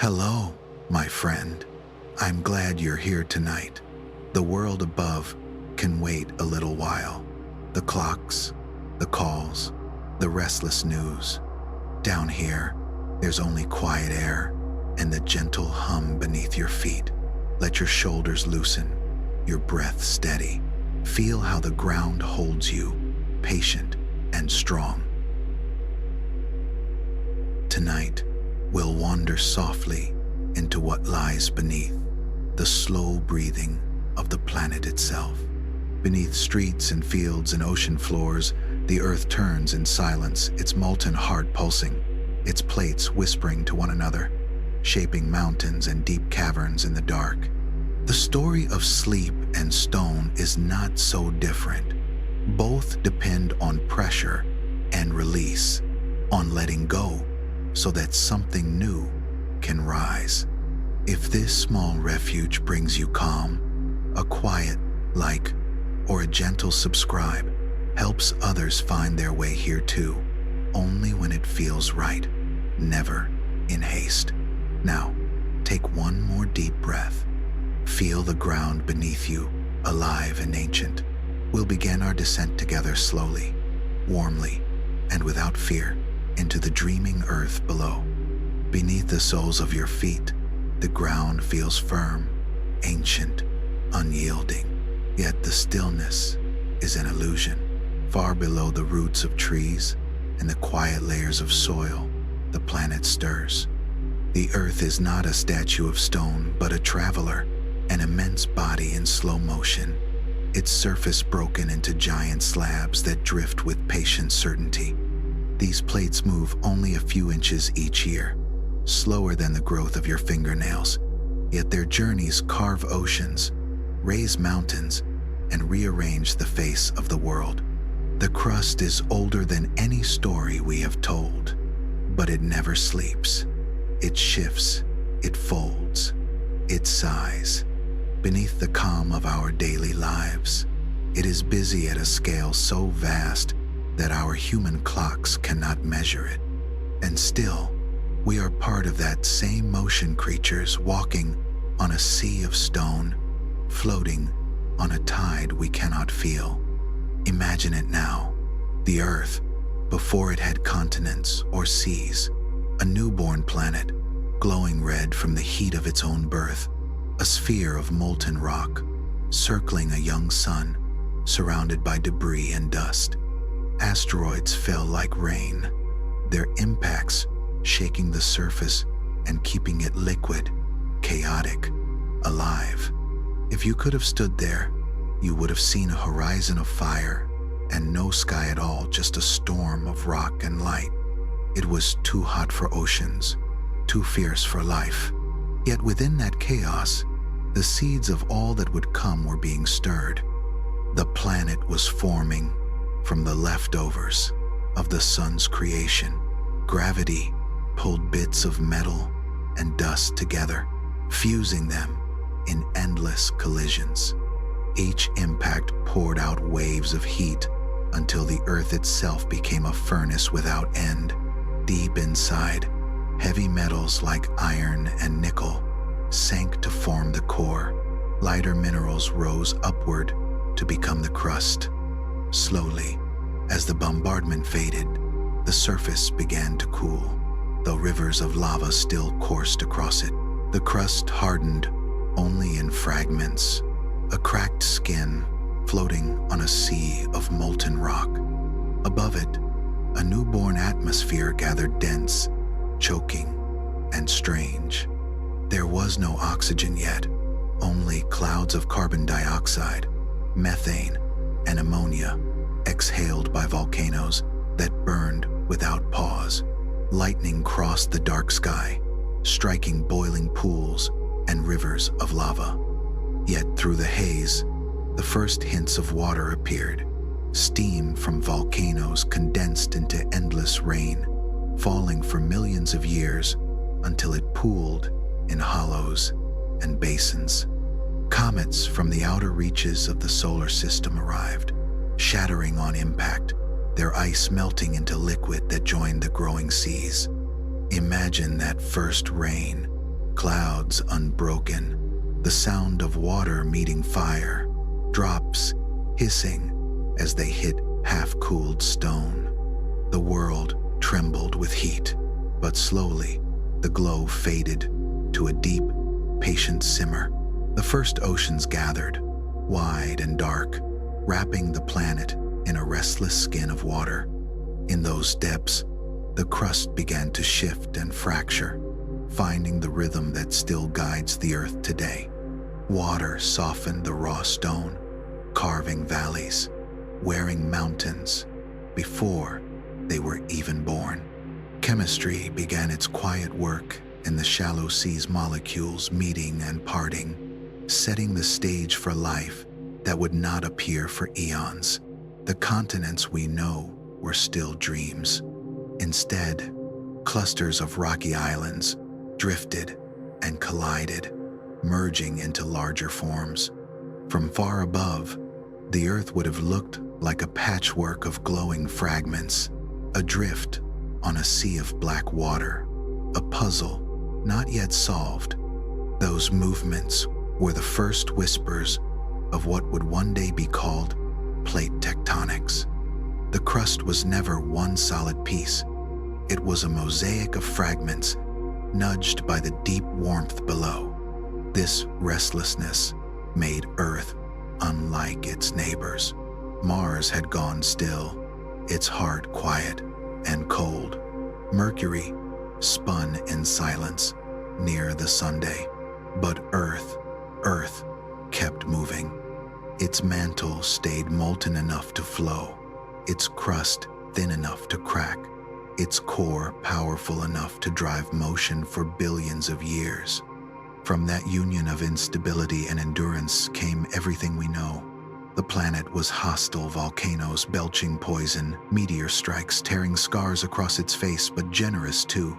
Hello, my friend. I'm glad you're here tonight. The world above can wait a little while. The clocks, the calls, the restless news. Down here, there's only quiet air and the gentle hum beneath your feet. Let your shoulders loosen, your breath steady. Feel how the ground holds you, patient and strong. Tonight, we'll wander softly into what lies beneath, the slow breathing of the planet itself. Beneath streets and fields and ocean floors, the earth turns in silence, its molten heart pulsing, its plates whispering to one another, shaping mountains and deep caverns in the dark. The story of sleep and stone is not so different. Both depend on pressure and release, on letting go so that something new can rise. If this small refuge brings you calm, a quiet like or a gentle subscribe helps others find their way here too, only when it feels right, never in haste. Now, take one more deep breath. Feel the ground beneath you, alive and ancient. We'll begin our descent together slowly, warmly, and without fear, into the dreaming earth below. Beneath the soles of your feet, the ground feels firm, ancient, unyielding. Yet the stillness is an illusion. Far below the roots of trees and the quiet layers of soil, the planet stirs. The earth is not a statue of stone, but a traveler, an immense body in slow motion, its surface broken into giant slabs that drift with patient certainty. These plates move only a few inches each year, slower than the growth of your fingernails, yet their journeys carve oceans, raise mountains, and rearrange the face of the world. The crust is older than any story we have told, but it never sleeps. It shifts, it folds, it sighs. Beneath the calm of our daily lives, it is busy at a scale so vast that our human clocks cannot measure it. And still, we are part of that same motion, creatures walking on a sea of stone, floating on a tide we cannot feel. Imagine it now, the Earth, before it had continents or seas, a newborn planet, glowing red from the heat of its own birth, a sphere of molten rock, circling a young sun, surrounded by debris and dust. Asteroids fell like rain, their impacts shaking the surface and keeping it liquid, chaotic, alive. If you could have stood there, you would have seen a horizon of fire and no sky at all, just a storm of rock and light. It was too hot for oceans, too fierce for life. Yet within that chaos, the seeds of all that would come were being stirred. The planet was forming from the leftovers of the sun's creation. Gravity pulled bits of metal and dust together, fusing them in endless collisions. Each impact poured out waves of heat until the earth itself became a furnace without end. Deep inside, heavy metals like iron and nickel sank to form the core. Lighter minerals rose upward to become the crust. Slowly, as the bombardment faded, the surface began to cool, though rivers of lava still coursed across it. The crust hardened only in fragments, a cracked skin floating on a sea of molten rock. Above it, a newborn atmosphere gathered dense, choking, and strange. There was no oxygen yet, only clouds of carbon dioxide, methane, and ammonia exhaled by volcanoes that burned without pause. Lightning crossed the dark sky, striking boiling pools and rivers of lava. Yet through the haze, the first hints of water appeared. Steam from volcanoes condensed into endless rain, falling for millions of years until it pooled in hollows and basins. Comets from the outer reaches of the solar system arrived, shattering on impact, their ice melting into liquid that joined the growing seas. Imagine that first rain, clouds unbroken, the sound of water meeting fire, drops hissing as they hit half-cooled stone. The world trembled with heat, but slowly the glow faded to a deep, patient simmer. The first oceans gathered, wide and dark, wrapping the planet in a restless skin of water. In those depths, the crust began to shift and fracture, finding the rhythm that still guides the earth today. Water softened the raw stone, carving valleys, wearing mountains before they were even born. Chemistry began its quiet work in the shallow sea's molecules meeting and parting, setting the stage for life that would not appear for eons. The continents we know were still dreams. Instead, clusters of rocky islands drifted and collided, merging into larger forms. From far above, the Earth would have looked like a patchwork of glowing fragments, adrift on a sea of black water, a puzzle not yet solved. Those movements were the first whispers of what would one day be called plate tectonics. The crust was never one solid piece. It was a mosaic of fragments, nudged by the deep warmth below. This restlessness made Earth unlike its neighbors. Mars had gone still, its heart quiet and cold. Mercury spun in silence near the Sunday, but Earth kept moving. Its mantle stayed molten enough to flow, its crust thin enough to crack, its core powerful enough to drive motion for billions of years. From that union of instability and endurance came everything we know. The planet was hostile, volcanoes belching poison, meteor strikes tearing scars across its face, but generous too.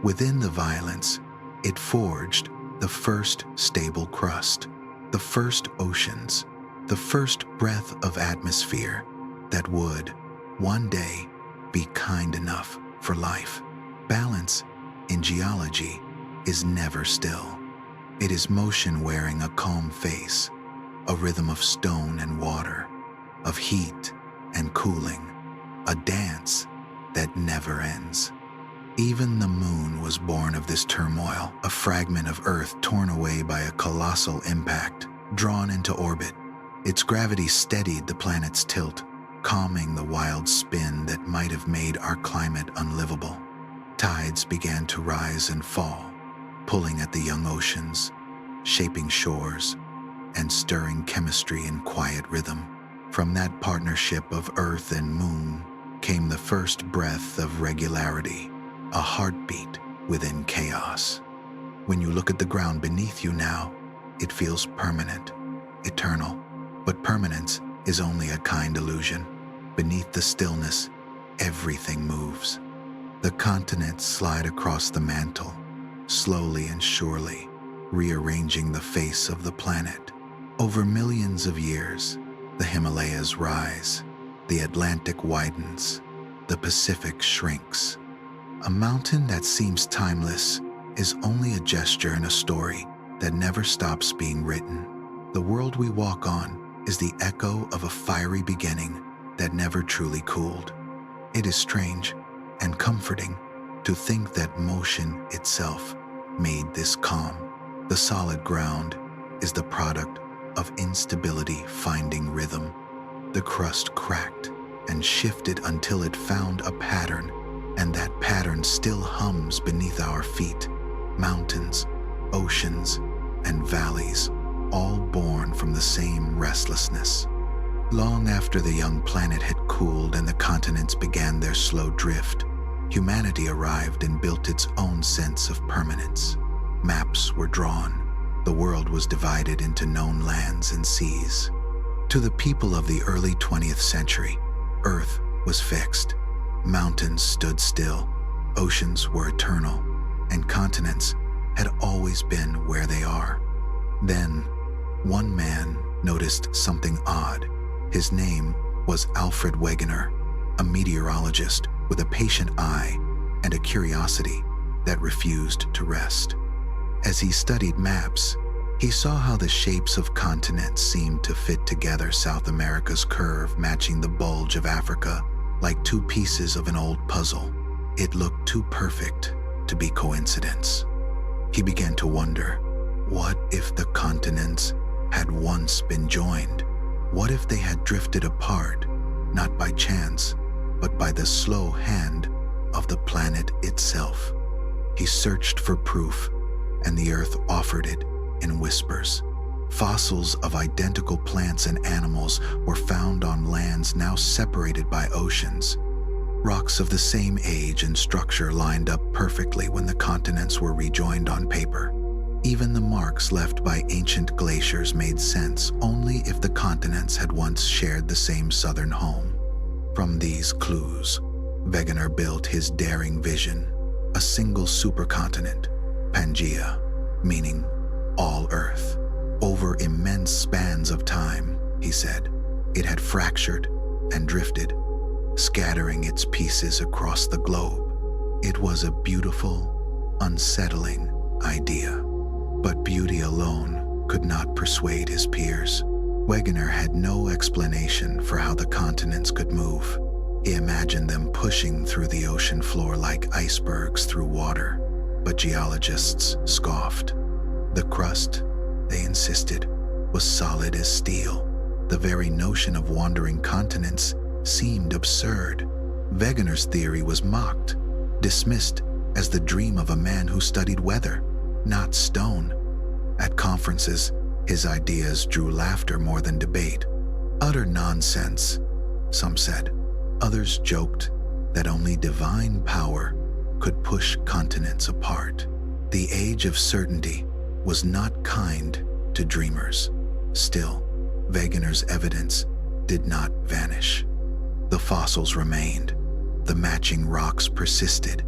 Within the violence, it forged the first stable crust, the first oceans, the first breath of atmosphere that would, one day, be kind enough for life. Balance, in geology, is never still. It is motion wearing a calm face, a rhythm of stone and water, of heat and cooling, a dance that never ends. Even the moon was born of this turmoil, a fragment of Earth torn away by a colossal impact, drawn into orbit. Its gravity steadied the planet's tilt, calming the wild spin that might have made our climate unlivable. Tides began to rise and fall, pulling at the young oceans, shaping shores, and stirring chemistry in quiet rhythm. From that partnership of Earth and Moon came the first breath of regularity, a heartbeat within chaos. When you look at the ground beneath you now, it feels permanent, eternal. But permanence is only a kind illusion. Beneath the stillness, everything moves. The continents slide across the mantle, slowly and surely, rearranging the face of the planet. Over millions of years, the Himalayas rise, the Atlantic widens, the Pacific shrinks. A mountain that seems timeless is only a gesture in a story that never stops being written. The world we walk on is the echo of a fiery beginning that never truly cooled. It is strange and comforting to think that motion itself made this calm. The solid ground is the product of instability finding rhythm. The crust cracked and shifted until it found a pattern, and that pattern still hums beneath our feet. Mountains, oceans, and valleys, all born from the same restlessness. Long after the young planet had cooled and the continents began their slow drift, humanity arrived and built its own sense of permanence. Maps were drawn. The world was divided into known lands and seas. To the people of the early 20th century, Earth was fixed. Mountains stood still, oceans were eternal, and continents had always been where they are. Then, one man noticed something odd. His name was Alfred Wegener, a meteorologist with a patient eye and a curiosity that refused to rest. As he studied maps, he saw how the shapes of continents seemed to fit together. South America's curve matching the bulge of Africa like two pieces of an old puzzle. It looked too perfect to be coincidence. He began to wonder, what if the continents had once been joined? What if they had drifted apart, not by chance, but by the slow hand of the planet itself? He searched for proof, and the Earth offered it in whispers. Fossils of identical plants and animals were found on lands now separated by oceans. Rocks of the same age and structure lined up perfectly when the continents were rejoined on paper. Even the marks left by ancient glaciers made sense only if the continents had once shared the same southern home. From these clues, Wegener built his daring vision, a single supercontinent, Pangaea, meaning all Earth. Over immense spans of time, he said, it had fractured and drifted, scattering its pieces across the globe. It was a beautiful, unsettling idea. But beauty alone could not persuade his peers. Wegener had no explanation for how the continents could move. He imagined them pushing through the ocean floor like icebergs through water, but geologists scoffed. The crust, they insisted, was solid as steel. The very notion of wandering continents seemed absurd. Wegener's theory was mocked, dismissed as the dream of a man who studied weather, not stone. At conferences, his ideas drew laughter more than debate. Utter nonsense, some said. Others joked that only divine power could push continents apart. The age of certainty was not kind to dreamers. Still, Wegener's evidence did not vanish. The fossils remained, the matching rocks persisted,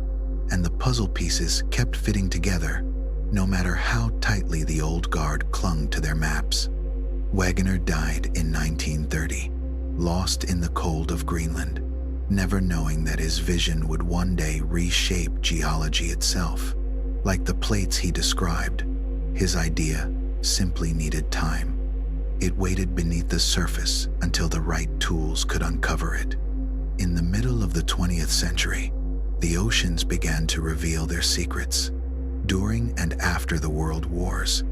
and the puzzle pieces kept fitting together, no matter how tightly the old guard clung to their maps. Wegener died in 1930, lost in the cold of Greenland, never knowing that his vision would one day reshape geology itself. Like the plates he described, his idea simply needed time. It waited beneath the surface until the right tools could uncover it. In the middle of the 20th century, the oceans began to reveal their secrets. During and after the World Wars,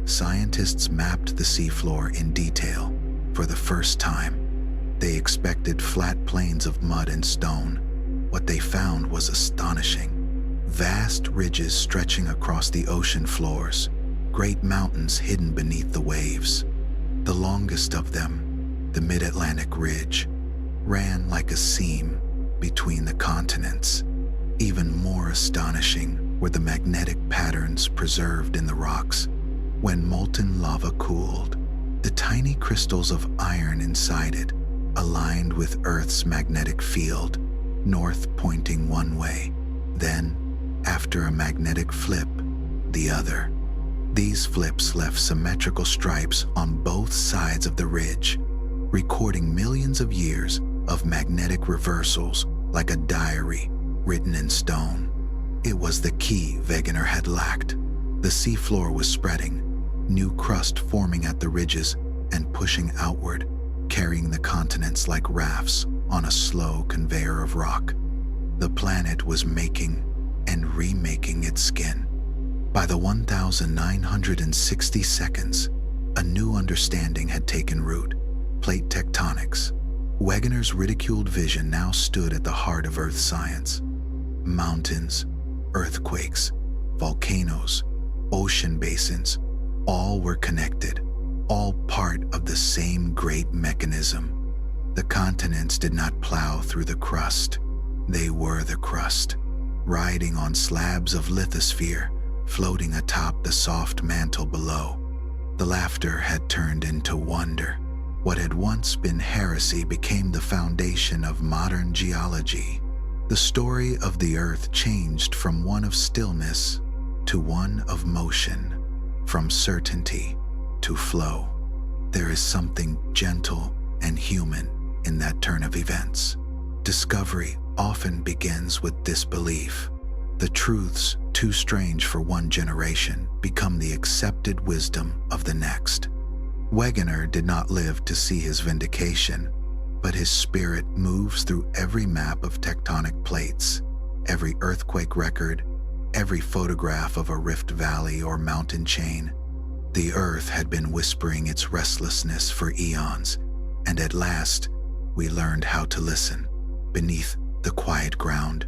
scientists mapped the seafloor in detail for the first time. They expected flat plains of mud and stone. What they found was astonishing. Vast ridges stretching across the ocean floors, great mountains hidden beneath the waves. The longest of them, the Mid-Atlantic Ridge, ran like a seam between the continents. Even more astonishing were the magnetic patterns preserved in the rocks. When molten lava cooled, the tiny crystals of iron inside it aligned with Earth's magnetic field, north pointing one way, then, after a magnetic flip, the other. These flips left symmetrical stripes on both sides of the ridge, recording millions of years of magnetic reversals like a diary written in stone. It was the key Wegener had lacked. The seafloor was spreading, new crust forming at the ridges and pushing outward, carrying the continents like rafts on a slow conveyor of rock. The planet was making and remaking its skin. By the 1960 seconds, a new understanding had taken root: plate tectonics. Wegener's ridiculed vision now stood at the heart of Earth science. Mountains, earthquakes, volcanoes, ocean basins, all were connected, all part of the same great mechanism. The continents did not plow through the crust. They were the crust, riding on slabs of lithosphere, floating atop the soft mantle below. The laughter had turned into wonder. What had once been heresy became the foundation of modern geology. The story of the Earth changed from one of stillness to one of motion, from certainty to flow. There is something gentle and human in that turn of events. Discovery often begins with disbelief. The truths too strange for one generation become the accepted wisdom of the next. Wegener did not live to see his vindication, but his spirit moves through every map of tectonic plates, every earthquake record, every photograph of a rift valley or mountain chain. The earth had been whispering its restlessness for eons, and at last, we learned how to listen. Beneath the quiet ground,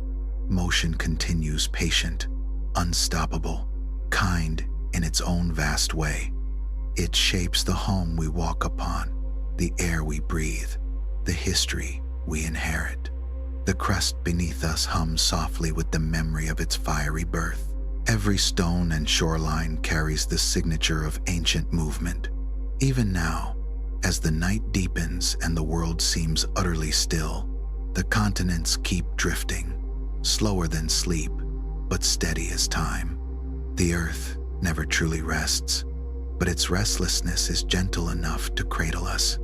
motion continues patient, unstoppable, kind in its own vast way. It shapes the home we walk upon, the air we breathe, the history we inherit. The crust beneath us hums softly with the memory of its fiery birth. Every stone and shoreline carries the signature of ancient movement. Even now, as the night deepens and the world seems utterly still, the continents keep drifting, slower than sleep, but steady as time. The earth never truly rests, but its restlessness is gentle enough to cradle us.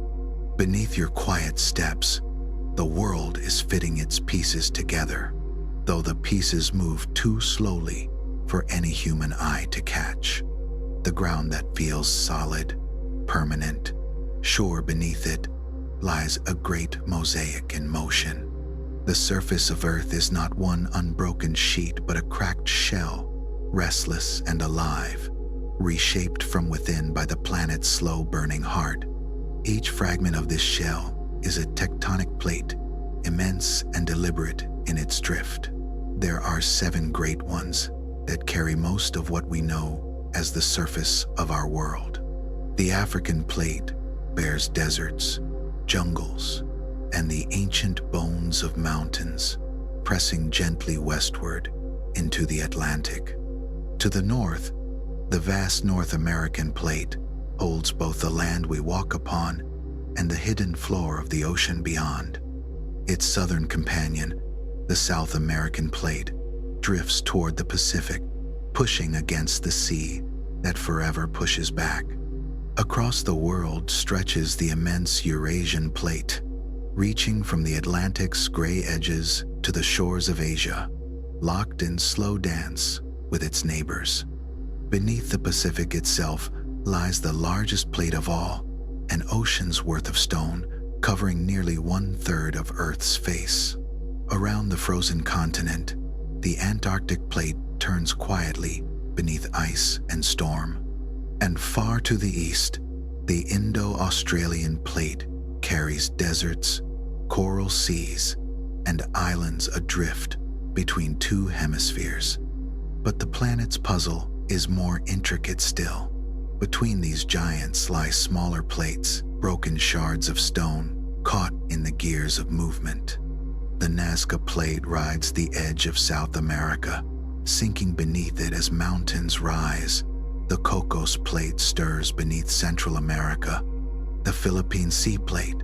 Beneath your quiet steps, the world is fitting its pieces together, though the pieces move too slowly for any human eye to catch. The ground that feels solid, permanent, sure beneath it, lies a great mosaic in motion. The surface of Earth is not one unbroken sheet but a cracked shell, restless and alive, reshaped from within by the planet's slow-burning heart. Each fragment of this shell is a tectonic plate, immense and deliberate in its drift. There are 7 great ones that carry most of what we know as the surface of our world. The African plate bears deserts, jungles, and the ancient bones of mountains, pressing gently westward into the Atlantic. To the north, the vast North American plate holds both the land we walk upon and the hidden floor of the ocean beyond. Its southern companion, the South American plate, drifts toward the Pacific, pushing against the sea that forever pushes back. Across the world stretches the immense Eurasian plate, reaching from the Atlantic's gray edges to the shores of Asia, locked in slow dance with its neighbors. Beneath the Pacific itself lies the largest plate of all, an ocean's worth of stone covering nearly 1/3 of Earth's face. Around the frozen continent, the Antarctic plate turns quietly beneath ice and storm. And far to the east, the Indo-Australian plate carries deserts, coral seas, and islands adrift between 2 hemispheres. But the planet's puzzle is more intricate still. Between these giants lie smaller plates, broken shards of stone, caught in the gears of movement. The Nazca plate rides the edge of South America, sinking beneath it as mountains rise. The Cocos plate stirs beneath Central America, the Philippine Sea plate,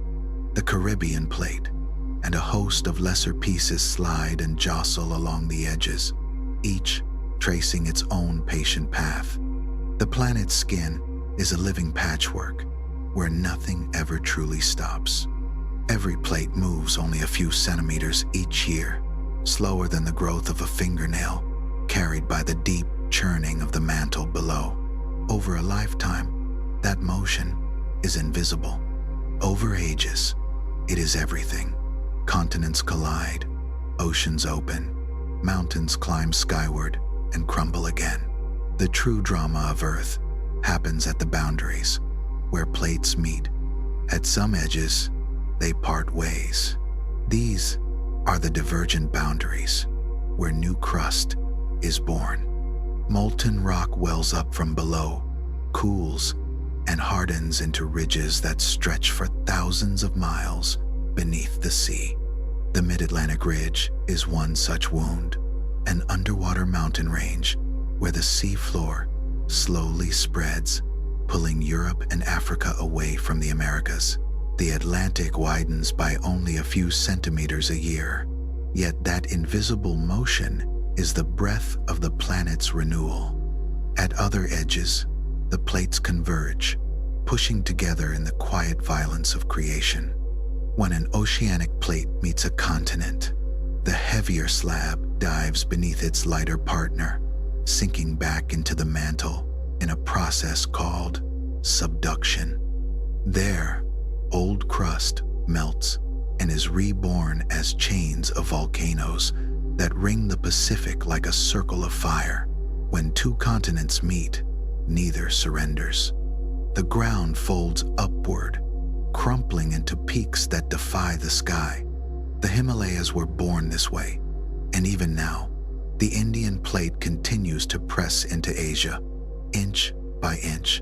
the Caribbean plate, and a host of lesser pieces slide and jostle along the edges, each tracing its own patient path. The planet's skin is a living patchwork where nothing ever truly stops. Every plate moves only a few centimeters each year, slower than the growth of a fingernail, carried by the deep churning of the mantle below. Over a lifetime, that motion is invisible. Over ages, it is everything. Continents collide, oceans open, mountains climb skyward and crumble again. The true drama of Earth happens at the boundaries, where plates meet. At some edges, they part ways. These are the divergent boundaries, where new crust is born. Molten rock wells up from below, cools, and hardens into ridges that stretch for thousands of miles beneath the sea. The Mid-Atlantic Ridge is one such wound, an underwater mountain range where the sea floor slowly spreads, pulling Europe and Africa away from the Americas. The Atlantic widens by only a few centimeters a year, yet that invisible motion is the breath of the planet's renewal. At other edges, the plates converge, pushing together in the quiet violence of creation. When an oceanic plate meets a continent, the heavier slab dives beneath its lighter partner, sinking back into the mantle in a process called subduction. There, old crust melts and is reborn as chains of volcanoes that ring the Pacific like a circle of fire. When two continents meet, neither surrenders. The ground folds upward, crumpling into peaks that defy the sky. The Himalayas were born this way, and even now, the Indian plate continues to press into Asia, inch by inch,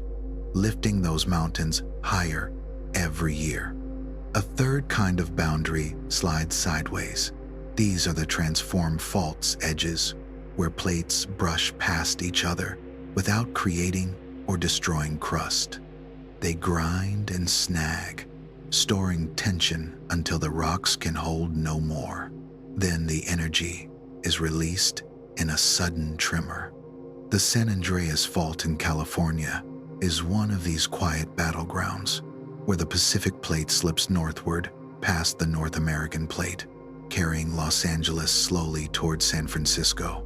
lifting those mountains higher every year. A third kind of boundary slides sideways. These are the transformed faults edges, where plates brush past each other without creating or destroying crust. They grind and snag, storing tension until the rocks can hold no more. Then the energy is released in a sudden tremor. The San Andreas Fault in California is one of these quiet battlegrounds, where the Pacific Plate slips northward past the North American Plate, carrying Los Angeles slowly towards San Francisco.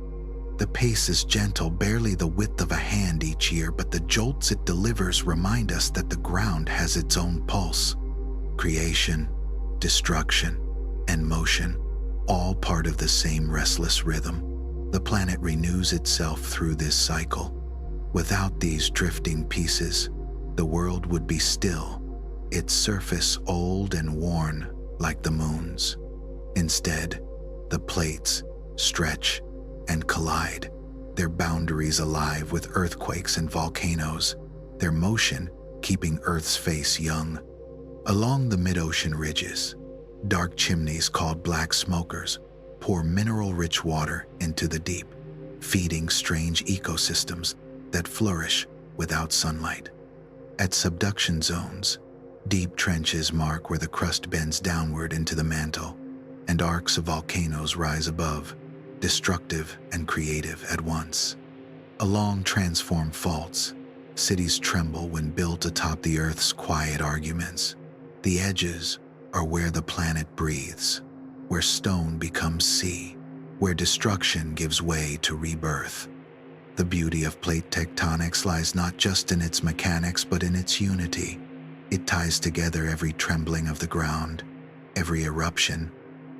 The pace is gentle, barely the width of a hand each year, but the jolts it delivers remind us that the ground has its own pulse. Creation, destruction, and motion, all part of the same restless rhythm. The planet renews itself through this cycle. Without these drifting pieces, the world would be still, its surface old and worn like the moon's. Instead, the plates stretch and collide, their boundaries alive with earthquakes and volcanoes, their motion keeping Earth's face young. Along the mid-ocean ridges, dark chimneys called black smokers pour mineral-rich water into the deep, feeding strange ecosystems that flourish without sunlight. At subduction zones, deep trenches mark where the crust bends downward into the mantle, and arcs of volcanoes rise above, destructive and creative at once. Along transformed faults, cities tremble when built atop the Earth's quiet arguments. The edges are where the planet breathes, where stone becomes sea, where destruction gives way to rebirth. The beauty of plate tectonics lies not just in its mechanics but in its unity. It ties together every trembling of the ground, every eruption,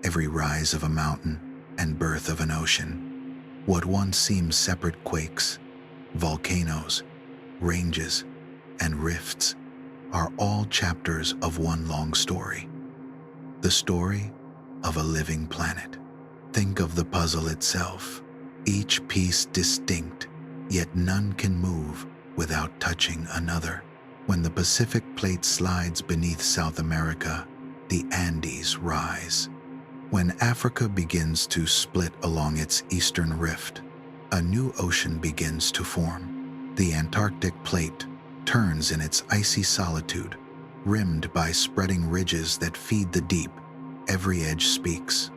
every rise of a mountain, and birth of an ocean. What once seemed separate quakes, volcanoes, ranges, and rifts are all chapters of one long story. The story of a living planet. Think of the puzzle itself, each piece distinct, yet none can move without touching another. When the Pacific Plate slides beneath South America, the Andes rise. When Africa begins to split along its eastern rift, a new ocean begins to form. The Antarctic Plate turns in its icy solitude, rimmed by spreading ridges that feed the deep. Every edge speaks.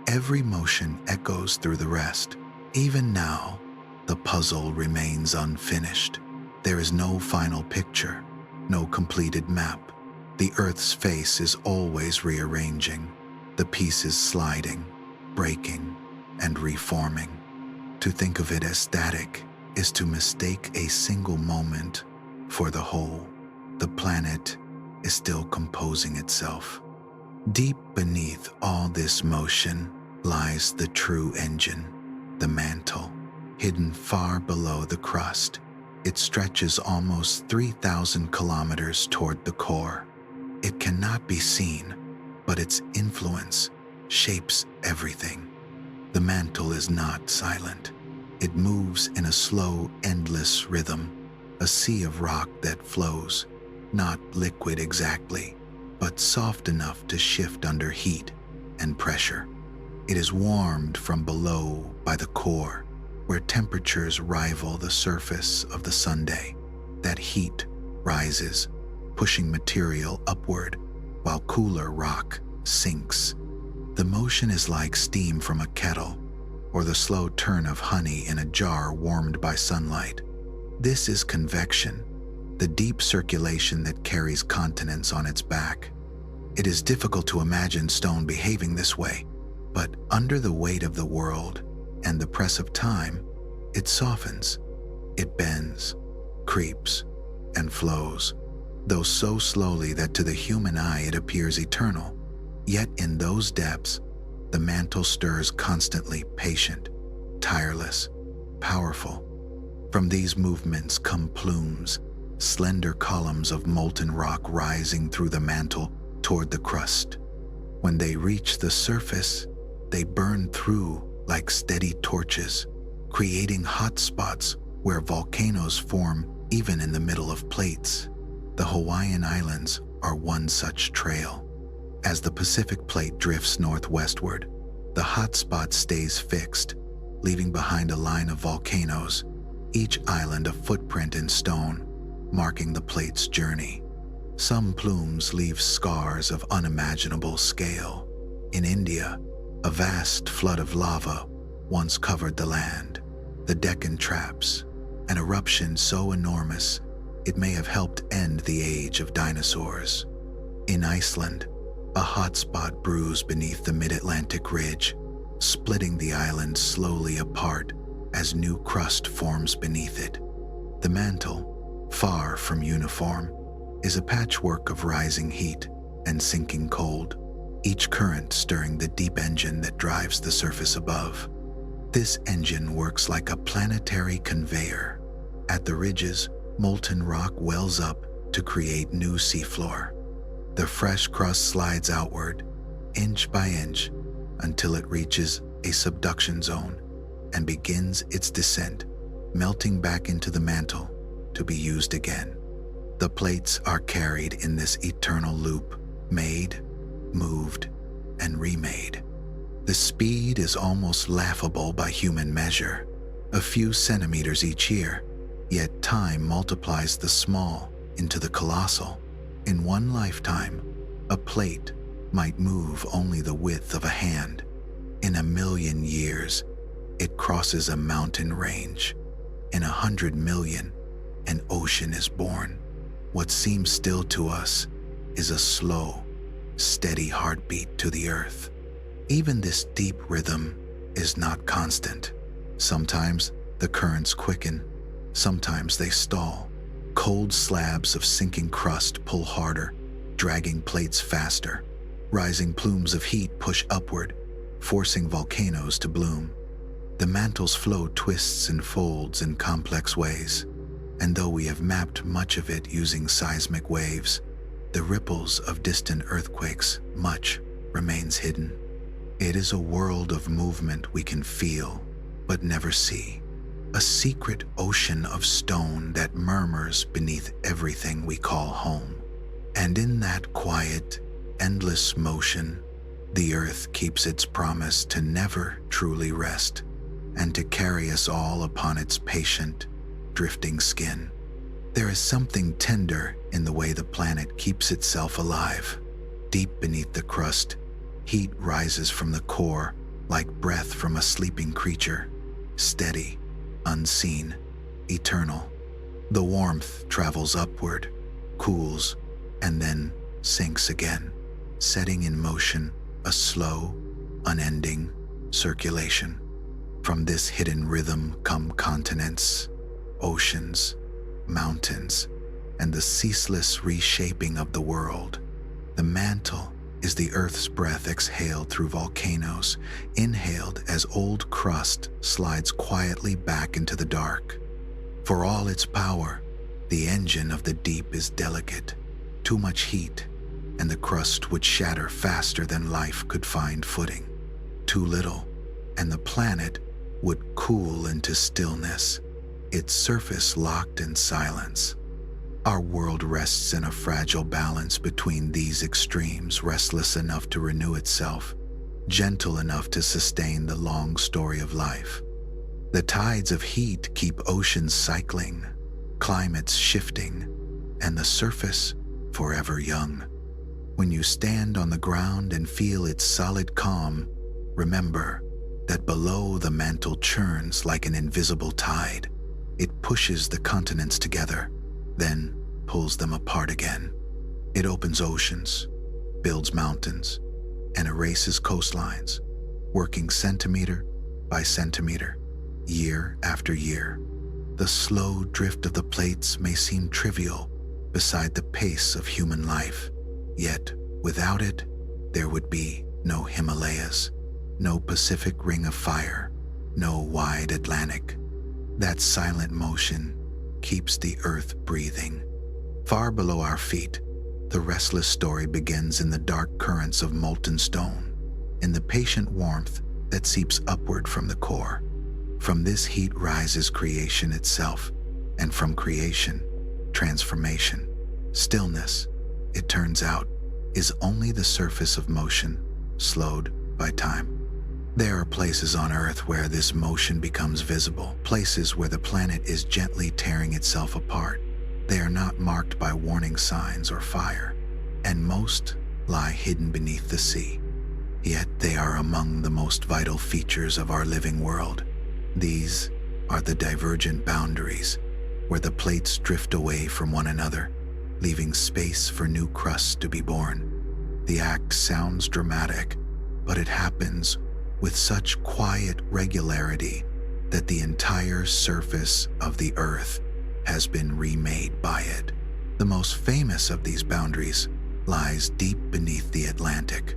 Every motion echoes through the rest. Even now, the puzzle remains unfinished. There is no final picture, no completed map. The Earth's face is always rearranging, the pieces sliding, breaking, and reforming. To think of it as static is to mistake a single moment for the whole. The planet is still composing itself. Deep beneath all this motion lies the true engine, the mantle, hidden far below the crust. It stretches almost 3,000 kilometers toward the core. It cannot be seen, but its influence shapes everything. The mantle is not silent. It moves in a slow, endless rhythm, a sea of rock that flows, not liquid exactly, but soft enough to shift under heat and pressure. It is warmed from below by the core, where temperatures rival the surface of the sundae. That heat rises, pushing material upward, while cooler rock sinks. The motion is like steam from a kettle, or the slow turn of honey in a jar warmed by sunlight. This is convection, the deep circulation that carries continents on its back. It is difficult to imagine stone behaving this way, but under the weight of the world and the press of time, It softens, it bends, creeps, and flows, though so slowly that to the human eye it appears eternal. Yet in those depths, the mantle stirs constantly, patient, tireless, powerful. From these movements come plumes, slender columns of molten rock rising through the mantle toward the crust. When they reach the surface, they burn through like steady torches, creating hot spots where volcanoes form even in the middle of plates. The Hawaiian Islands are one such trail. As the Pacific Plate drifts northwestward, the hot spot stays fixed, leaving behind a line of volcanoes, each island a footprint in stone, marking the plate's journey. Some plumes leave scars of unimaginable scale. In India, a vast flood of lava once covered the land. The Deccan Traps, an eruption so enormous it may have helped end the age of dinosaurs. In Iceland, a hot spot brews beneath the mid-Atlantic ridge, splitting the island slowly apart as new crust forms beneath it. The mantle, far from uniform, is a patchwork of rising heat and sinking cold, each current stirring the deep engine that drives the surface above. This engine works like a planetary conveyor. At the ridges, molten rock wells up to create new seafloor. The fresh crust slides outward, inch by inch, until it reaches a subduction zone and begins its descent, melting back into the mantle to be used again. The plates are carried in this eternal loop, made, moved, and remade. The speed is almost laughable by human measure, a few centimeters each year, yet time multiplies the small into the colossal. In one lifetime, a plate might move only the width of a hand. In 1,000,000 years, it crosses a mountain range. In 100 million, an ocean is born. What seems still to us is a slow, steady heartbeat to the earth. Even this deep rhythm is not constant. Sometimes the currents quicken, sometimes they stall. Cold slabs of sinking crust pull harder, dragging plates faster. Rising plumes of heat push upward, forcing volcanoes to bloom. The mantle's flow twists and folds in complex ways, and though we have mapped much of it using seismic waves, the ripples of distant earthquakes, much remains hidden. It is a world of movement we can feel, but never see. A secret ocean of stone that murmurs beneath everything we call home. And in that quiet, endless motion, the earth keeps its promise to never truly rest and to carry us all upon its patient, drifting skin. There is something tender in the way the planet keeps itself alive. Deep beneath the crust, heat rises from the core like breath from a sleeping creature, steady, unseen, eternal. The warmth travels upward, cools, and then sinks again, setting in motion a slow, unending circulation. From this hidden rhythm come continents, oceans, mountains, and the ceaseless reshaping of the world. The mantle is the Earth's breath exhaled through volcanoes, inhaled as old crust slides quietly back into the dark. For all its power, the engine of the deep is delicate. Too much heat, and the crust would shatter faster than life could find footing. Too little, and the planet would cool into stillness, its surface locked in silence. Our world rests in a fragile balance between these extremes, restless enough to renew itself, gentle enough to sustain the long story of life. The tides of heat keep oceans cycling, climates shifting, and the surface forever young. When you stand on the ground and feel its solid calm, remember that below the mantle churns like an invisible tide. It pushes the continents together, then pulls them apart again. It opens oceans, builds mountains, and erases coastlines, working centimeter by centimeter, year after year. The slow drift of the plates may seem trivial beside the pace of human life, yet without it, there would be no Himalayas, no Pacific Ring of Fire, no wide Atlantic. That silent motion keeps the earth breathing. Far below our feet, the restless story begins in the dark currents of molten stone, in the patient warmth that seeps upward from the core. From this heat rises creation itself, and from creation, transformation. Stillness, it turns out, is only the surface of motion, slowed by time. There are places on Earth where this motion becomes visible, places where the planet is gently tearing itself apart. They are not marked by warning signs or fire, and most lie hidden beneath the sea. Yet they are among the most vital features of our living world. These are the divergent boundaries, where the plates drift away from one another, leaving space for new crusts to be born. The act sounds dramatic, but it happens with such quiet regularity that the entire surface of the Earth has been remade by it. The most famous of these boundaries lies deep beneath the Atlantic,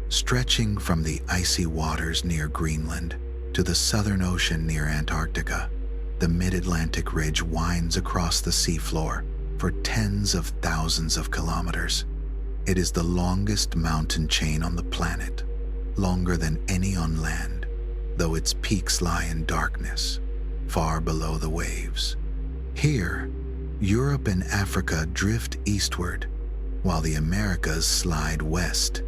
stretching from the icy waters near Greenland to the Southern Ocean near Antarctica. The Mid-Atlantic Ridge winds across the seafloor for tens of thousands of kilometers. It is the longest mountain chain on the planet, longer than any on land, though its peaks lie in darkness, far below the waves. Here, Europe and Africa drift eastward, while the Americas slide west,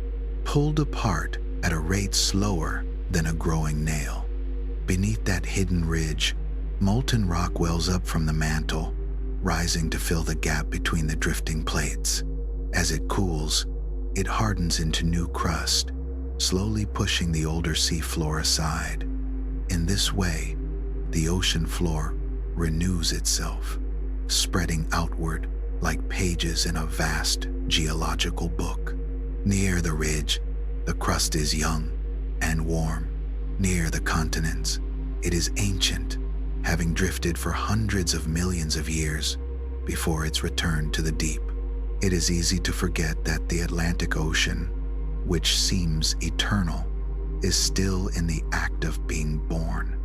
pulled apart at a rate slower than a growing nail. Beneath that hidden ridge, molten rock wells up from the mantle, rising to fill the gap between the drifting plates. As it cools, it hardens into new crust, slowly pushing the older sea floor aside. In this way, the ocean floor renews itself, spreading outward like pages in a vast geological book. Near the ridge, the crust is young and warm. Near the continents, it is ancient, having drifted for hundreds of millions of years before its return to the deep. It is easy to forget that the Atlantic Ocean, which seems eternal, is still in the act of being born.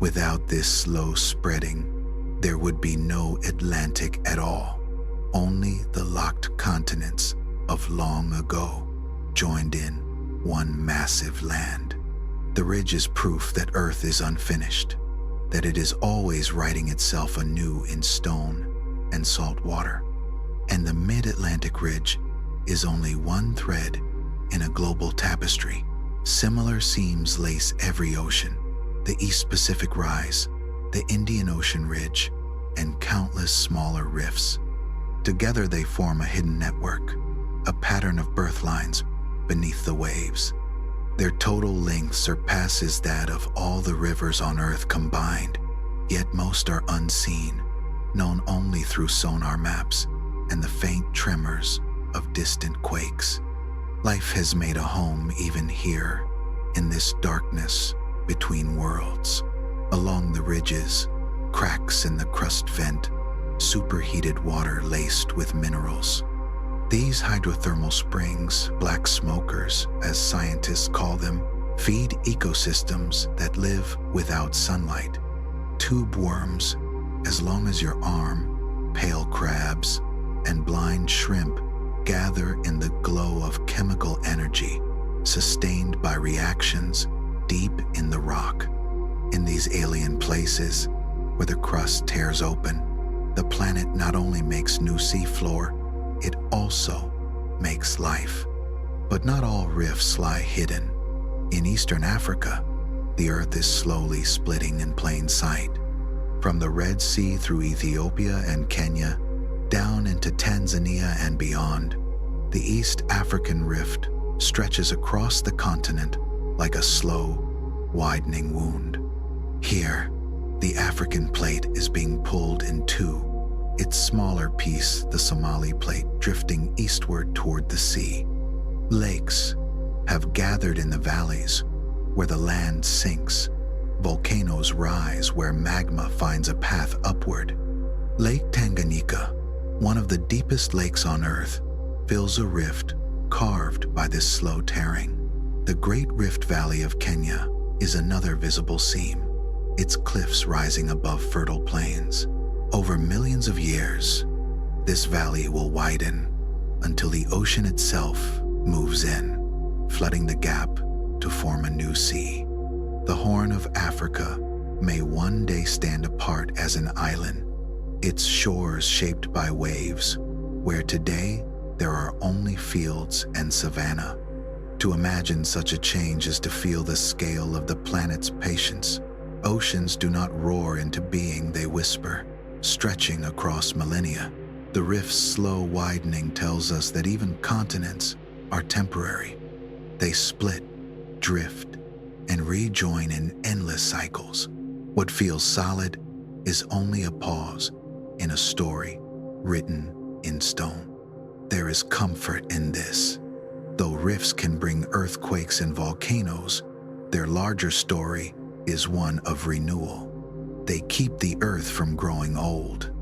Without this slow spreading, there would be no Atlantic at all. Only the locked continents of long ago joined in one massive land. The ridge is proof that Earth is unfinished, that it is always writing itself anew in stone and salt water. And the Mid-Atlantic Ridge is only one thread in a global tapestry. Similar seams lace every ocean: the East Pacific Rise, the Indian Ocean Ridge, and countless smaller rifts. Together they form a hidden network, a pattern of birth lines beneath the waves. Their total length surpasses that of all the rivers on Earth combined, yet most are unseen, known only through sonar maps and the faint tremors of distant quakes. Life has made a home even here, in this darkness between worlds. Along the ridges, cracks in the crust vent, superheated water laced with minerals. These hydrothermal springs, black smokers as scientists call them, feed ecosystems that live without sunlight. Tube worms, as long as your arm, pale crabs, and blind shrimp gather in the glow of chemical energy sustained by reactions deep in the rock. In these alien places, where the crust tears open, the planet not only makes new seafloor, it also makes life. But not all rifts lie hidden. In Eastern Africa, the Earth is slowly splitting in plain sight. From the Red Sea through Ethiopia and Kenya, down into Tanzania and beyond, the East African Rift stretches across the continent like a slow, widening wound. Here, the African plate is being pulled in two, its smaller piece, the Somali plate, drifting eastward toward the sea. Lakes have gathered in the valleys where the land sinks, Volcanoes rise where magma finds a path upward. Lake Tanganyika, one of the deepest lakes on Earth, fills a rift carved by this slow tearing. The Great Rift Valley of Kenya is another visible seam, its cliffs rising above fertile plains. Over millions of years, this valley will widen until the ocean itself moves in, flooding the gap to form a new sea. The Horn of Africa may one day stand apart as an island, its shores shaped by waves, where today there are only fields and savanna. To imagine such a change is to feel the scale of the planet's patience. Oceans do not roar into being, they whisper, stretching across millennia. The rift's slow widening tells us that even continents are temporary. They split, drift, and rejoin in endless cycles. What feels solid is only a pause in a story written in stone. There is comfort in this. Though rifts can bring earthquakes and volcanoes, their larger story is one of renewal. They keep the earth from growing old.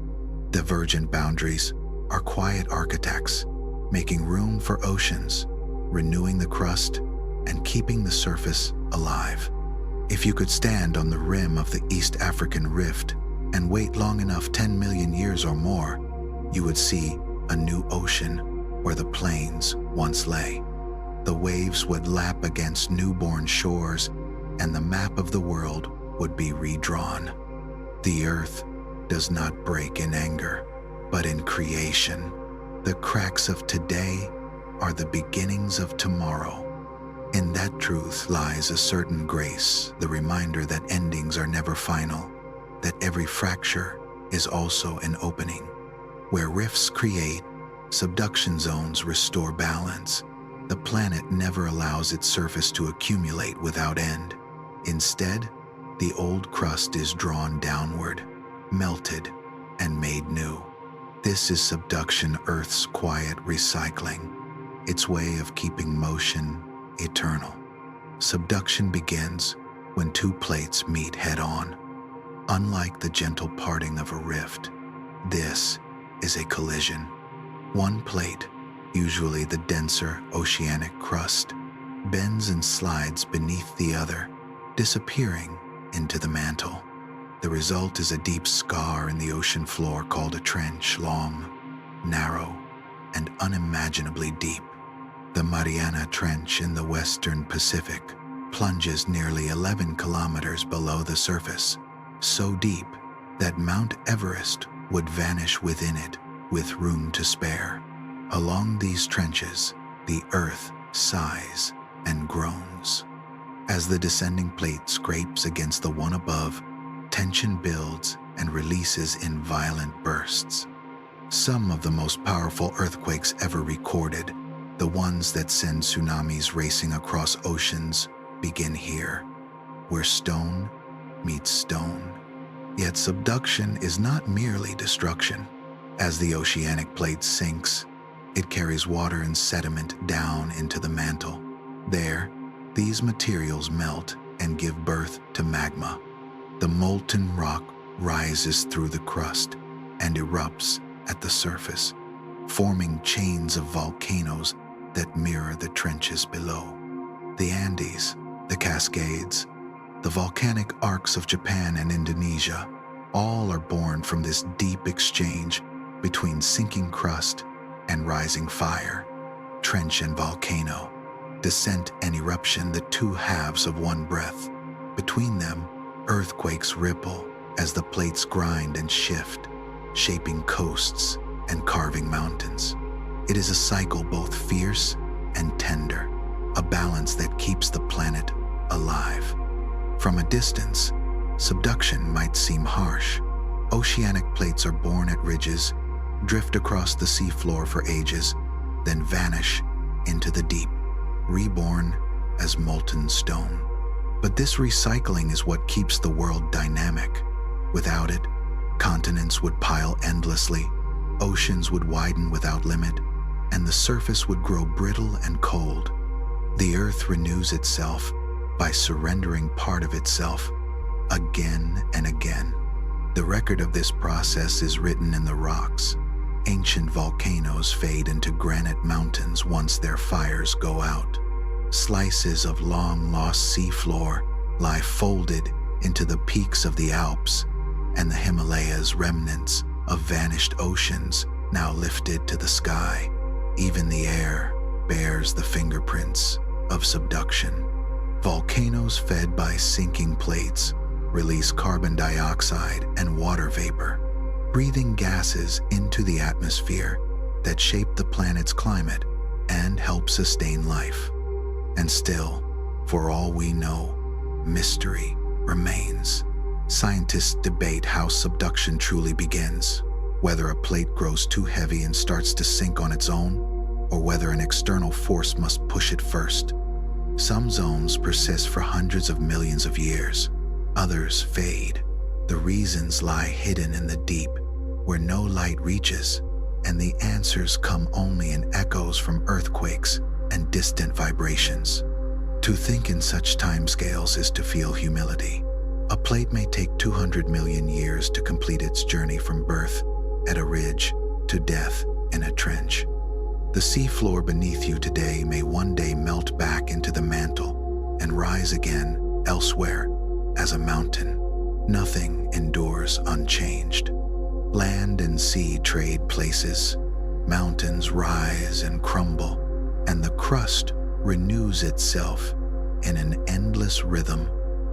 Divergent boundaries are quiet architects, making room for oceans, renewing the crust, and keeping the surface alive. If you could stand on the rim of the East African Rift and wait long enough, 10 million years or more, you would see a new ocean where the plains once lay. The waves would lap against newborn shores, and the map of the world would be redrawn. The earth does not break in anger, but in creation. The cracks of today are the beginnings of tomorrow. In that truth lies a certain grace, the reminder that endings are never final, that every fracture is also an opening. Where rifts create, subduction zones restore balance. The planet never allows its surface to accumulate without end. Instead, the old crust is drawn downward, melted, and made new. This is subduction, Earth's quiet recycling, its way of keeping motion eternal. Subduction begins when two plates meet head-on. Unlike the gentle parting of a rift, this is a collision. One plate, usually the denser oceanic crust, bends and slides beneath the other, disappearing into the mantle. The result is a deep scar in the ocean floor called a trench, long, narrow, and unimaginably deep. The Mariana Trench in the western Pacific plunges nearly 11 kilometers below the surface, so deep that Mount Everest would vanish within it with room to spare. Along these trenches, the earth sighs and groans. As the descending plate scrapes against the one above, tension builds and releases in violent bursts. Some of the most powerful earthquakes ever recorded, the ones that send tsunamis racing across oceans, begin here, where stone meets stone. Yet subduction is not merely destruction. As the oceanic plate sinks, it carries water and sediment down into the mantle. There, these materials melt and give birth to magma. The molten rock rises through the crust and erupts at the surface, forming chains of volcanoes that mirror the trenches below. The Andes, the Cascades, the volcanic arcs of Japan and Indonesia, all are born from this deep exchange between sinking crust and rising fire. Trench and volcano, descent and eruption, the two halves of one breath. Between them, earthquakes ripple as the plates grind and shift, shaping coasts and carving mountains. It is a cycle both fierce and tender, a balance that keeps the planet alive. From a distance, subduction might seem harsh. Oceanic plates are born at ridges, drift across the seafloor for ages, then vanish into the deep, reborn as molten stone. But this recycling is what keeps the world dynamic. Without it, continents would pile endlessly, oceans would widen without limit, and the surface would grow brittle and cold. The earth renews itself by surrendering part of itself again and again. The record of this process is written in the rocks. Ancient volcanoes fade into granite mountains once their fires go out. Slices of long-lost seafloor lie folded into the peaks of the Alps, and the Himalayas, remnants of vanished oceans now lifted to the sky. Even the air bears the fingerprints of subduction. Volcanoes fed by sinking plates release carbon dioxide and water vapor, breathing gases into the atmosphere that shape the planet's climate and help sustain life. And still, for all we know, mystery remains. Scientists debate how subduction truly begins, whether a plate grows too heavy and starts to sink on its own, or whether an external force must push it first. Some zones persist for hundreds of millions of years. Others fade. The reasons lie hidden in the deep, where no light reaches, and the answers come only in echoes from earthquakes and distant vibrations. To think in such timescales is to feel humility. A plate may take 200 million years to complete its journey from birth at a ridge to death in a trench. The seafloor beneath you today may one day melt back into the mantle and rise again elsewhere as a mountain. Nothing endures unchanged. Land and sea trade places. Mountains rise and crumble, and the crust renews itself in an endless rhythm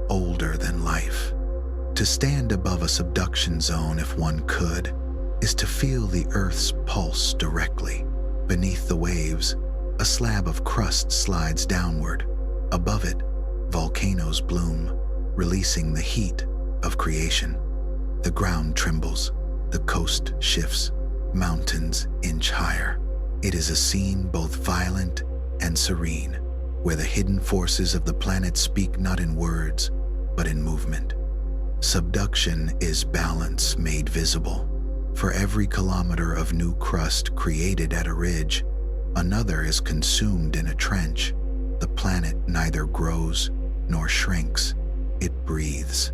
older than life. To stand above a subduction zone, if one could, is to feel the Earth's pulse directly. Beneath the waves, a slab of crust slides downward. Above it, volcanoes bloom, releasing the heat of creation. The ground trembles, the coast shifts, mountains inch higher. It is a scene both violent and serene, where the hidden forces of the planet speak not in words, but in movement. Subduction is balance made visible. For every kilometer of new crust created at a ridge, another is consumed in a trench. The planet neither grows nor shrinks. It breathes.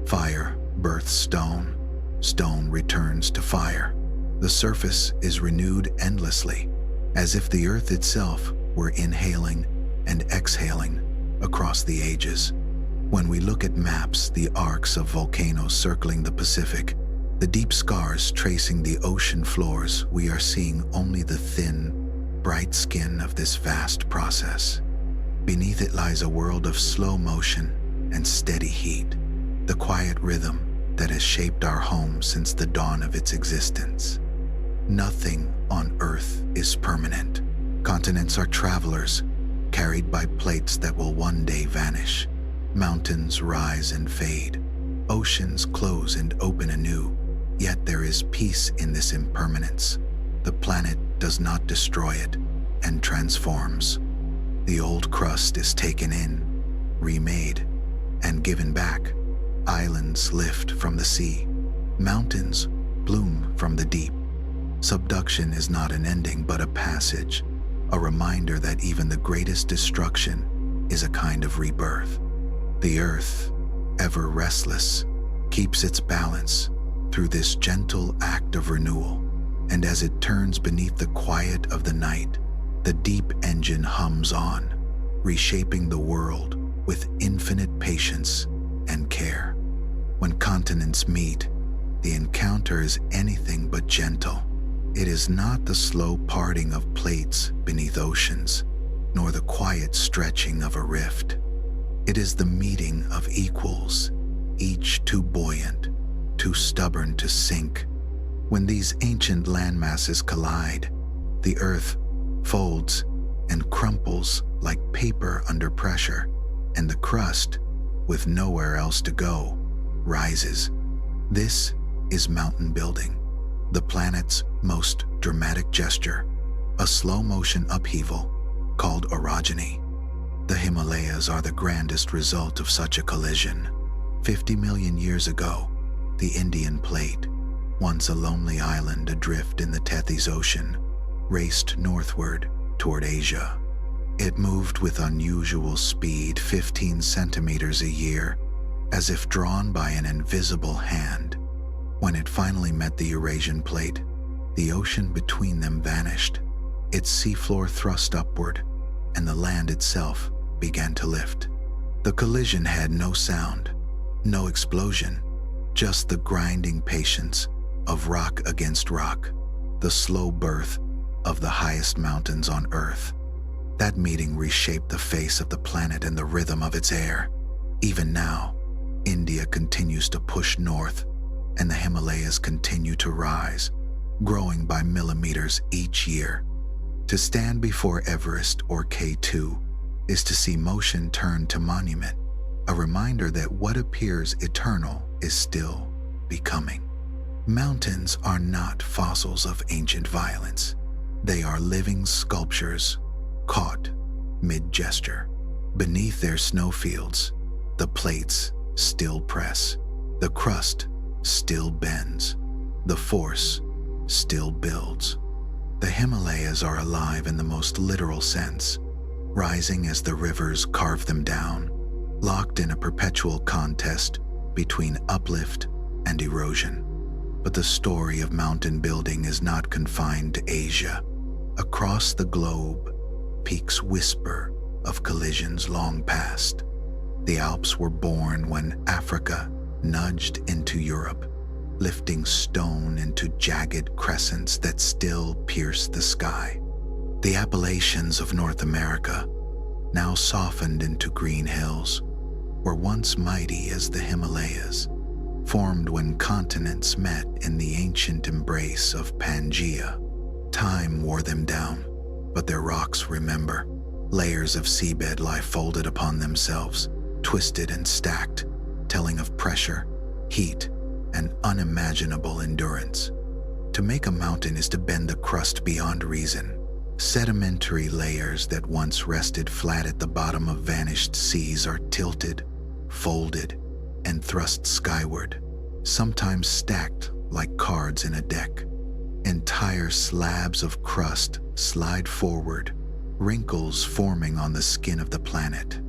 Fire births stone. Stone returns to fire. The surface is renewed endlessly, as if the earth itself were inhaling and exhaling across the ages. When we look at maps, the arcs of volcanoes circling the Pacific, the deep scars tracing the ocean floors, we are seeing only the thin, bright skin of this vast process. Beneath it lies a world of slow motion and steady heat, the quiet rhythm that has shaped our home since the dawn of its existence. Nothing on Earth is permanent. Continents are travelers, carried by plates that will one day vanish. Mountains rise and fade. Oceans close and open anew. Yet there is peace in this impermanence. The planet does not destroy it and transforms. The old crust is taken in, remade, and given back. Islands lift from the sea. Mountains bloom from the deep. Subduction is not an ending but a passage, a reminder that even the greatest destruction is a kind of rebirth. The earth, ever restless, keeps its balance through this gentle act of renewal, and as it turns beneath the quiet of the night, the deep engine hums on, reshaping the world with infinite patience and care. When continents meet, the encounter is anything but gentle. It is not the slow parting of plates beneath oceans, nor the quiet stretching of a rift. It is the meeting of equals, each too buoyant, too stubborn to sink. When these ancient landmasses collide, the earth folds and crumples like paper under pressure, and the crust, with nowhere else to go, rises. This is mountain building, the planet's most dramatic gesture, a slow-motion upheaval called orogeny. The Himalayas are the grandest result of such a collision. 50 million years ago, the Indian Plate, once a lonely island adrift in the Tethys Ocean, raced northward toward Asia. It moved with unusual speed, 15 centimeters a year, as if drawn by an invisible hand. When it finally met the Eurasian plate, the ocean between them vanished, its seafloor thrust upward, and the land itself began to lift. The collision had no sound, no explosion, just the grinding patience of rock against rock, the slow birth of the highest mountains on Earth. That meeting reshaped the face of the planet and the rhythm of its air. Even now, India continues to push north, and the Himalayas continue to rise, growing by millimeters each year. To stand before Everest or K2 is to see motion turn to monument, a reminder that what appears eternal is still becoming. Mountains are not fossils of ancient violence. They are living sculptures, caught mid-gesture. Beneath their snowfields, the plates still press, the crust still bends, the force still builds. The Himalayas are alive in the most literal sense, rising as the rivers carve them down, locked in a perpetual contest between uplift and erosion. But the story of mountain building is not confined to Asia. Across the globe, peaks whisper of collisions long past. The Alps were born when Africa nudged into Europe, lifting stone into jagged crescents that still pierce the sky. The Appalachians of North America, now softened into green hills, were once mighty as the Himalayas, formed when continents met in the ancient embrace of Pangaea. Time wore them down, but their rocks remember. Layers of seabed lie folded upon themselves, twisted and stacked, telling of pressure, heat, and unimaginable endurance. To make a mountain is to bend the crust beyond reason. Sedimentary layers that once rested flat at the bottom of vanished seas are tilted, folded, and thrust skyward, sometimes stacked like cards in a deck. Entire slabs of crust slide forward, wrinkles forming on the skin of the planet.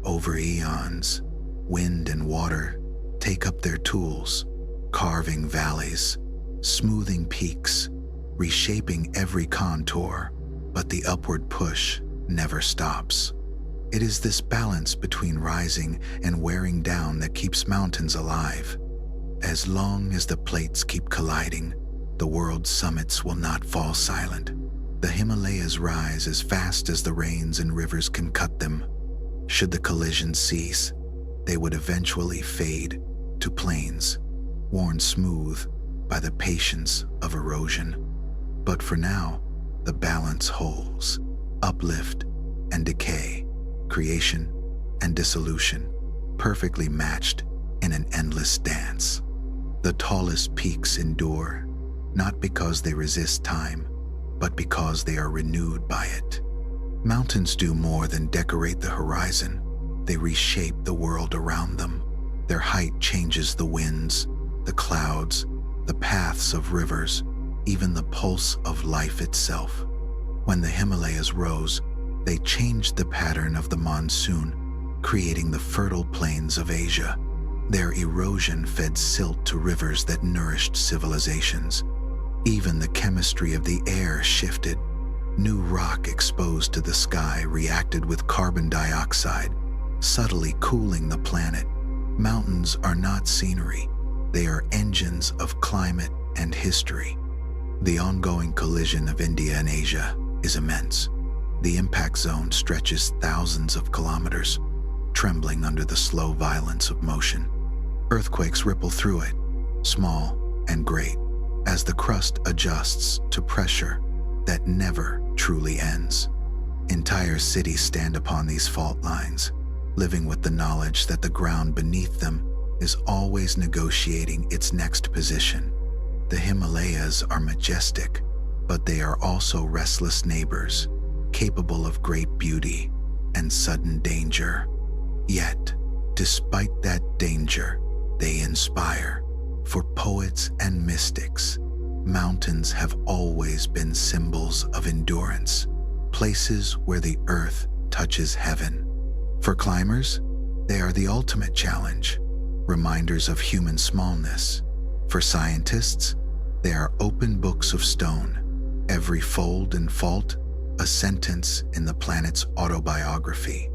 Over eons, wind and water take up their tools, carving valleys, smoothing peaks, reshaping every contour, but the upward push never stops. It is this balance between rising and wearing down that keeps mountains alive. As long as the plates keep colliding, the world's summits will not fall silent. The Himalayas rise as fast as the rains and rivers can cut them. Should the collision cease, they would eventually fade to plains, worn smooth by the patience of erosion. But for now, the balance holds. Uplift and decay, creation and dissolution, perfectly matched in an endless dance. The tallest peaks endure, not because they resist time, but because they are renewed by it. Mountains do more than decorate the horizon. They reshape the world around them. Their height changes the winds, the clouds, the paths of rivers, even the pulse of life itself. When the Himalayas rose, they changed the pattern of the monsoon, creating the fertile plains of Asia. Their erosion fed silt to rivers that nourished civilizations. Even the chemistry of the air shifted. New rock exposed to the sky reacted with carbon dioxide, subtly cooling the planet. Mountains are not scenery. They are engines of climate and history. The ongoing collision of India and Asia is immense. The impact zone stretches thousands of kilometers, trembling under the slow violence of motion. Earthquakes ripple through it, small and great, as the crust adjusts to pressure that never truly ends. Entire cities stand upon these fault lines, living with the knowledge that the ground beneath them is always negotiating its next position. The Himalayas are majestic, but they are also restless neighbors, capable of great beauty and sudden danger. Yet, despite that danger, they inspire. For poets and mystics, mountains have always been symbols of endurance, places where the earth touches heaven. For climbers, they are the ultimate challenge, reminders of human smallness. For scientists, they are open books of stone, every fold and fault a sentence in the planet's autobiography.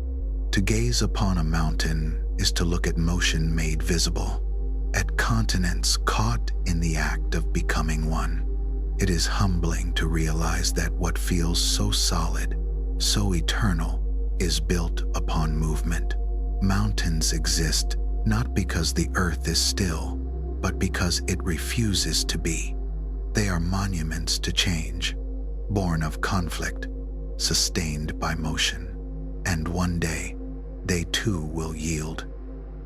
To gaze upon a mountain is to look at motion made visible, at continents caught in the act of becoming one. It is humbling to realize that what feels so solid, so eternal, is built upon movement. Mountains exist not because the earth is still, but because it refuses to be. They are monuments to change, born of conflict, sustained by motion. And one day, they too will yield.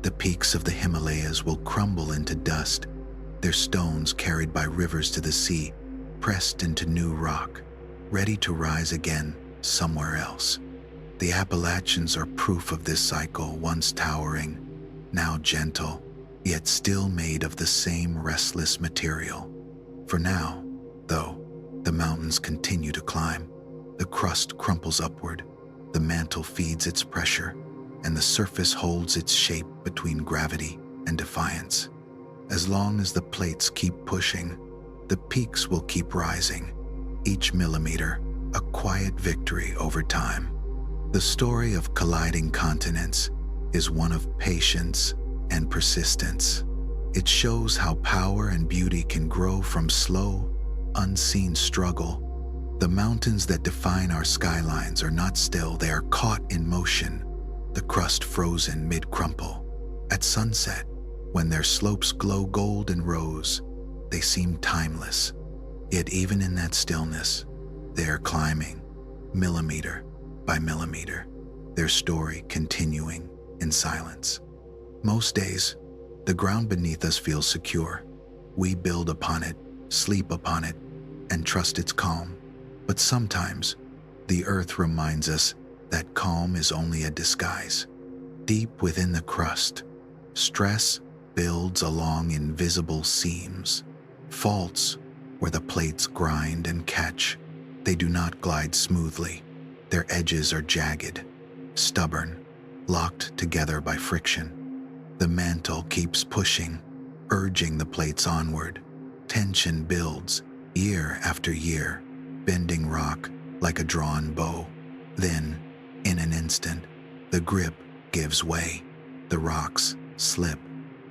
The peaks of the Himalayas will crumble into dust, their stones carried by rivers to the sea, pressed into new rock, ready to rise again somewhere else. The Appalachians are proof of this cycle, once towering, now gentle, yet still made of the same restless material. For now, though, the mountains continue to climb. The crust crumples upward, the mantle feeds its pressure, and the surface holds its shape between gravity and defiance. As long as the plates keep pushing, the peaks will keep rising, each millimeter a quiet victory over time. The story of colliding continents is one of patience and persistence. It shows how power and beauty can grow from slow, unseen struggle. The mountains that define our skylines are not still, they are caught in motion, the crust frozen mid-crumple. At sunset, when their slopes glow gold and rose, they seem timeless. Yet even in that stillness, they are climbing, millimeter by millimeter, their story continuing in silence. Most days, the ground beneath us feels secure. We build upon it, sleep upon it, and trust its calm. But sometimes, the earth reminds us that calm is only a disguise. Deep within the crust, stress builds along invisible seams, faults where the plates grind and catch. They do not glide smoothly. Their edges are jagged, stubborn, locked together by friction. The mantle keeps pushing, urging the plates onward. Tension builds, year after year, bending rock like a drawn bow. Then, in an instant, the grip gives way. The rocks slip.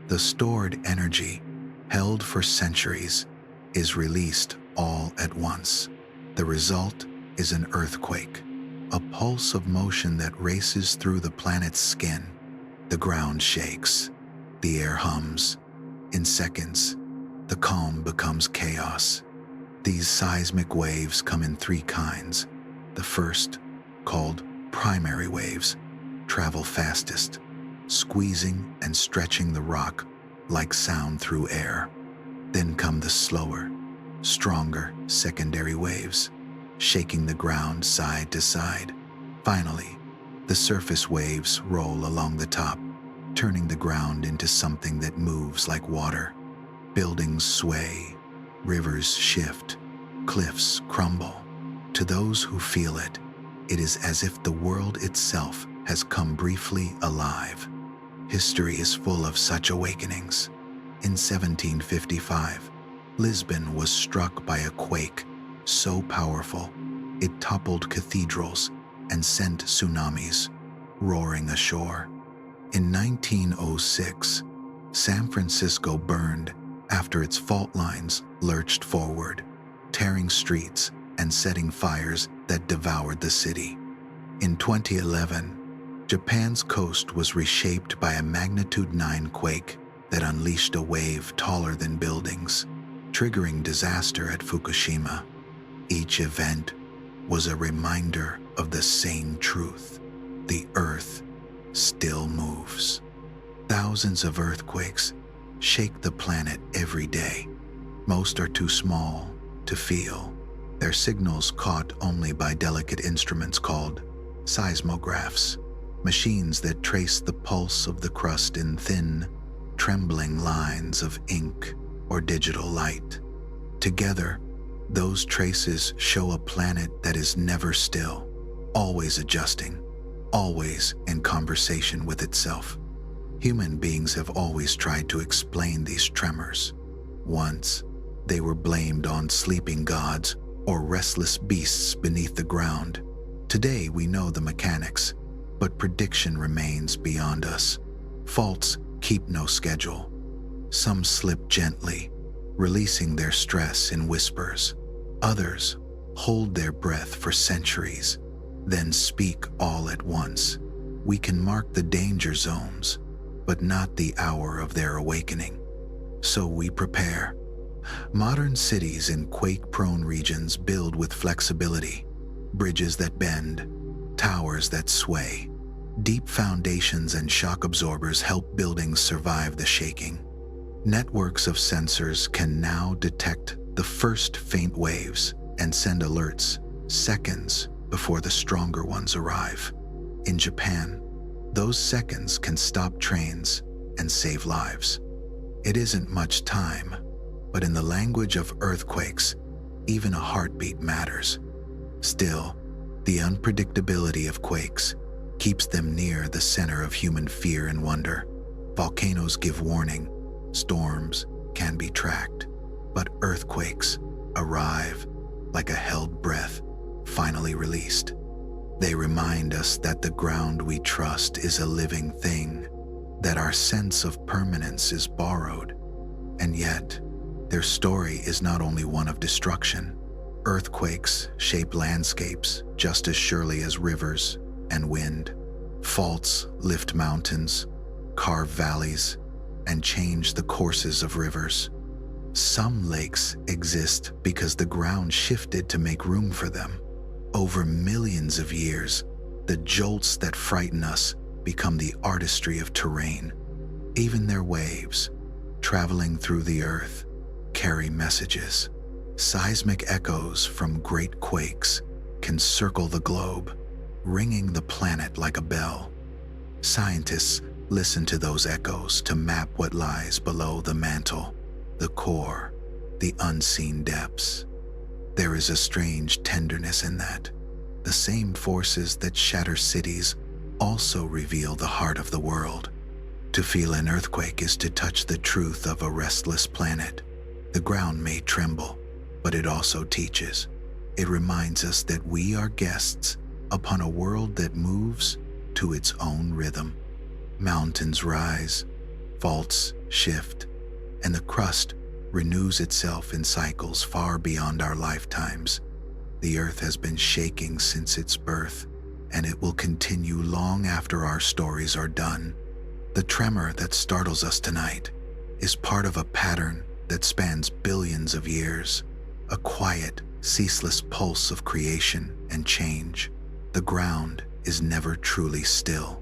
The stored energy, held for centuries, is released all at once. The result is an earthquake, a pulse of motion that races through the planet's skin. The ground shakes, the air hums. In seconds, the calm becomes chaos. These seismic waves come in three kinds. The first, called primary waves, travel fastest, squeezing and stretching the rock like sound through air. Then come the slower, stronger secondary waves, shaking the ground side to side. Finally, the surface waves roll along the top, turning the ground into something that moves like water. Buildings sway, rivers shift, cliffs crumble. To those who feel it, it is as if the world itself has come briefly alive. History is full of such awakenings. In 1755, Lisbon was struck by a quake so powerful it toppled cathedrals and sent tsunamis roaring ashore. In 1906, San Francisco burned after its fault lines lurched forward, tearing streets and setting fires that devoured the city. In 2011, Japan's coast was reshaped by a magnitude 9 quake that unleashed a wave taller than buildings, triggering disaster at Fukushima. Each event was a reminder of the same truth: the earth still moves. Thousands of earthquakes shake the planet every day. Most are too small to feel, their signals caught only by delicate instruments called seismographs, machines that trace the pulse of the crust in thin, trembling lines of ink or digital light. Together, those traces show a planet that is never still, always adjusting, always in conversation with itself. Human beings have always tried to explain these tremors. Once, they were blamed on sleeping gods or restless beasts beneath the ground. Today, we know the mechanics, but prediction remains beyond us. Faults keep no schedule. Some slip gently, releasing their stress in whispers. Others hold their breath for centuries, then speak all at once. We can mark the danger zones, but not the hour of their awakening. So we prepare. Modern cities in quake-prone regions build with flexibility, bridges that bend, towers that sway. Deep foundations and shock absorbers help buildings survive the shaking. Networks of sensors can now detect the first faint waves and send alerts seconds before the stronger ones arrive. In Japan, those seconds can stop trains and save lives. It isn't much time, but in the language of earthquakes, even a heartbeat matters. Still, the unpredictability of quakes keeps them near the center of human fear and wonder. Volcanoes give warning, storms can be tracked, but earthquakes arrive like a held breath, finally released. They remind us that the ground we trust is a living thing, that our sense of permanence is borrowed. And yet, their story is not only one of destruction. Earthquakes shape landscapes just as surely as rivers and wind. Faults lift mountains, carve valleys, and change the courses of rivers. Some lakes exist because the ground shifted to make room for them. Over millions of years, the jolts that frighten us become the artistry of terrain. Even their waves, traveling through the earth, carry messages. Seismic echoes from great quakes can circle the globe, ringing the planet like a bell. Scientists listen to those echoes to map what lies below the mantle, the core, the unseen depths. There is a strange tenderness in that. The same forces that shatter cities also reveal the heart of the world. To feel an earthquake is to touch the truth of a restless planet. The ground may tremble, but it also teaches. It reminds us that we are guests upon a world that moves to its own rhythm. Mountains rise, faults shift, and the crust renews itself in cycles far beyond our lifetimes. The earth has been shaking since its birth, and it will continue long after our stories are done. The tremor that startles us tonight is part of a pattern that spans billions of years, a quiet, ceaseless pulse of creation and change. The ground is never truly still.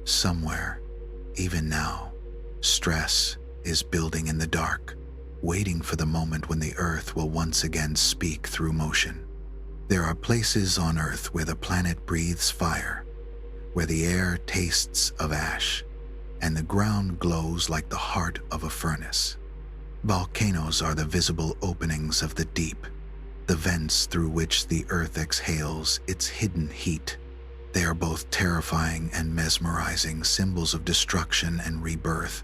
Somewhere, even now, stress is building in the dark, waiting for the moment when the earth will once again speak through motion. There are places on Earth where the planet breathes fire, where the air tastes of ash, and the ground glows like the heart of a furnace. Volcanoes are the visible openings of the deep, the vents through which the earth exhales its hidden heat. They are both terrifying and mesmerizing, symbols of destruction and rebirth,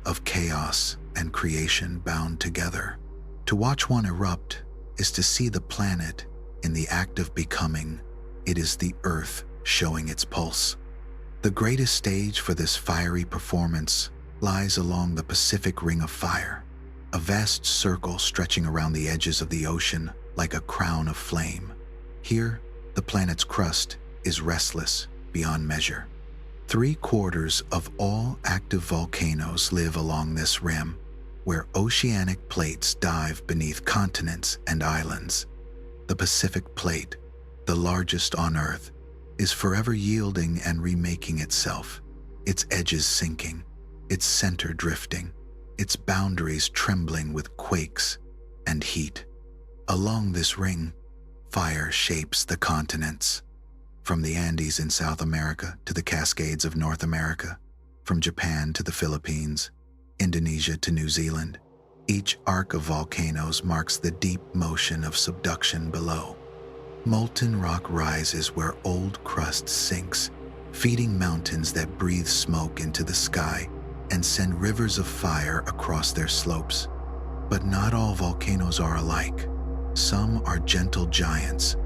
of chaos and creation bound together. To watch one erupt is to see the planet in the act of becoming. It is the earth showing its pulse. The greatest stage for this fiery performance lies along the Pacific Ring of Fire, a vast circle stretching around the edges of the ocean like a crown of flame. Here, the planet's crust is restless beyond measure. 3/4 of all active volcanoes live along this rim, where oceanic plates dive beneath continents and islands. The Pacific Plate, the largest on Earth, is forever yielding and remaking itself, its edges sinking, its center drifting, its boundaries trembling with quakes and heat. Along this ring, fire shapes the continents. From the Andes in South America to the Cascades of North America, from Japan to the Philippines, Indonesia to New Zealand, each arc of volcanoes marks the deep motion of subduction below. Molten rock rises where old crust sinks, feeding mountains that breathe smoke into the sky and send rivers of fire across their slopes. But not all volcanoes are alike. Some are gentle giants,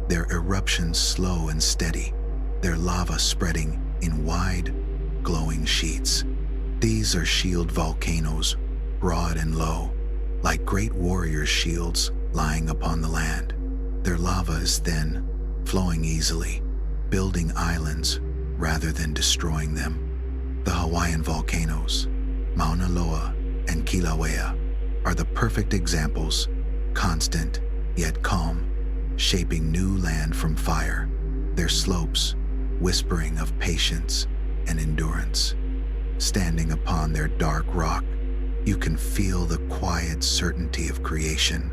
their eruptions slow and steady, their lava spreading in wide, glowing sheets. These are shield volcanoes, broad and low, like great warriors' shields lying upon the land. Their lava is thin, flowing easily, building islands rather than destroying them. The Hawaiian volcanoes, Mauna Loa and Kilauea, are the perfect examples, constant yet calm, shaping new land from fire, their slopes whispering of patience and endurance. Standing upon their dark rock, you can feel the quiet certainty of creation.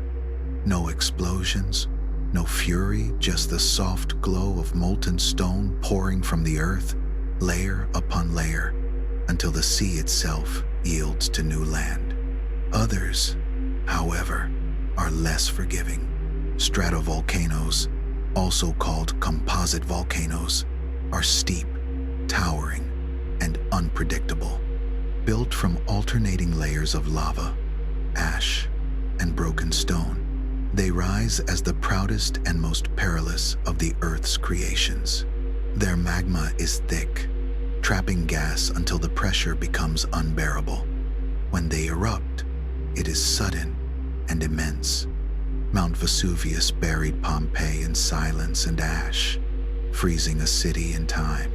No explosions, no fury, just the soft glow of molten stone pouring from the earth, layer upon layer, until the sea itself yields to new land. Others, however, are less forgiving. Stratovolcanoes, also called composite volcanoes, are steep, towering, and unpredictable. Built from alternating layers of lava, ash, and broken stone, they rise as the proudest and most perilous of the Earth's creations. Their magma is thick, trapping gas until the pressure becomes unbearable. When they erupt, it is sudden and immense. Mount Vesuvius buried Pompeii in silence and ash, freezing a city in time.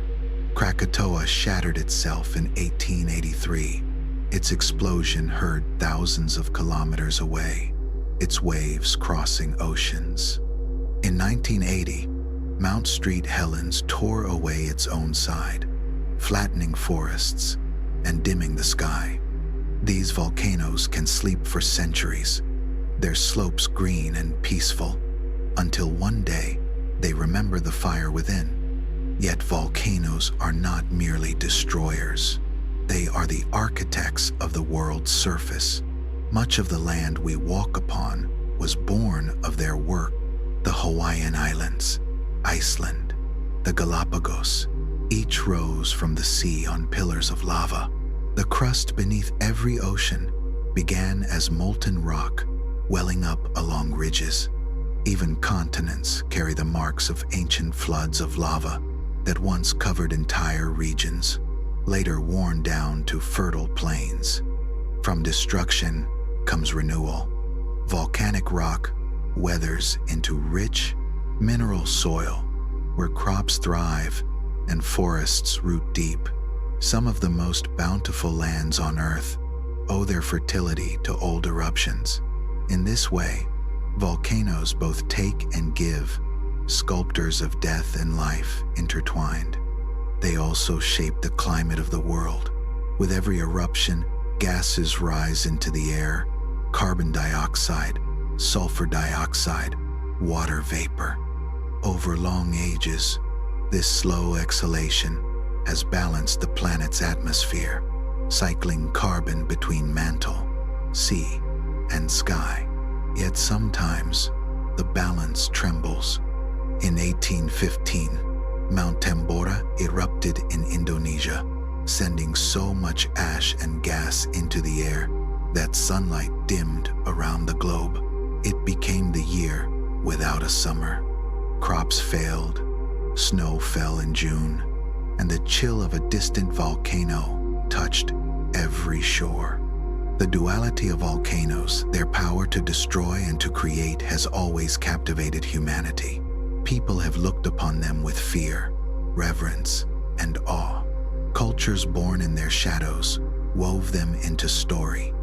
Krakatoa shattered itself in 1883, its explosion heard thousands of kilometers away, its waves crossing oceans. In 1980, Mount St. Helens tore away its own side, flattening forests and dimming the sky. These volcanoes can sleep for centuries, their slopes green and peaceful, until one day they remember the fire within. Yet volcanoes are not merely destroyers. They are the architects of the world's surface. Much of the land we walk upon was born of their work. The Hawaiian Islands, Iceland, the Galapagos, each rose from the sea on pillars of lava. The crust beneath every ocean began as molten rock, welling up along ridges. Even continents carry the marks of ancient floods of lava that once covered entire regions, later worn down to fertile plains. From destruction comes renewal. Volcanic rock weathers into rich, mineral soil where crops thrive and forests root deep. Some of the most bountiful lands on Earth owe their fertility to old eruptions. In this way, volcanoes both take and give, sculptors of death and life intertwined. They also shape the climate of the world. With every eruption, gases rise into the air: carbon dioxide, sulfur dioxide, water vapor. Over long ages, this slow exhalation has balanced the planet's atmosphere, cycling carbon between mantle, sea, and sky. Yet sometimes, the balance trembles. In 1815, Mount Tambora erupted in Indonesia, sending so much ash and gas into the air that sunlight dimmed around the globe. It became the year without a summer. Crops failed, snow fell in June, and the chill of a distant volcano touched every shore. The duality of volcanoes, their power to destroy and to create, has always captivated humanity. People have looked upon them with fear, reverence, and awe. Cultures born in their shadows wove them into story.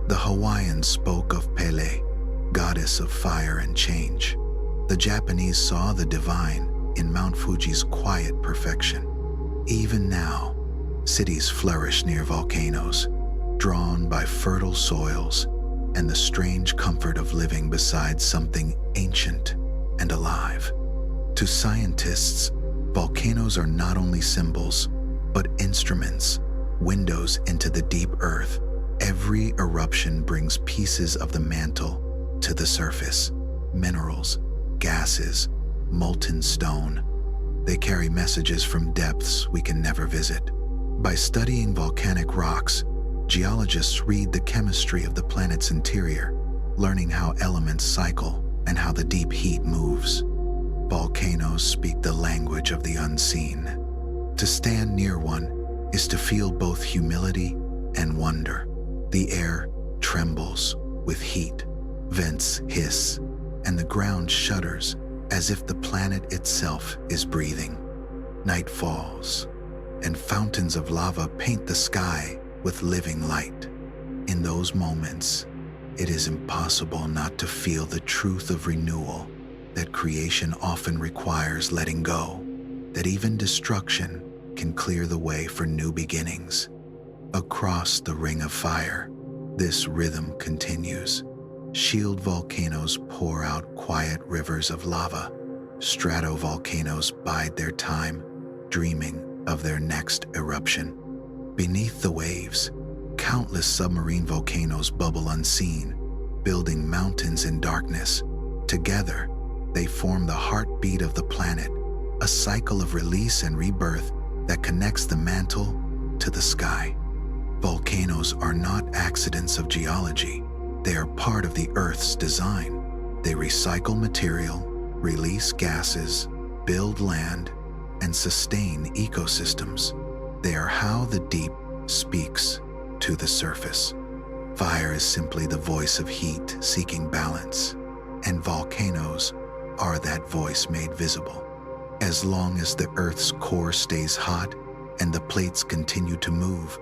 The Hawaiians spoke of Pele, goddess of fire and change. The Japanese saw the divine in Mount Fuji's quiet perfection. Even now, cities flourish near volcanoes, drawn by fertile soils and the strange comfort of living beside something ancient and alive. To scientists, volcanoes are not only symbols, but instruments, windows into the deep earth. Every eruption brings pieces of the mantle to the surface: minerals, gases, molten stone. They carry messages from depths we can never visit. By studying volcanic rocks, geologists read the chemistry of the planet's interior, learning how elements cycle and how the deep heat moves. Volcanoes speak the language of the unseen. To stand near one is to feel both humility and wonder. The air trembles with heat, vents hiss, and the ground shudders as if the planet itself is breathing. Night falls, and fountains of lava paint the sky with living light. In those moments, it is impossible not to feel the truth of renewal, that creation often requires letting go, that even destruction can clear the way for new beginnings. Across the ring of fire, this rhythm continues. Shield volcanoes pour out quiet rivers of lava. Stratovolcanoes bide their time, dreaming of their next eruption. Beneath the waves, countless submarine volcanoes bubble unseen, building mountains in darkness. Together, they form the heartbeat of the planet, a cycle of release and rebirth that connects the mantle to the sky. Volcanoes are not accidents of geology. They are part of the Earth's design. They recycle material, release gases, build land, and sustain ecosystems. They are how the deep speaks to the surface. Fire is simply the voice of heat seeking balance, and volcanoes are that voice made visible. As long as the Earth's core stays hot and the plates continue to move,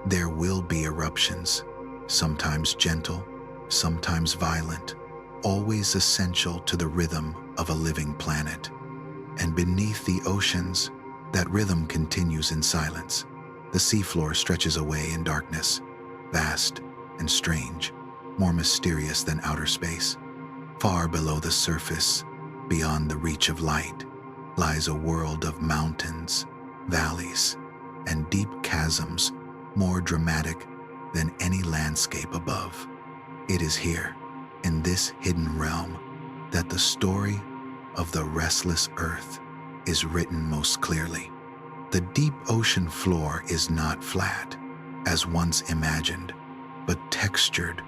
there will be eruptions, sometimes gentle, sometimes violent, always essential to the rhythm of a living planet. And beneath the oceans, that rhythm continues in silence. The seafloor stretches away in darkness, vast and strange, more mysterious than outer space. Far below the surface, beyond the reach of light, lies a world of mountains, valleys, and deep chasms more dramatic than any landscape above. It is here, in this hidden realm, that the story of the restless Earth is written most clearly. The deep ocean floor is not flat, as once imagined, but textured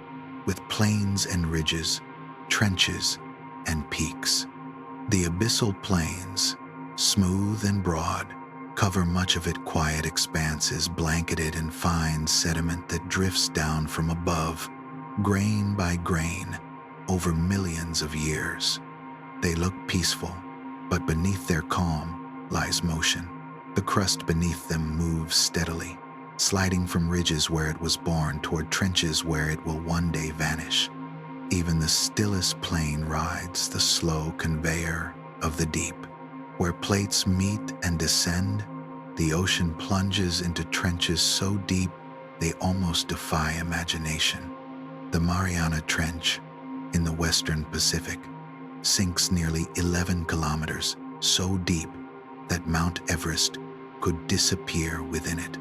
with plains and ridges, trenches and peaks. The abyssal plains, smooth and broad, cover much of it. Quiet expanses blanketed in fine sediment that drifts down from above, grain by grain, over millions of years. They look peaceful, but beneath their calm lies motion. The crust beneath them moves steadily, sliding from ridges where it was born toward trenches where it will one day vanish. Even the stillest plain rides the slow conveyor of the deep. Where plates meet and descend, the ocean plunges into trenches so deep they almost defy imagination. The Mariana Trench, in the western Pacific, sinks nearly 11 kilometers, so deep that Mount Everest could disappear within it.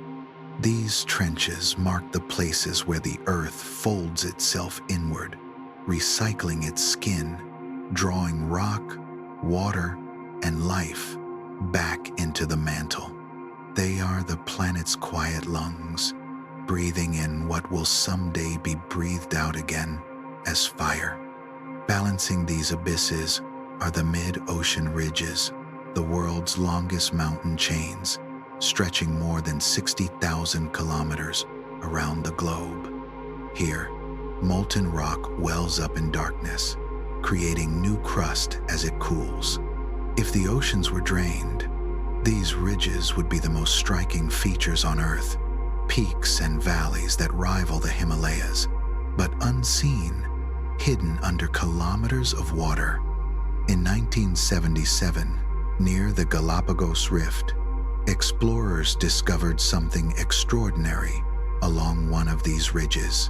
These trenches mark the places where the Earth folds itself inward, recycling its skin, drawing rock, water, and life back into the mantle. They are the planet's quiet lungs, breathing in what will someday be breathed out again as fire. Balancing these abysses are the mid-ocean ridges, the world's longest mountain chains, stretching more than 60,000 kilometers around the globe. Here, molten rock wells up in darkness, creating new crust as it cools. If the oceans were drained, these ridges would be the most striking features on Earth, peaks and valleys that rival the Himalayas, but unseen, hidden under kilometers of water. In 1977, near the Galapagos Rift, explorers discovered something extraordinary along one of these ridges: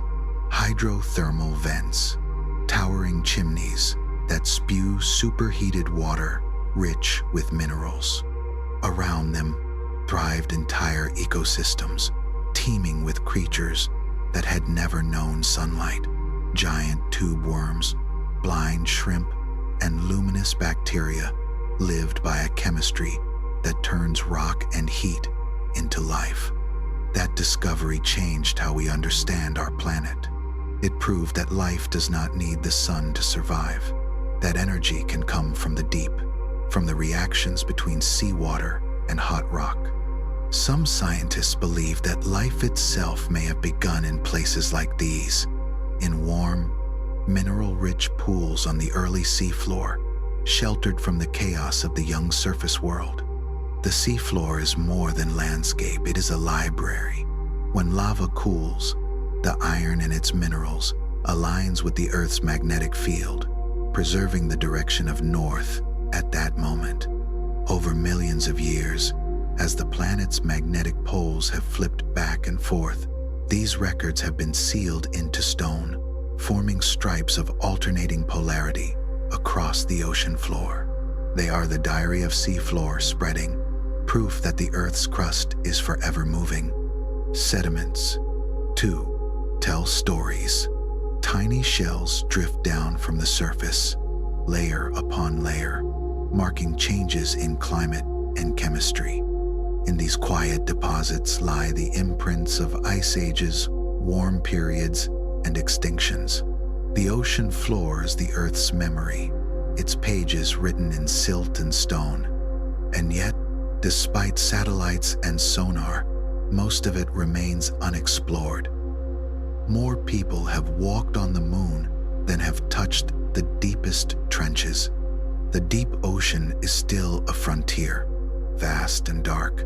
hydrothermal vents, towering chimneys that spew superheated water rich with minerals. Around them thrived entire ecosystems, teeming with creatures that had never known sunlight. Giant tube worms, blind shrimp, and luminous bacteria lived by a chemistry that turns rock and heat into life. That discovery changed how we understand our planet. It proved that life does not need the sun to survive, that energy can come from the deep, from the reactions between seawater and hot rock. Some scientists believe that life itself may have begun in places like these, in warm, mineral-rich pools on the early seafloor, sheltered from the chaos of the young surface world. The seafloor is more than landscape, it is a library. When lava cools, the iron in its minerals aligns with the Earth's magnetic field, preserving the direction of north at that moment. Over millions of years, as the planet's magnetic poles have flipped back and forth, these records have been sealed into stone, forming stripes of alternating polarity across the ocean floor. They are the diary of seafloor spreading, proof that the Earth's crust is forever moving. Sediments, too, tell stories. Tiny shells drift down from the surface, layer upon layer, marking changes in climate and chemistry. In these quiet deposits lie the imprints of ice ages, warm periods, and extinctions. The ocean floor is the Earth's memory, its pages written in silt and stone. And yet, despite satellites and sonar, most of it remains unexplored. More people have walked on the moon than have touched the deepest trenches. The deep ocean is still a frontier, vast and dark,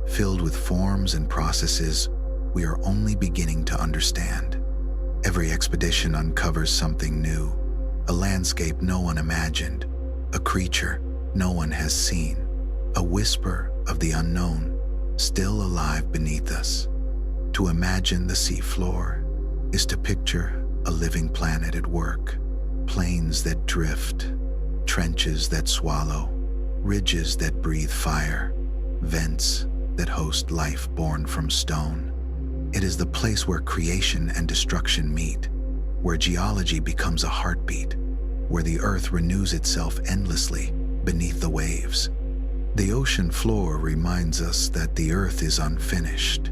filled with forms and processes we are only beginning to understand. Every expedition uncovers something new, a landscape no one imagined, a creature no one has seen, a whisper of the unknown still alive beneath us. To imagine the seafloor is to picture a living planet at work, plains that drift, trenches that swallow, ridges that breathe fire, vents that host life born from stone. It is the place where creation and destruction meet, where geology becomes a heartbeat, where the earth renews itself endlessly beneath the waves. The ocean floor reminds us that the earth is unfinished.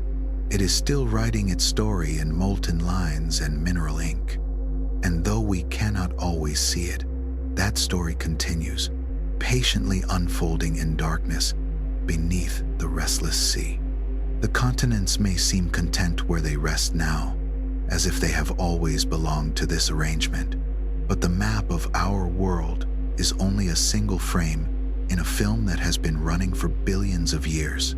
It is still writing its story in molten lines and mineral ink. And though we cannot always see it, that story continues, patiently unfolding in darkness beneath the restless sea. The continents may seem content where they rest now, as if they have always belonged to this arrangement. But the map of our world is only a single frame in a film that has been running for billions of years.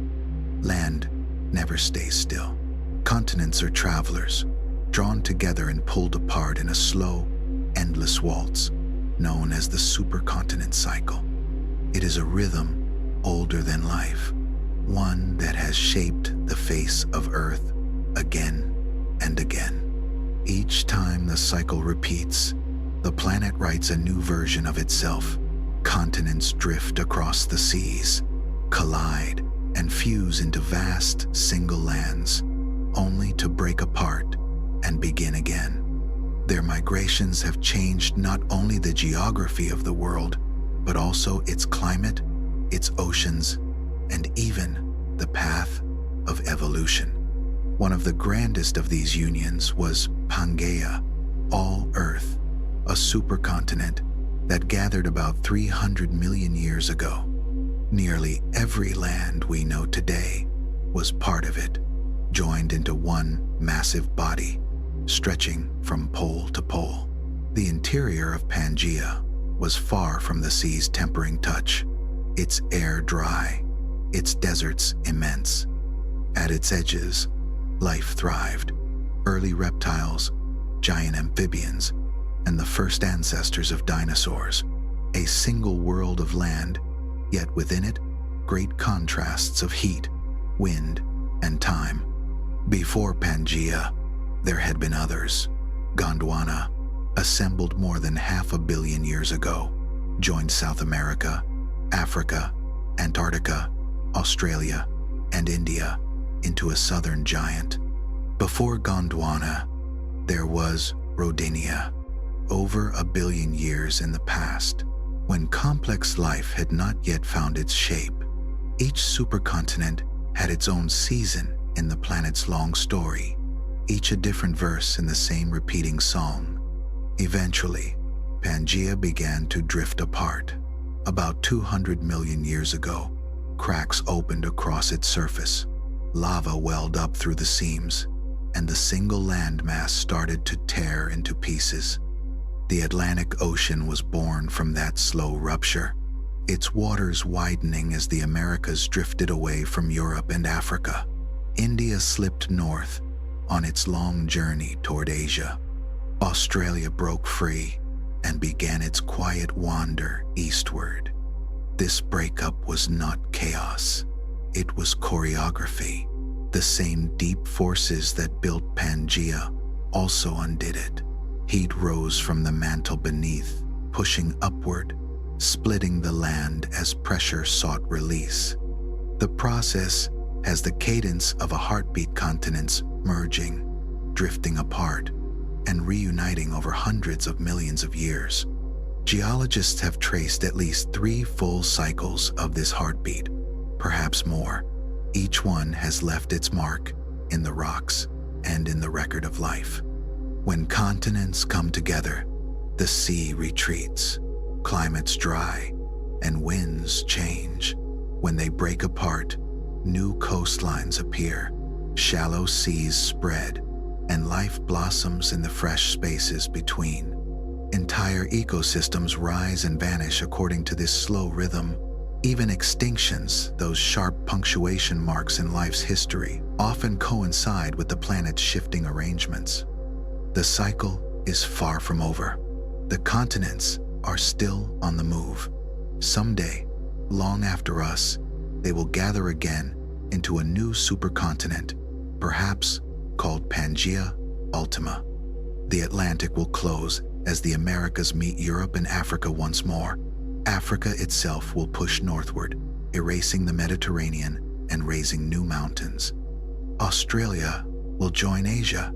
Land never stays still. Continents are travelers, drawn together and pulled apart in a slow, endless waltz, known as the supercontinent cycle. It is a rhythm older than life, one that has shaped the face of Earth again and again. Each time the cycle repeats, the planet writes a new version of itself. Continents drift across the seas, collide, and fuse into vast single lands, only to break apart and begin again. Their migrations have changed not only the geography of the world, but also its climate, its oceans, and even the path of evolution. One of the grandest of these unions was Pangaea, all Earth, a supercontinent that gathered about 300 million years ago. Nearly every land we know today was part of it, joined into one massive body, stretching from pole to pole. The interior of Pangaea was far from the sea's tempering touch, its air dry, its deserts immense. At its edges, life thrived. Early reptiles, giant amphibians, and the first ancestors of dinosaurs. A single world of land, yet within it, great contrasts of heat, wind, and time. Before Pangaea, there had been others. Gondwana, assembled more than 500 million years ago, joined South America, Africa, Antarctica, Australia, and India into a southern giant. Before Gondwana, there was Rodinia, over 1 billion years in the past, when complex life had not yet found its shape. Each supercontinent had its own season, in the planet's long story, each a different verse in the same repeating song. Eventually, Pangaea began to drift apart. About 200 million years ago, cracks opened across its surface, lava welled up through the seams, and the single landmass started to tear into pieces. The Atlantic Ocean was born from that slow rupture, its waters widening as the Americas drifted away from Europe and Africa. India slipped north on its long journey toward Asia. Australia broke free and began its quiet wander eastward. This breakup was not chaos, it was choreography. The same deep forces that built Pangaea also undid it. Heat rose from the mantle beneath, pushing upward, splitting the land as pressure sought release. The process has the cadence of a heartbeat, continents merging, drifting apart, and reuniting over hundreds of millions of years. Geologists have traced at least 3 full cycles of this heartbeat, perhaps more. Each one has left its mark in the rocks and in the record of life. When continents come together, the sea retreats, climates dry, and winds change. When they break apart, new coastlines appear, shallow seas spread, and life blossoms in the fresh spaces between. Entire ecosystems rise and vanish according to this slow rhythm. Even extinctions, those sharp punctuation marks in life's history, often coincide with the planet's shifting arrangements. The cycle is far from over. The continents are still on the move. Someday, long after us, they will gather again into a new supercontinent, perhaps called Pangaea Ultima. The Atlantic will close as the Americas meet Europe and Africa once more. Africa itself will push northward, erasing the Mediterranean and raising new mountains. Australia will join Asia.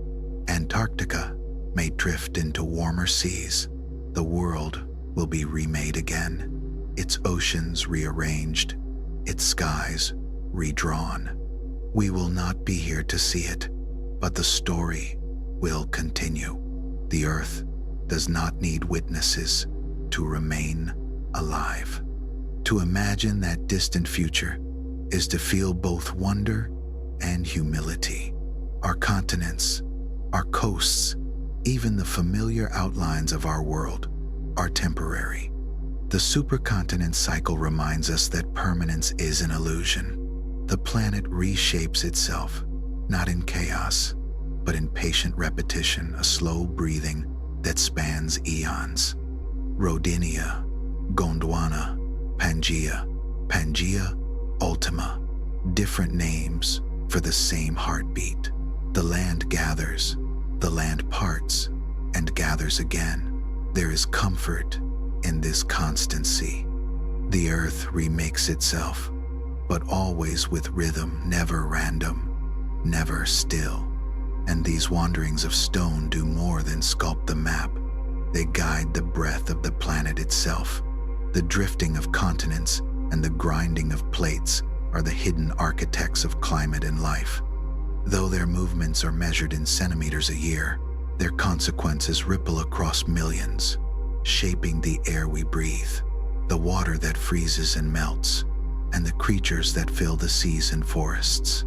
Antarctica may drift into warmer seas. The world will be remade again, its oceans rearranged, its skies redrawn. We will not be here to see it, but the story will continue. The Earth does not need witnesses to remain alive. To imagine that distant future is to feel both wonder and humility. Our continents, our coasts, even the familiar outlines of our world are temporary. The supercontinent cycle reminds us that permanence is an illusion. The planet reshapes itself, not in chaos, but in patient repetition, a slow breathing that spans eons. Rodinia, Gondwana, Pangaea, Pangaea Ultima, different names for the same heartbeat. The land gathers, the land parts, and gathers again. There is comfort in this constancy. The earth remakes itself, but always with rhythm, never random, never still. And these wanderings of stone do more than sculpt the map. They guide the breath of the planet itself. The drifting of continents and the grinding of plates are the hidden architects of climate and life. Though their movements are measured in centimeters a year, their consequences ripple across millions, shaping the air we breathe, the water that freezes and melts, and the creatures that fill the seas and forests.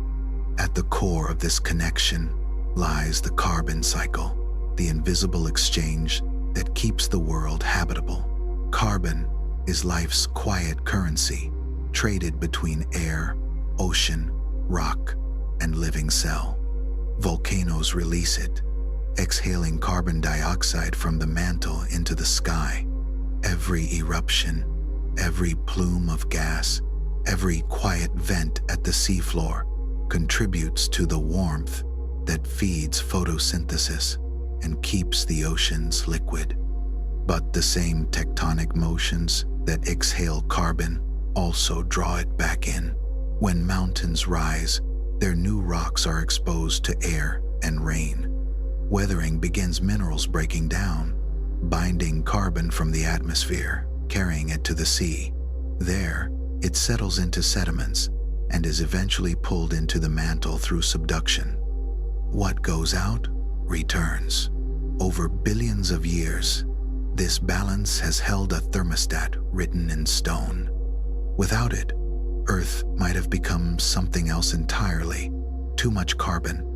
At the core of this connection lies the carbon cycle, the invisible exchange that keeps the world habitable. Carbon is life's quiet currency, traded between air, ocean, rock, and living cell. Volcanoes release it, exhaling carbon dioxide from the mantle into the sky. Every eruption, every plume of gas, every quiet vent at the seafloor contributes to the warmth that feeds photosynthesis and keeps the oceans liquid. But the same tectonic motions that exhale carbon also draw it back in. When mountains rise, their new rocks are exposed to air and rain. Weathering begins, minerals breaking down, binding carbon from the atmosphere, carrying it to the sea. There, it settles into sediments, and is eventually pulled into the mantle through subduction. What goes out returns. Over billions of years, this balance has held a thermostat written in stone. Without it, Earth might have become something else entirely, too much carbon,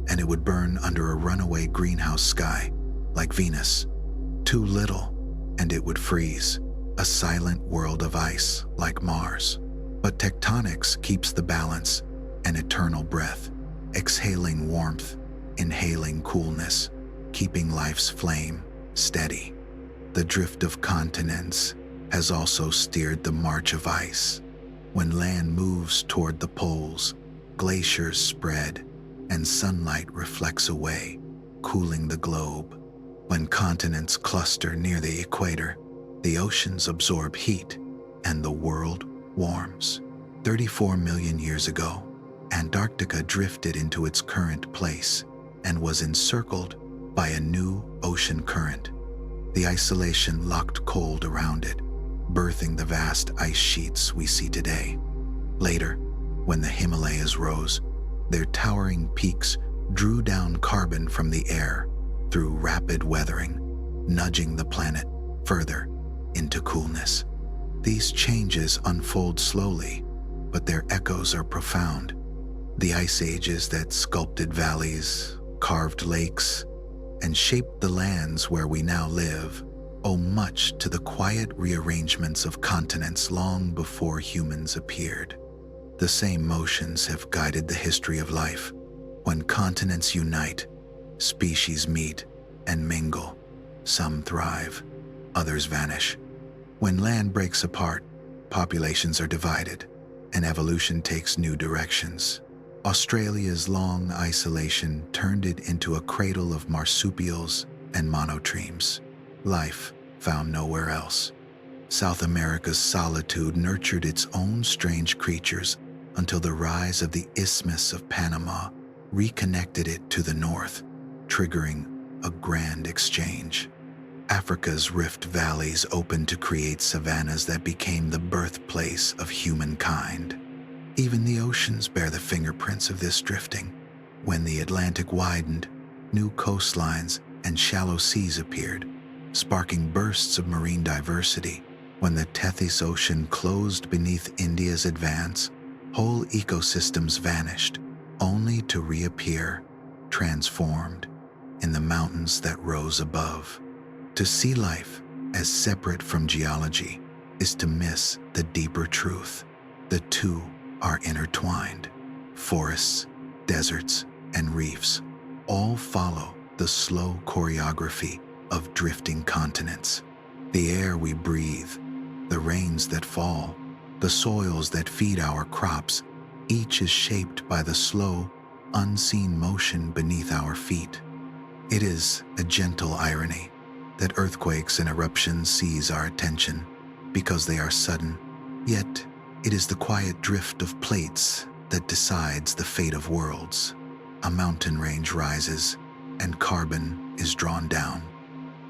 and it would burn under a runaway greenhouse sky, like Venus. Too little, and it would freeze, a silent world of ice, like Mars. But tectonics keeps the balance, an eternal breath, exhaling warmth, inhaling coolness, keeping life's flame steady. The drift of continents has also steered the march of ice. When land moves toward the poles, glaciers spread, and sunlight reflects away, cooling the globe. When continents cluster near the equator, the oceans absorb heat, and the world warms. 34 million years ago, Antarctica drifted into its current place and was encircled by a new ocean current. The isolation locked cold around it, birthing the vast ice sheets we see today. Later, when the Himalayas rose, their towering peaks drew down carbon from the air through rapid weathering, nudging the planet further into coolness. These changes unfold slowly, but their echoes are profound. The ice ages that sculpted valleys, carved lakes, and shaped the lands where we now live owe much to the quiet rearrangements of continents long before humans appeared. The same motions have guided the history of life. When continents unite, species meet and mingle. Some thrive, others vanish. When land breaks apart, populations are divided, and evolution takes new directions. Australia's long isolation turned it into a cradle of marsupials and monotremes. Life found nowhere else. South America's solitude nurtured its own strange creatures until the rise of the Isthmus of Panama reconnected it to the north, triggering a grand exchange. Africa's rift valleys opened to create savannas that became the birthplace of humankind. Even the oceans bear the fingerprints of this drifting. When the Atlantic widened, new coastlines and shallow seas appeared, sparking bursts of marine diversity. When the Tethys Ocean closed beneath India's advance, whole ecosystems vanished, only to reappear, transformed, in the mountains that rose above. To see life as separate from geology is to miss the deeper truth. The two are intertwined. Forests, deserts, and reefs all follow the slow choreography of drifting continents. The air we breathe, the rains that fall, the soils that feed our crops, each is shaped by the slow, unseen motion beneath our feet. It is a gentle irony that earthquakes and eruptions seize our attention because they are sudden, yet it is the quiet drift of plates that decides the fate of worlds. A mountain range rises, and carbon is drawn down.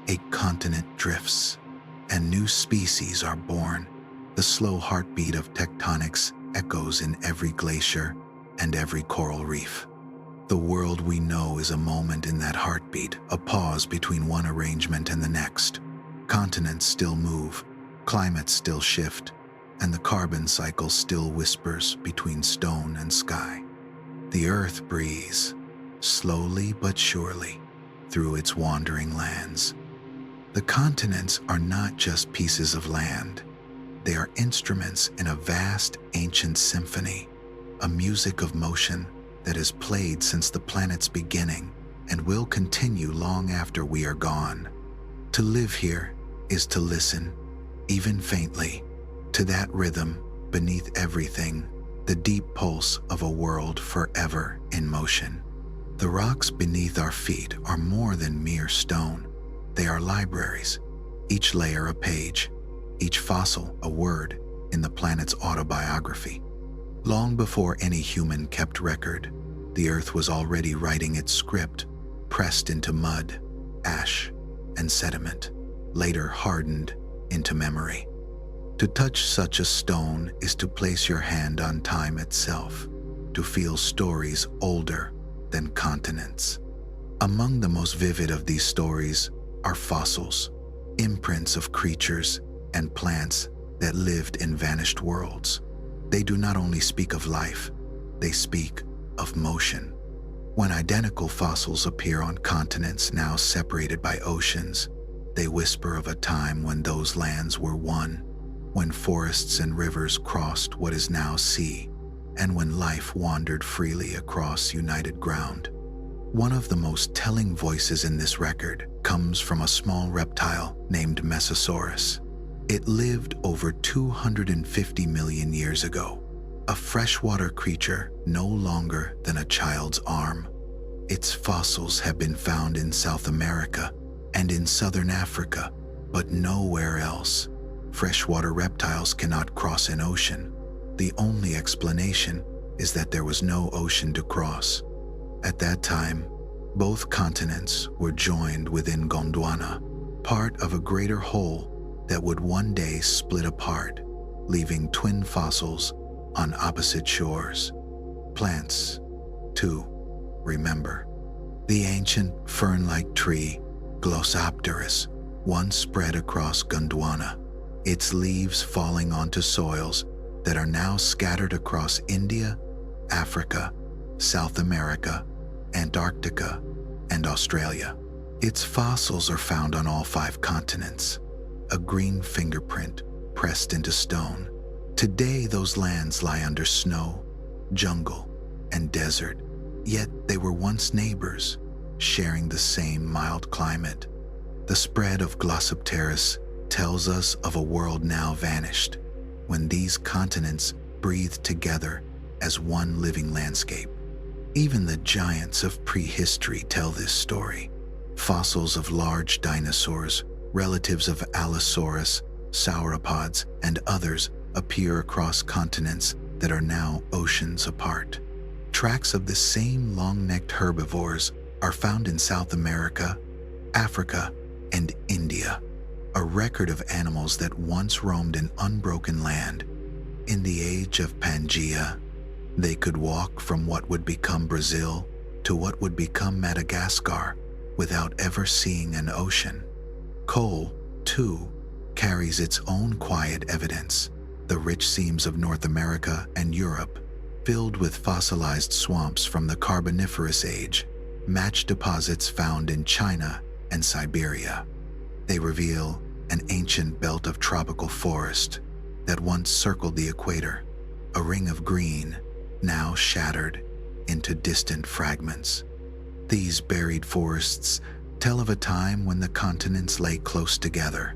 A continent drifts, and new species are born. The slow heartbeat of tectonics echoes in every glacier and every coral reef. The world we know is a moment in that heartbeat, a pause between one arrangement and the next. Continents still move, climates still shift, and the carbon cycle still whispers between stone and sky. The earth breathes, slowly but surely, through its wandering lands. The continents are not just pieces of land. They are instruments in a vast ancient symphony, a music of motion that has played since the planet's beginning and will continue long after we are gone. To live here is to listen, even faintly, to that rhythm beneath everything, the deep pulse of a world forever in motion. The rocks beneath our feet are more than mere stone. They are libraries, each layer a page, each fossil a word in the planet's autobiography. Long before any human kept record, the Earth was already writing its script, pressed into mud, ash, and sediment, later hardened into memory. To touch such a stone is to place your hand on time itself, to feel stories older than continents. Among the most vivid of these stories are fossils, imprints of creatures and plants that lived in vanished worlds. They do not only speak of life, they speak of motion. When identical fossils appear on continents now separated by oceans, they whisper of a time when those lands were one, when forests and rivers crossed what is now sea, and when life wandered freely across united ground. One of the most telling voices in this record comes from a small reptile named Mesosaurus. It lived over 250 million years ago, a freshwater creature no longer than a child's arm. Its fossils have been found in South America and in southern Africa, but nowhere else. Freshwater reptiles cannot cross an ocean. The only explanation is that there was no ocean to cross. At that time, both continents were joined within Gondwana, part of a greater whole that would one day split apart, leaving twin fossils on opposite shores. Plants, too, remember. The ancient fern-like tree, Glossopteris, once spread across Gondwana, its leaves falling onto soils that are now scattered across India, Africa, South America, Antarctica, and Australia. Its fossils are found on all 5 continents, a green fingerprint pressed into stone. Today, those lands lie under snow, jungle, and desert, yet they were once neighbors, sharing the same mild climate. The spread of Glossopteris tells us of a world now vanished, when these continents breathed together as one living landscape. Even the giants of prehistory tell this story. Fossils of large dinosaurs, relatives of Allosaurus, sauropods, and others appear across continents that are now oceans apart. Tracks of the same long-necked herbivores are found in South America, Africa, and India, a record of animals that once roamed an unbroken land. In the age of Pangaea, they could walk from what would become Brazil to what would become Madagascar without ever seeing an ocean. Coal, too, carries its own quiet evidence. The rich seams of North America and Europe, filled with fossilized swamps from the Carboniferous Age, match deposits found in China and Siberia. They reveal an ancient belt of tropical forest that once circled the equator, a ring of green, now shattered into distant fragments. These buried forests tell of a time when the continents lay close together,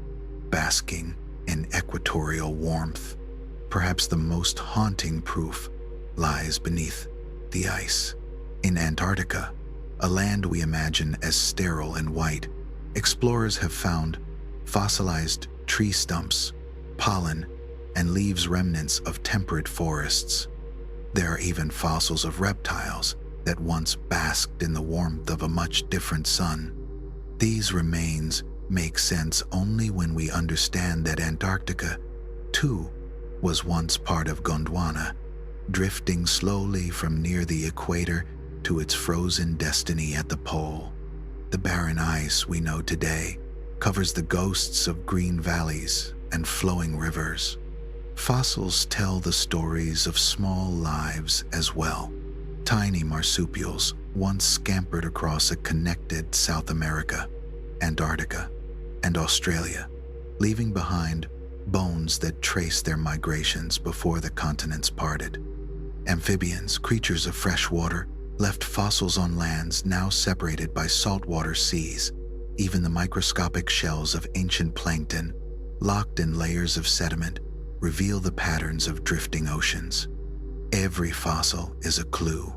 basking in equatorial warmth. Perhaps the most haunting proof lies beneath the ice. In Antarctica, a land we imagine as sterile and white, explorers have found fossilized tree stumps, pollen, and leaves remnants of temperate forests. There are even fossils of reptiles that once basked in the warmth of a much different sun. These remains make sense only when we understand that Antarctica, too, was once part of Gondwana, drifting slowly from near the equator to its frozen destiny at the pole. The barren ice we know today covers the ghosts of green valleys and flowing rivers. Fossils tell the stories of small lives as well. Tiny marsupials once scampered across a connected South America, Antarctica, and Australia, leaving behind bones that trace their migrations before the continents parted. Amphibians, creatures of fresh water, left fossils on lands now separated by saltwater seas. Even the microscopic shells of ancient plankton, locked in layers of sediment, reveal the patterns of drifting oceans. Every fossil is a clue,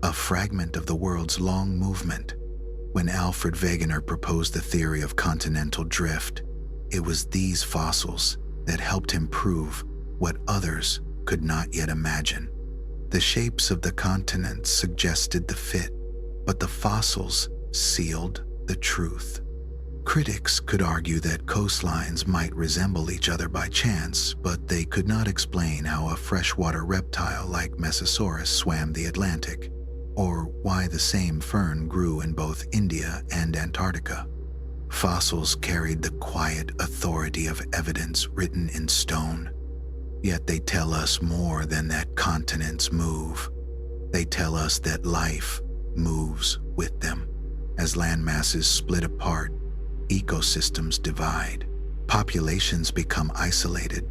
a fragment of the world's long movement. When Alfred Wegener proposed the theory of continental drift, it was these fossils that helped him prove what others could not yet imagine. The shapes of the continents suggested the fit, but the fossils sealed the truth. Critics could argue that coastlines might resemble each other by chance, but they could not explain how a freshwater reptile like Mesosaurus swam the Atlantic, or why the same fern grew in both India and Antarctica. Fossils carried the quiet authority of evidence written in stone. Yet they tell us more than that continents move. They tell us that life moves with them. As landmasses split apart, ecosystems divide, populations become isolated,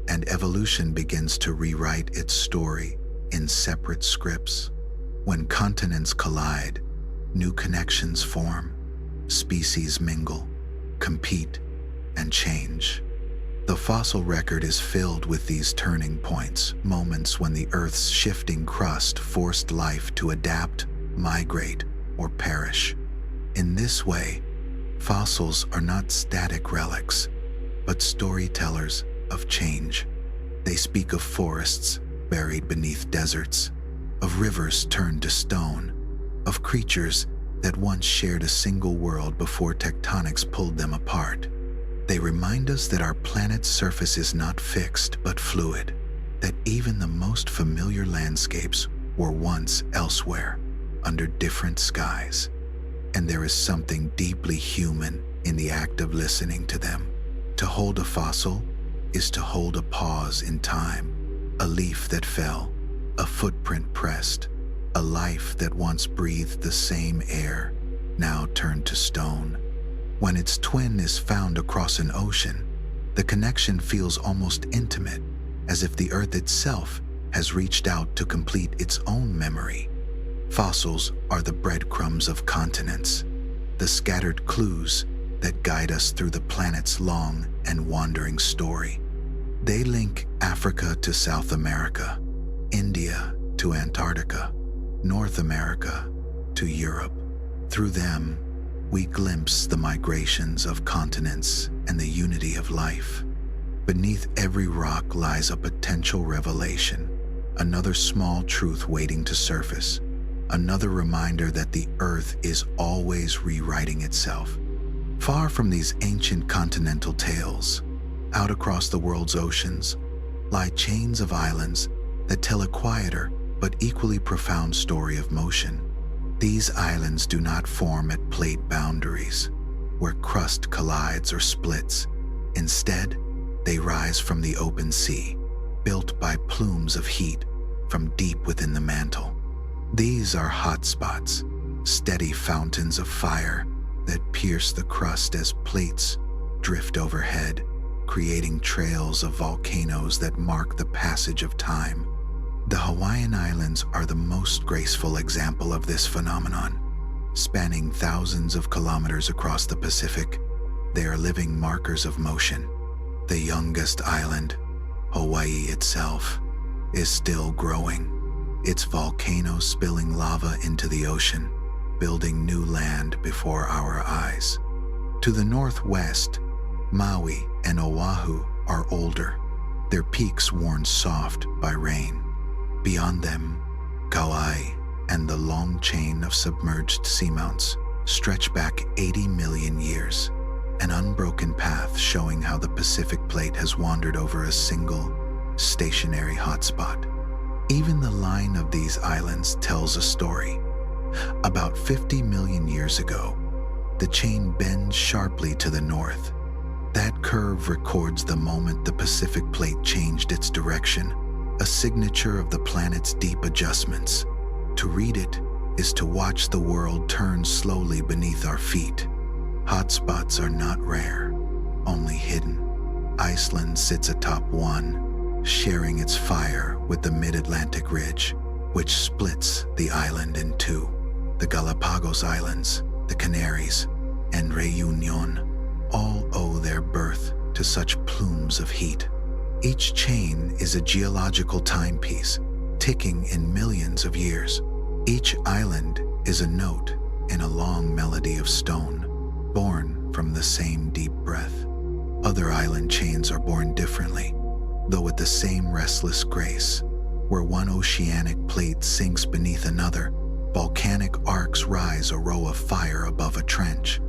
and evolution begins to rewrite its story in separate scripts. When continents collide, new connections form, species mingle, compete, and change. The fossil record is filled with these turning points, moments when the Earth's shifting crust forced life to adapt, migrate, or perish. In this way, fossils are not static relics, but storytellers of change. They speak of forests buried beneath deserts, of rivers turned to stone, of creatures that once shared a single world before tectonics pulled them apart. They remind us that our planet's surface is not fixed but fluid, that even the most familiar landscapes were once elsewhere, under different skies. And there is something deeply human in the act of listening to them. To hold a fossil is to hold a pause in time, a leaf that fell, a footprint pressed, a life that once breathed the same air, now turned to stone. When its twin is found across an ocean, the connection feels almost intimate, as if the Earth itself has reached out to complete its own memory. Fossils are the breadcrumbs of continents, the scattered clues that guide us through the planet's long and wandering story. They link Africa to South America, India to Antarctica, North America to Europe. Through them, we glimpse the migrations of continents and the unity of life. Beneath every rock lies a potential revelation, another small truth waiting to surface, another reminder that the Earth is always rewriting itself. Far from these ancient continental tales, out across the world's oceans, lie chains of islands that tell a quieter but equally profound story of motion. These islands do not form at plate boundaries, where crust collides or splits. Instead, they rise from the open sea, built by plumes of heat from deep within the mantle. These are hotspots, steady fountains of fire that pierce the crust as plates drift overhead, creating trails of volcanoes that mark the passage of time. The Hawaiian Islands are the most graceful example of this phenomenon. Spanning thousands of kilometers across the Pacific, they are living markers of motion. The youngest island, Hawaii itself, is still growing, its volcanoes spilling lava into the ocean, building new land before our eyes. To the northwest, Maui and Oahu are older, their peaks worn soft by rain. Beyond them, Kauai and the long chain of submerged seamounts stretch back 80 million years, an unbroken path showing how the Pacific Plate has wandered over a single, stationary hotspot. Even the line of these islands tells a story. About 50 million years ago, the chain bends sharply to the north. That curve records the moment the Pacific Plate changed its direction, a signature of the planet's deep adjustments. To read it is to watch the world turn slowly beneath our feet. Hotspots are not rare, only hidden. Iceland sits atop one, sharing its fire with the mid-Atlantic ridge, which splits the island in two. The Galapagos Islands, the Canaries, and Réunion all owe their birth to such plumes of heat. Each chain is a geological timepiece, ticking in millions of years. Each island is a note in a long melody of stone, born from the same deep breath. Other island chains are born differently, though with the same restless grace. Where one oceanic plate sinks beneath another, volcanic arcs rise a row of fire above a trench.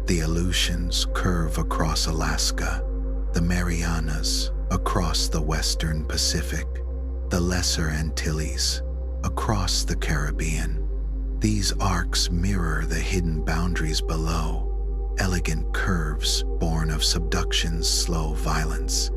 The Aleutians curve across Alaska, the Marianas across the western Pacific, the Lesser Antilles across the Caribbean. These arcs mirror the hidden boundaries below, elegant curves born of subduction's slow violence.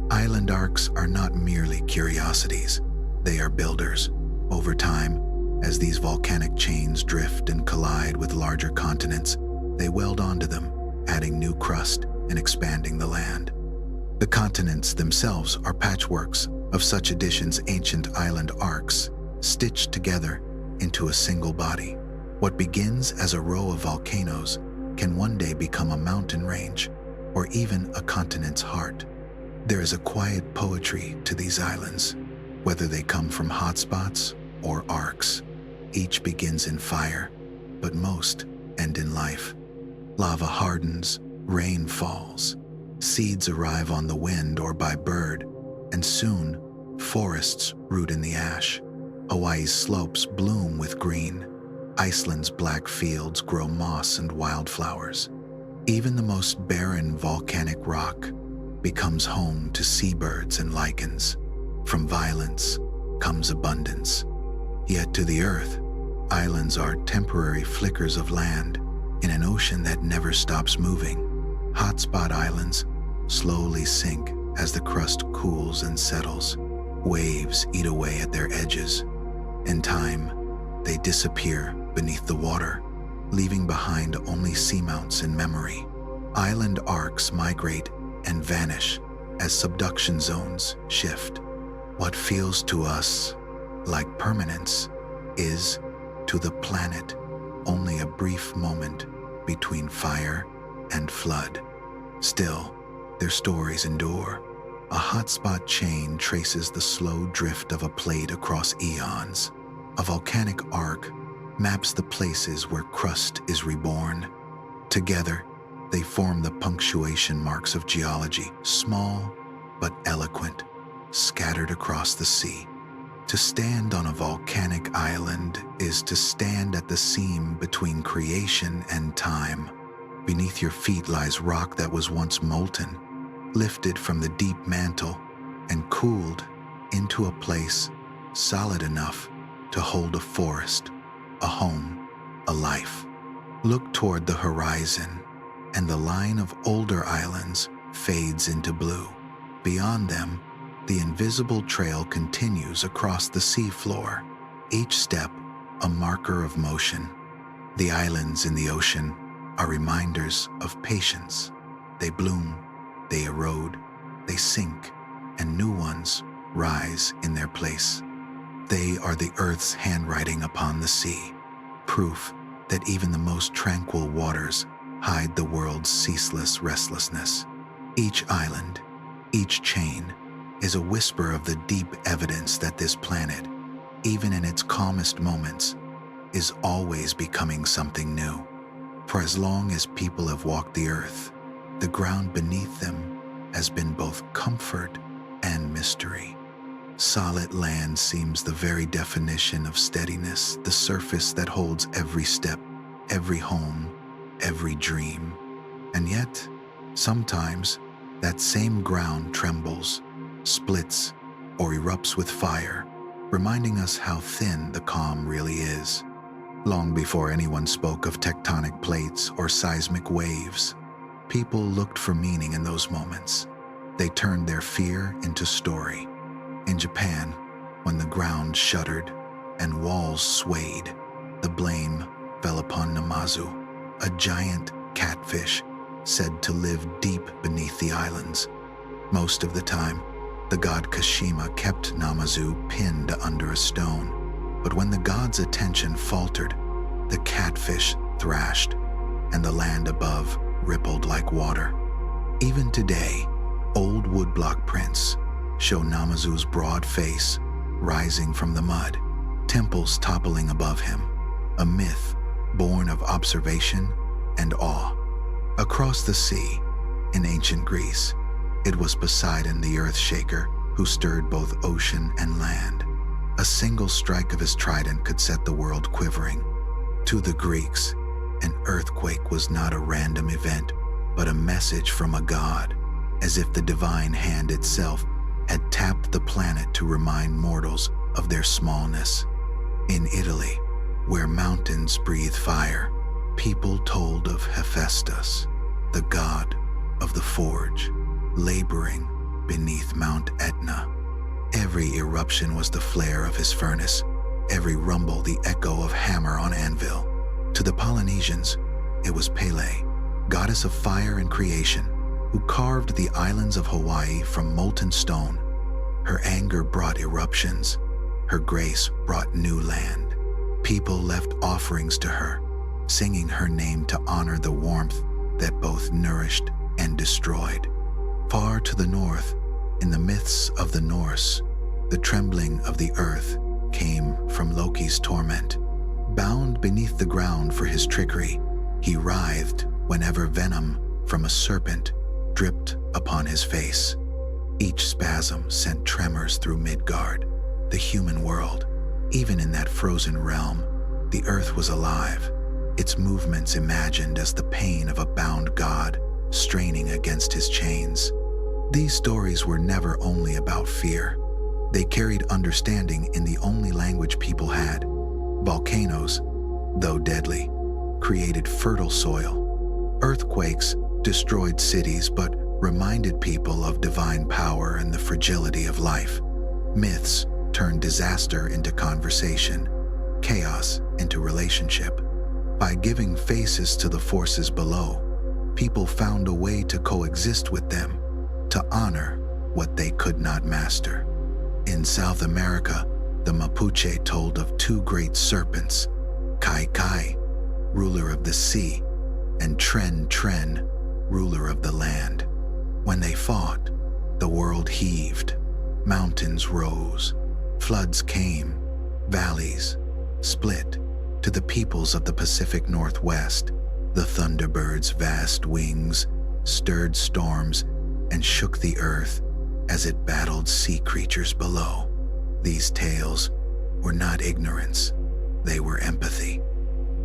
Island arcs are not merely curiosities, they are builders. Over time, as these volcanic chains drift and collide with larger continents, they weld onto them, adding new crust and expanding the land. The continents themselves are patchworks of such additions, ancient island arcs, stitched together into a single body. What begins as a row of volcanoes can one day become a mountain range, or even a continent's heart. There is a quiet poetry to these islands, whether they come from hotspots or arcs. Each begins in fire, but most end in life. Lava hardens, rain falls, seeds arrive on the wind or by bird, and soon forests root in the ash. Hawaii's slopes bloom with green. Iceland's black fields grow moss and wildflowers. Even the most barren volcanic rock becomes home to seabirds and lichens. From violence comes abundance. Yet to the earth, islands are temporary flickers of land in an ocean that never stops moving. Hotspot islands slowly sink as the crust cools and settles. Waves eat away at their edges. In time, they disappear beneath the water, leaving behind only seamounts in memory. Island arcs migrate and vanish as subduction zones shift. What feels to us like permanence is, to the planet, only a brief moment between fire and flood. Still, their stories endure. A hotspot chain traces the slow drift of a plate across eons. A volcanic arc maps the places where crust is reborn. Together, they form the punctuation marks of geology, small but eloquent, scattered across the sea. To stand on a volcanic island is to stand at the seam between creation and time. Beneath your feet lies rock that was once molten, lifted from the deep mantle and cooled into a place solid enough to hold a forest, a home, a life. Look toward the horizon, and the line of older islands fades into blue. Beyond them, the invisible trail continues across the seafloor, each step a marker of motion. The islands in the ocean are reminders of patience. They bloom, they erode, they sink, and new ones rise in their place. They are the Earth's handwriting upon the sea, proof that even the most tranquil waters hide the world's ceaseless restlessness. Each island, each chain, is a whisper of the deep evidence that this planet, even in its calmest moments, is always becoming something new. For as long as people have walked the earth, the ground beneath them has been both comfort and mystery. Solid land seems the very definition of steadiness, the surface that holds every step, every home, every dream. And yet, sometimes, that same ground trembles, splits, or erupts with fire, reminding us how thin the calm really is. Long before anyone spoke of tectonic plates or seismic waves, people looked for meaning in those moments. They turned their fear into story. In Japan, when the ground shuddered and walls swayed, the blame fell upon Namazu, a giant catfish said to live deep beneath the islands. Most of the time, the god Kashima kept Namazu pinned under a stone, but when the god's attention faltered, the catfish thrashed, and the land above rippled like water. Even today, old woodblock prints show Namazu's broad face rising from the mud, temples toppling above him, a myth born of observation and awe. Across the sea, in ancient Greece, it was Poseidon the earth-shaker who stirred both ocean and land. A single strike of his trident could set the world quivering. To the Greeks, An earthquake was not a random event, but a message from a god, as if the divine hand itself had tapped the planet to remind mortals of their smallness. In Italy, where mountains breathe fire, people told of Hephaestus, the god of the forge, laboring beneath Mount Etna. Every eruption was the flare of his furnace, every rumble the echo of hammer on anvil. To the Polynesians, it was Pele, goddess of fire and creation, who carved the islands of Hawaii from molten stone. Her anger brought eruptions, her grace brought new land. People left offerings to her, singing her name to honor the warmth that both nourished and destroyed. Far to the north, in the myths of the Norse, the trembling of the earth came from Loki's torment. Bound beneath the ground for his trickery, he writhed whenever venom from a serpent dripped upon his face. Each spasm sent tremors through Midgard, the human world. Even in that frozen realm, the earth was alive, its movements imagined as the pain of a bound god straining against his chains. These stories were never only about fear. They carried understanding in the only language people had. Volcanoes, though deadly, created fertile soil. Earthquakes destroyed cities but reminded people of divine power and the fragility of life. Myths turned disaster into conversation, chaos into relationship. By giving faces to the forces below, people found a way to coexist with them, to honor what they could not master. In South America, the Mapuche told of two great serpents, Kai Kai, ruler of the sea, and Tren Tren, ruler of the land. When they fought, the world heaved, mountains rose, floods came, valleys split. To the peoples of the Pacific Northwest, the thunderbird's vast wings stirred storms and shook the earth as it battled sea creatures below. These tales were not ignorance, they were empathy.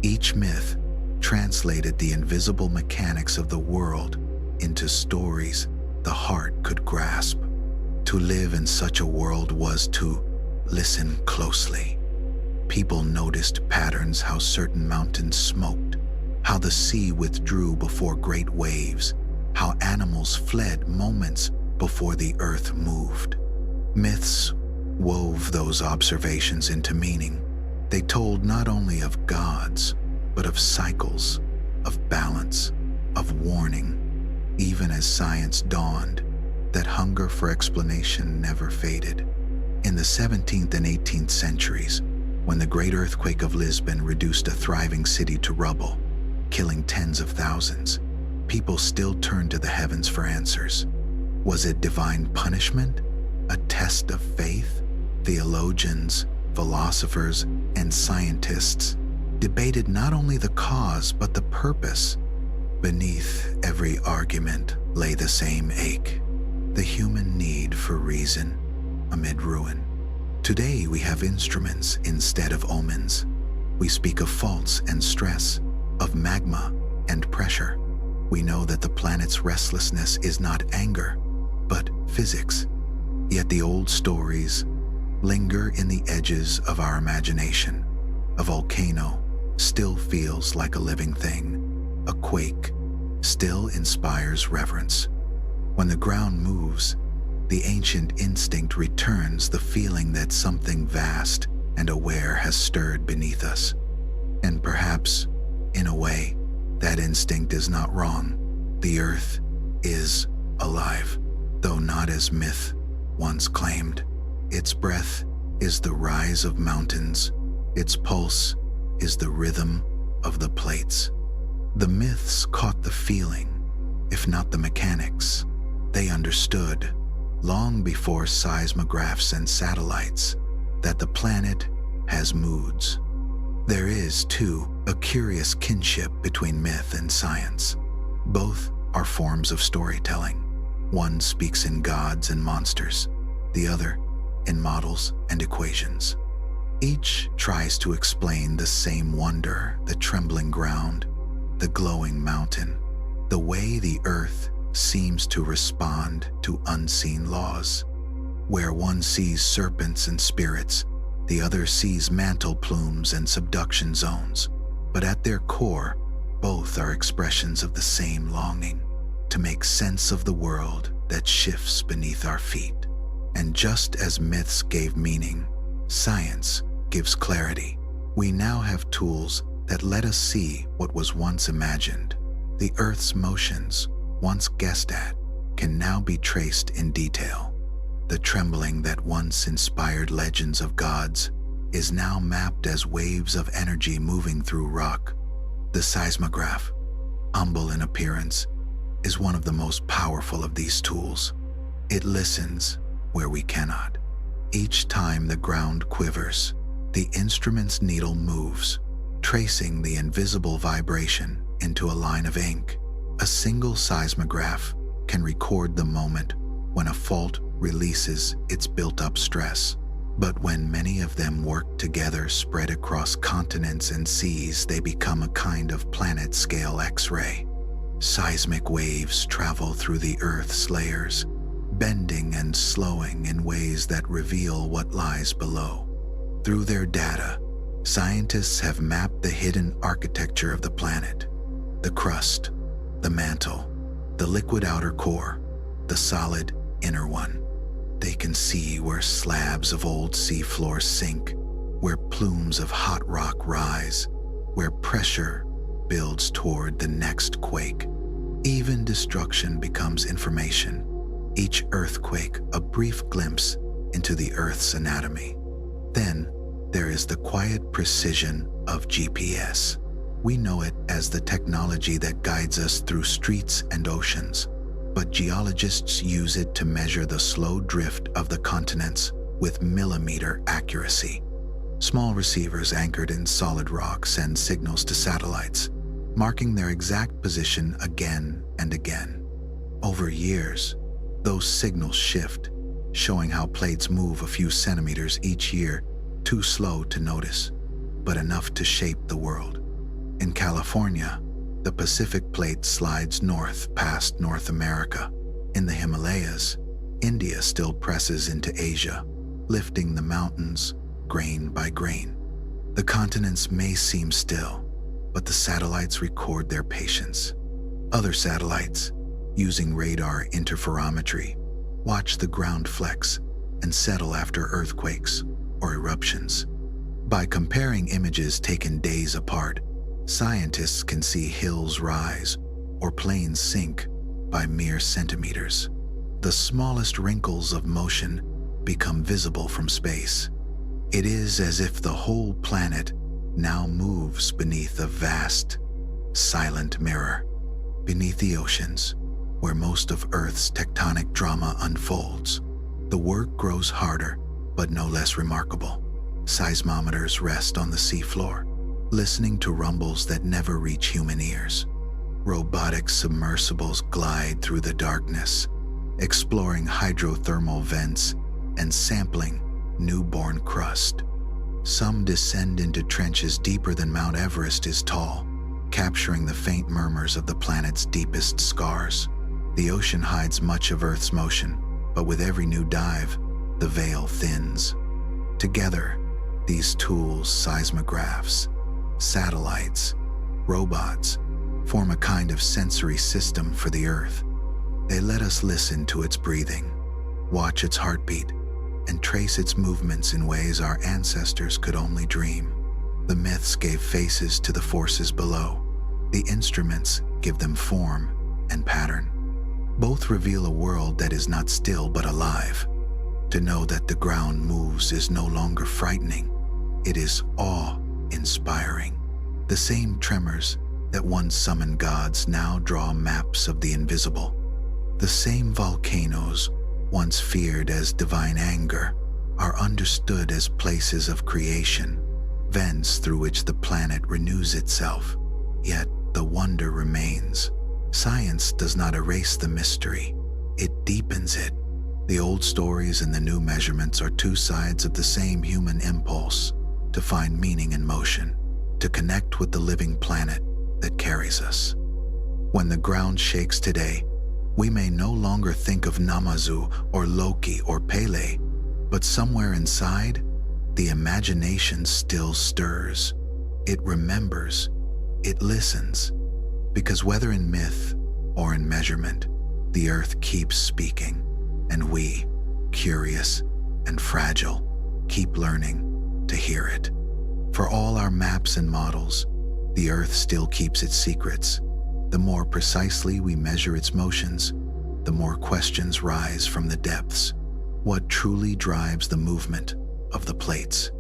Each myth translated the invisible mechanics of the world into stories the heart could grasp. To live in such a world was to listen closely. People noticed patterns, how certain mountains smoked, how the sea withdrew before great waves, how animals fled moments before the earth moved. Myths wove those observations into meaning. They told not only of gods, but of cycles, of balance, of warning. Even as science dawned, that hunger for explanation never faded. In the 17th and 18th centuries, when the great earthquake of Lisbon reduced a thriving city to rubble, killing tens of thousands, people still turned to the heavens for answers. Was it divine punishment? A test of faith? Theologians, philosophers, and scientists debated not only the cause but the purpose. Beneath every argument lay the same ache, the human need for reason amid ruin. Today we have instruments instead of omens. We speak of faults and stress, of magma and pressure. We know that the planet's restlessness is not anger, but physics. Yet the old stories linger in the edges of our imagination. A volcano still feels like a living thing. A quake still inspires reverence. When the ground moves, the ancient instinct returns, the feeling that something vast and aware has stirred beneath us. And perhaps, in a way, that instinct is not wrong. The earth is alive, though not as myth once claimed. Its breath is the rise of mountains. Its pulse is the rhythm of the plates. The myths caught the feeling, if not the mechanics. They understood, long before seismographs and satellites, that the planet has moods. There is, too, a curious kinship between myth and science. Both are forms of storytelling. One speaks in gods and monsters, the other in models and equations. Each tries to explain the same wonder, the trembling ground, the glowing mountain, the way the earth seems to respond to unseen laws. Where one sees serpents and spirits, the other sees mantle plumes and subduction zones. But at their core, both are expressions of the same longing, to make sense of the world that shifts beneath our feet. And just as myths gave meaning, science gives clarity. We now have tools that let us see what was once imagined. The Earth's motions, once guessed at, can now be traced in detail. The trembling that once inspired legends of gods is now mapped as waves of energy moving through rock. The seismograph, humble in appearance, is one of the most powerful of these tools. It listens where we cannot. Each time the ground quivers, the instrument's needle moves, tracing the invisible vibration into a line of ink. A single seismograph can record the moment when a fault releases its built-up stress. But when many of them work together, spread across continents and seas, they become a kind of planet-scale X-ray. Seismic waves travel through the Earth's layers, bending and slowing in ways that reveal what lies below. Through their data, scientists have mapped the hidden architecture of the planet: the crust, the mantle, the liquid outer core, the solid inner one. They can see where slabs of old seafloor sink, where plumes of hot rock rise, where pressure builds toward the next quake. Even destruction becomes information, each earthquake a brief glimpse into the Earth's anatomy. Then there is the quiet precision of GPS. We know it as the technology that guides us through streets and oceans, but geologists use it to measure the slow drift of the continents with millimeter accuracy. Small receivers anchored in solid rock send signals to satellites, marking their exact position again and again. Over years, those signals shift, showing how plates move a few centimeters each year, too slow to notice, but enough to shape the world. In California, the Pacific Plate slides north past North America. In the Himalayas, India still presses into Asia, lifting the mountains grain by grain. The continents may seem still, but the satellites record their patience. Other satellites, using radar interferometry, watch the ground flex and settle after earthquakes or eruptions. By comparing images taken days apart, scientists can see hills rise or plains sink by mere centimeters. The smallest wrinkles of motion become visible from space. It is as if the whole planet now moves beneath a vast, silent mirror. Beneath the oceans, where most of Earth's tectonic drama unfolds, the work grows harder, but no less remarkable. Seismometers rest on the seafloor, listening to rumbles that never reach human ears. Robotic submersibles glide through the darkness, exploring hydrothermal vents and sampling newborn crust. Some descend into trenches deeper than Mount Everest is tall, capturing the faint murmurs of the planet's deepest scars. The ocean hides much of Earth's motion, but with every new dive, the veil thins. Together, these tools, seismographs, satellites, robots, form a kind of sensory system for the Earth. They let us listen to its breathing, watch its heartbeat, and trace its movements in ways our ancestors could only dream. The myths gave faces to the forces below. The instruments give them form and pattern. Both reveal a world that is not still but alive. To know that the ground moves is no longer frightening. It is awe-inspiring. The same tremors that once summoned gods now draw maps of the invisible. The same volcanoes, once feared as divine anger, are understood as places of creation, vents through which the planet renews itself. Yet the wonder remains. Science does not erase the mystery, it deepens it. The old stories and the new measurements are two sides of the same human impulse to find meaning in motion, to connect with the living planet that carries us. When the ground shakes today, we may no longer think of Namazu or Loki or Pele, but somewhere inside, the imagination still stirs. It remembers, it listens, because whether in myth or in measurement, the earth keeps speaking, and we, curious and fragile, keep learning to hear it. For all our maps and models, the earth still keeps its secrets. The more precisely we measure its motions, the more questions rise from the depths. What truly drives the movement of the plates?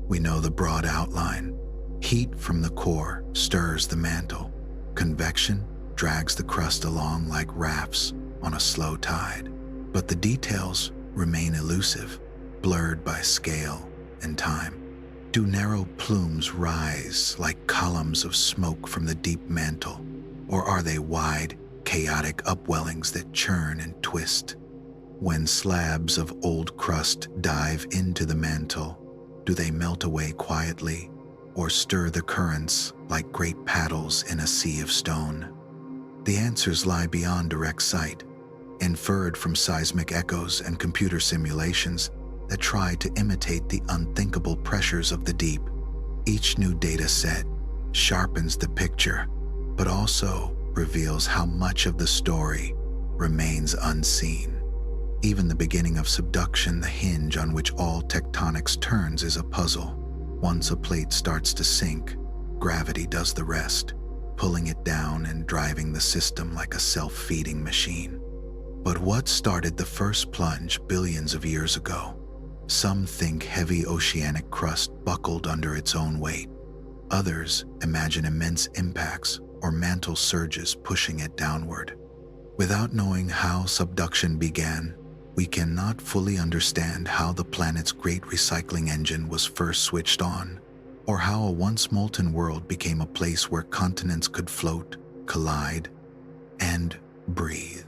We know the broad outline. Heat from the core stirs the mantle. Convection drags the crust along like rafts on a slow tide. But the details remain elusive, blurred by scale and time. Do narrow plumes rise like columns of smoke from the deep mantle, or are they wide, chaotic upwellings that churn and twist? When slabs of old crust dive into the mantle, do they melt away quietly or stir the currents like great paddles in a sea of stone? The answers lie beyond direct sight, inferred from seismic echoes and computer simulations that try to imitate the unthinkable pressures of the deep. Each new data set sharpens the picture, but also reveals how much of the story remains unseen. Even the beginning of subduction, the hinge on which all tectonics turns, is a puzzle. Once a plate starts to sink, gravity does the rest, pulling it down and driving the system like a self-feeding machine. But what started the first plunge billions of years ago? Some think heavy oceanic crust buckled under its own weight. Others imagine immense impacts or mantle surges pushing it downward. Without knowing how subduction began, we cannot fully understand how the planet's great recycling engine was first switched on, or how a once molten world became a place where continents could float, collide, and breathe.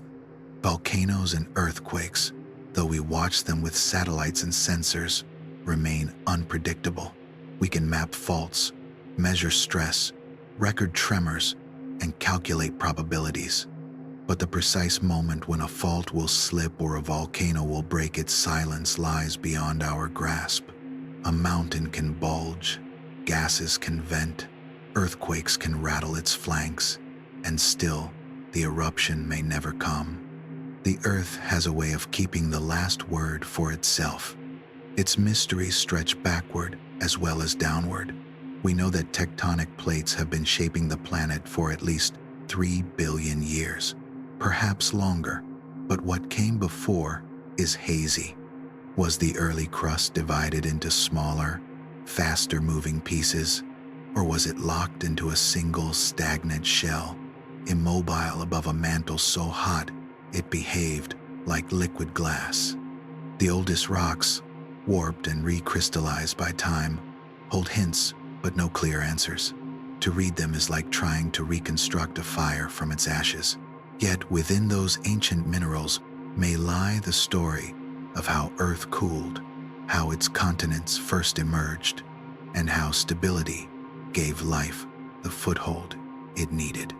Volcanoes and earthquakes, though we watch them with satellites and sensors, remain unpredictable. We can map faults, measure stress, record tremors, and calculate probabilities. But the precise moment when a fault will slip or a volcano will break its silence lies beyond our grasp. A mountain can bulge, gases can vent, earthquakes can rattle its flanks, and still the eruption may never come. The Earth has a way of keeping the last word for itself. Its mysteries stretch backward as well as downward. We know that tectonic plates have been shaping the planet for at least 3 billion years, perhaps longer, but what came before is hazy. Was the early crust divided into smaller, faster-moving pieces, or was it locked into a single stagnant shell, immobile above a mantle so hot it behaved like liquid glass? The oldest rocks, warped and recrystallized by time, hold hints but no clear answers. To read them is like trying to reconstruct a fire from its ashes. Yet within those ancient minerals may lie the story of how Earth cooled, how its continents first emerged, and how stability gave life the foothold it needed.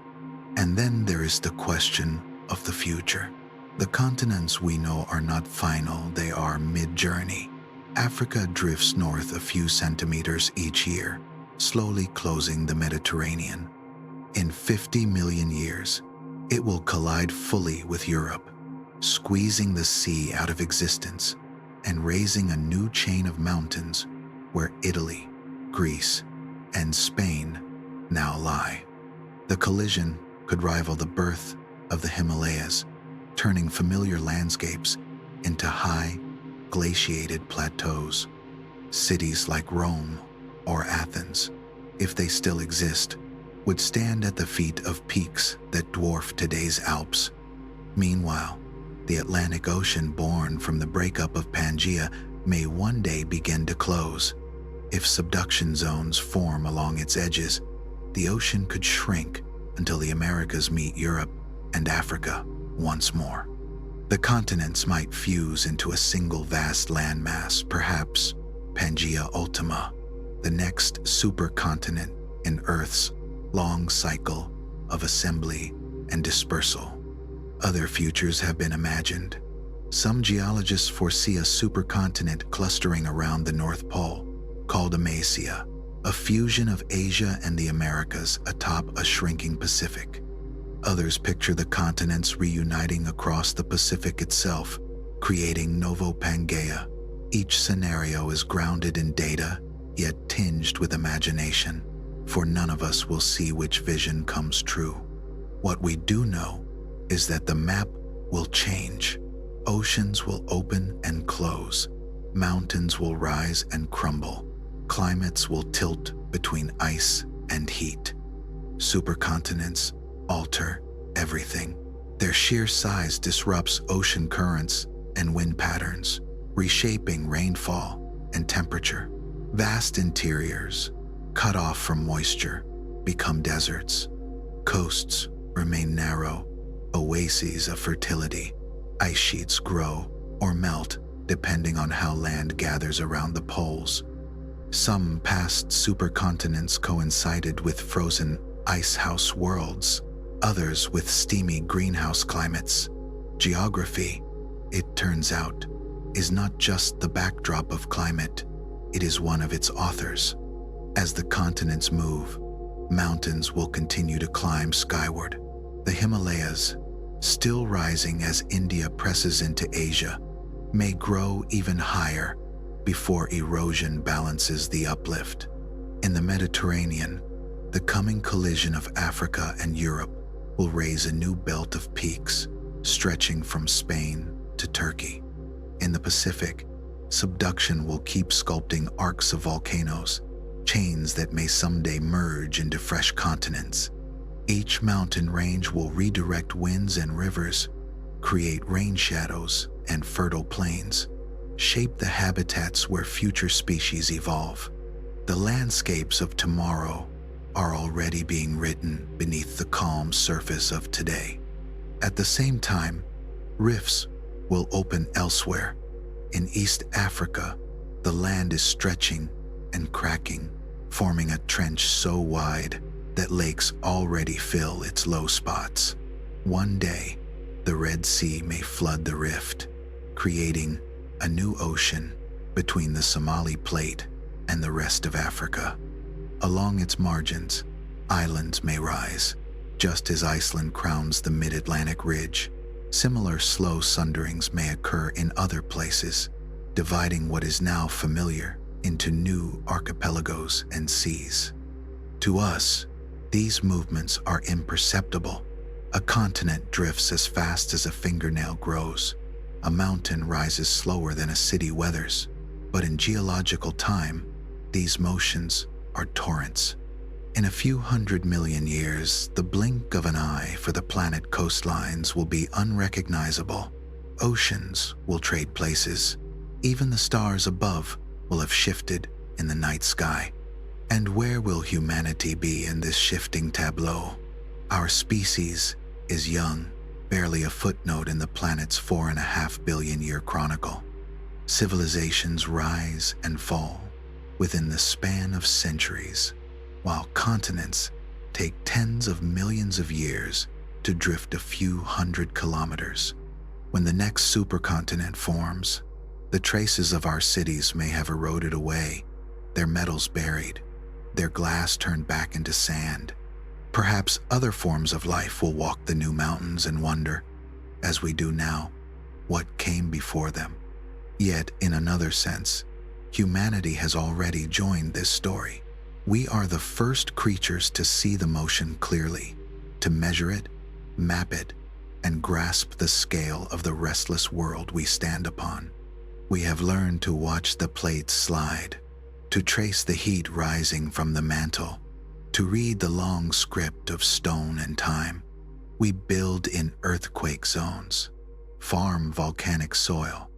And then there is the question of the future. The continents we know are not final, they are mid-journey. Africa drifts north a few centimeters each year, slowly closing the Mediterranean. In 50 million years, it will collide fully with Europe, squeezing the sea out of existence and raising a new chain of mountains where Italy, Greece, and Spain now lie. The collision could rival the birth of the Himalayas, turning familiar landscapes into high, glaciated plateaus. Cities like Rome or Athens, if they still exist, would stand at the feet of peaks that dwarf today's Alps. Meanwhile, the Atlantic Ocean, born from the breakup of Pangaea, may one day begin to close. If subduction zones form along its edges, the ocean could shrink until the Americas meet Europe and Africa once more. The continents might fuse into a single vast landmass, perhaps Pangaea Ultima, the next supercontinent in Earth's long cycle of assembly and dispersal. Other futures have been imagined. Some geologists foresee a supercontinent clustering around the North Pole, called Amasia, a fusion of Asia and the Americas atop a shrinking Pacific. Others picture the continents reuniting across the Pacific itself, creating Novo Pangaea. Each scenario is grounded in data, yet tinged with imagination, for none of us will see which vision comes true. What we do know is that the map will change. Oceans will open and close. Mountains will rise and crumble. Climates will tilt between ice and heat. Supercontinents alter everything. Their sheer size disrupts ocean currents and wind patterns, reshaping rainfall and temperature. Vast interiors, cut off from moisture, become deserts. Coasts remain narrow, oases of fertility. Ice sheets grow or melt depending on how land gathers around the poles. Some past supercontinents coincided with frozen icehouse worlds, others with steamy greenhouse climates. Geography, it turns out, is not just the backdrop of climate, it is one of its authors. As the continents move, mountains will continue to climb skyward. The Himalayas, still rising as India presses into Asia, may grow even higher before erosion balances the uplift. In the Mediterranean, the coming collision of Africa and Europe will raise a new belt of peaks, stretching from Spain to Turkey. In the Pacific, subduction will keep sculpting arcs of volcanoes, chains that may someday merge into fresh continents. Each mountain range will redirect winds and rivers, create rain shadows and fertile plains, shape the habitats where future species evolve. The landscapes of tomorrow are already being written beneath the calm surface of today. At the same time, rifts will open elsewhere. In East Africa, the land is stretching and cracking, forming a trench so wide that lakes already fill its low spots. One day, the Red Sea may flood the rift, creating a new ocean between the Somali Plate and the rest of Africa. Along its margins, islands may rise, just as Iceland crowns the mid-Atlantic ridge. Similar slow sunderings may occur in other places, dividing what is now familiar into new archipelagos and seas. To us, these movements are imperceptible. A continent drifts as fast as a fingernail grows. A mountain rises slower than a city weathers. But in geological time, these motions are torrents. In a few 100 million years, the blink of an eye for the planet coastlines will be unrecognizable. Oceans will trade places. Even the stars above will have shifted in the night sky. And where will humanity be in this shifting tableau? Our species is young, barely a footnote in the planet's 4.5 billion year chronicle. Civilizations rise and fall within the span of centuries, while continents take tens of millions of years to drift a few 100 kilometers. When the next supercontinent forms, the traces of our cities may have eroded away, their metals buried, their glass turned back into sand. Perhaps other forms of life will walk the new mountains and wonder, as we do now, what came before them. Yet, in another sense, humanity has already joined this story. We are the first creatures to see the motion clearly, to measure it, map it, and grasp the scale of the restless world we stand upon. We have learned to watch the plates slide, to trace the heat rising from the mantle, to read the long script of stone and time. We build in earthquake zones, farm volcanic soil,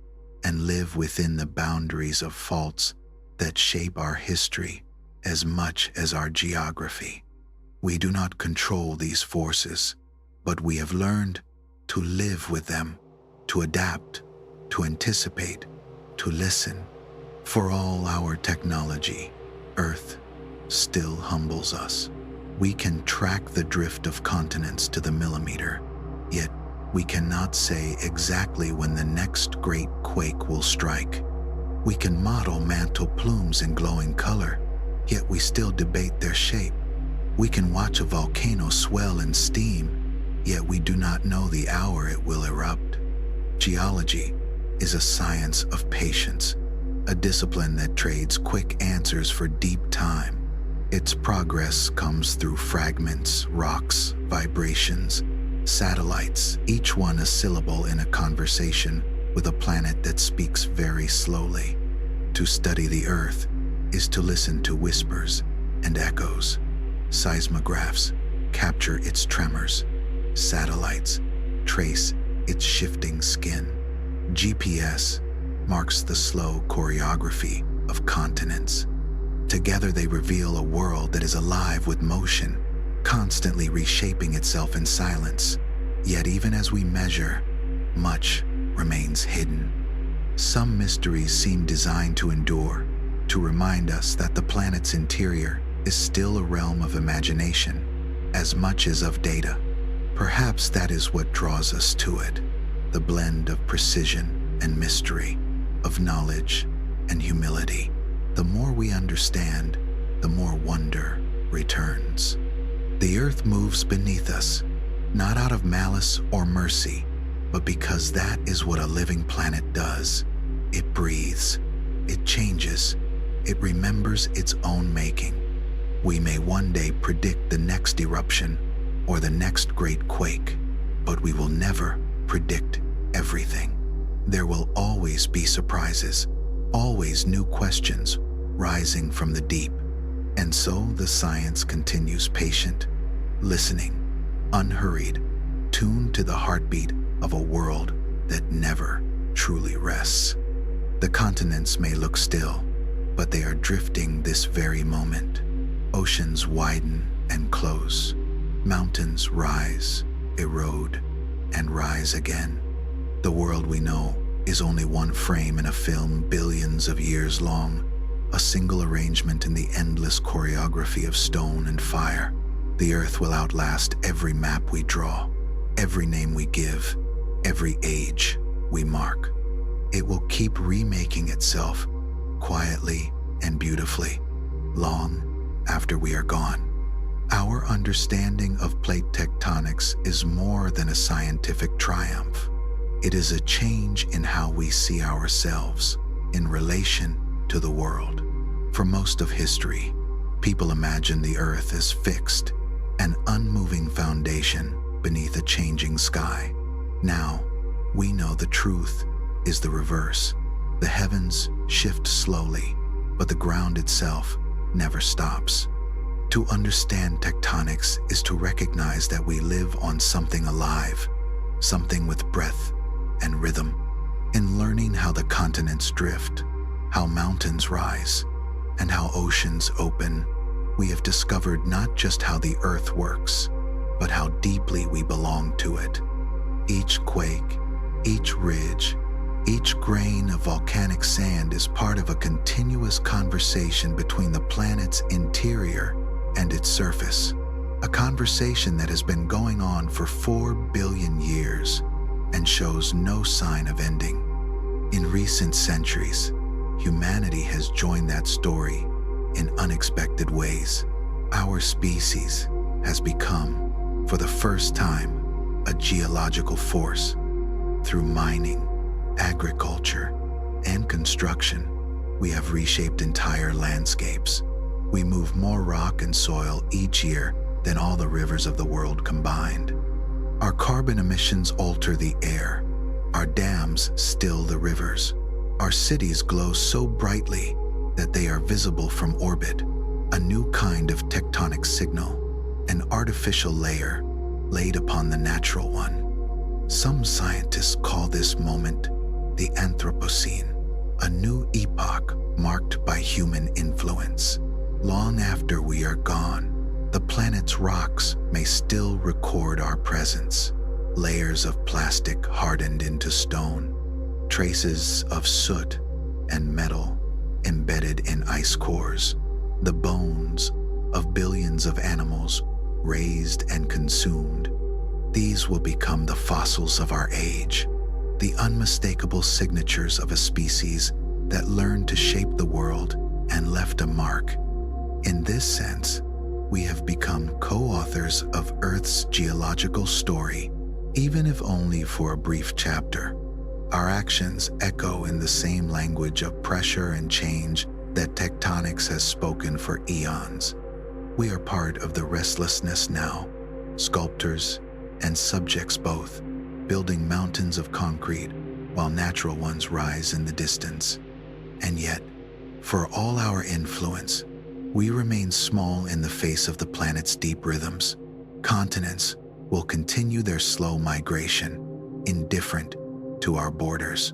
and live within the boundaries of faults that shape our history as much as our geography. We do not control these forces, but we have learned to live with them, to adapt, to anticipate, to listen. For all our technology, Earth still humbles us. We can track the drift of continents to the millimeter, yet we cannot say exactly when the next great quake will strike. We can model mantle plumes in glowing color, yet we still debate their shape. We can watch a volcano swell in steam, yet we do not know the hour it will erupt. Geology is a science of patience, a discipline that trades quick answers for deep time. Its progress comes through fragments, rocks, vibrations, satellites, each one a syllable in a conversation with a planet that speaks very slowly. To study the Earth is to listen to whispers and echoes. Seismographs capture its tremors. Satellites trace its shifting skin. GPS marks the slow choreography of continents. Together they reveal a world that is alive with motion, constantly reshaping itself in silence. Yet even as we measure, much remains hidden. Some mysteries seem designed to endure, to remind us that the planet's interior is still a realm of imagination, as much as of data. Perhaps that is what draws us to it, the blend of precision and mystery, of knowledge and humility. The more we understand, the more wonder returns. The Earth moves beneath us, not out of malice or mercy, but because that is what a living planet does. It breathes, it changes, it remembers its own making. We may one day predict the next eruption or the next great quake, but we will never predict everything. There will always be surprises, always new questions rising from the deep. And so the science continues patient, listening, unhurried, tuned to the heartbeat of a world that never truly rests. The continents may look still, but they are drifting this very moment. Oceans widen and close. Mountains rise, erode, and rise again. The world we know is only one frame in a film billions of years long, a single arrangement in the endless choreography of stone and fire. The Earth will outlast every map we draw, every name we give, every age we mark. It will keep remaking itself, quietly and beautifully, long after we are gone. Our understanding of plate tectonics is more than a scientific triumph. It is a change in how we see ourselves in relation to the world. For most of history, people imagined the Earth as fixed, an unmoving foundation beneath a changing sky. Now, we know the truth is the reverse. The heavens shift slowly, but the ground itself never stops. To understand tectonics is to recognize that we live on something alive, something with breath and rhythm. In learning how the continents drift, how mountains rise, and how oceans open, we have discovered not just how the Earth works, but how deeply we belong to it. Each quake, each ridge, each grain of volcanic sand is part of a continuous conversation between the planet's interior and its surface, a conversation that has been going on for 4 billion years and shows no sign of ending. In recent centuries, humanity has joined that story in unexpected ways. Our species has become, for the first time, a geological force. Through mining, agriculture, and construction, we have reshaped entire landscapes. We move more rock and soil each year than all the rivers of the world combined. Our carbon emissions alter the air. Our dams still the rivers. Our cities glow so brightly that they are visible from orbit, a new kind of tectonic signal, an artificial layer laid upon the natural one. Some scientists call this moment the Anthropocene, a new epoch marked by human influence. Long after we are gone, the planet's rocks may still record our presence. Layers of plastic hardened into stone, traces of soot and metal embedded in ice cores, the bones of billions of animals raised and consumed. These will become the fossils of our age, the unmistakable signatures of a species that learned to shape the world and left a mark. In this sense, we have become co-authors of Earth's geological story, even if only for a brief chapter. Our actions echo in the same language of pressure and change that tectonics has spoken for eons. We are part of the restlessness now, sculptors and subjects both, building mountains of concrete while natural ones rise in the distance. And yet, for all our influence, we remain small in the face of the planet's deep rhythms. Continents will continue their slow migration, indifferent to our borders.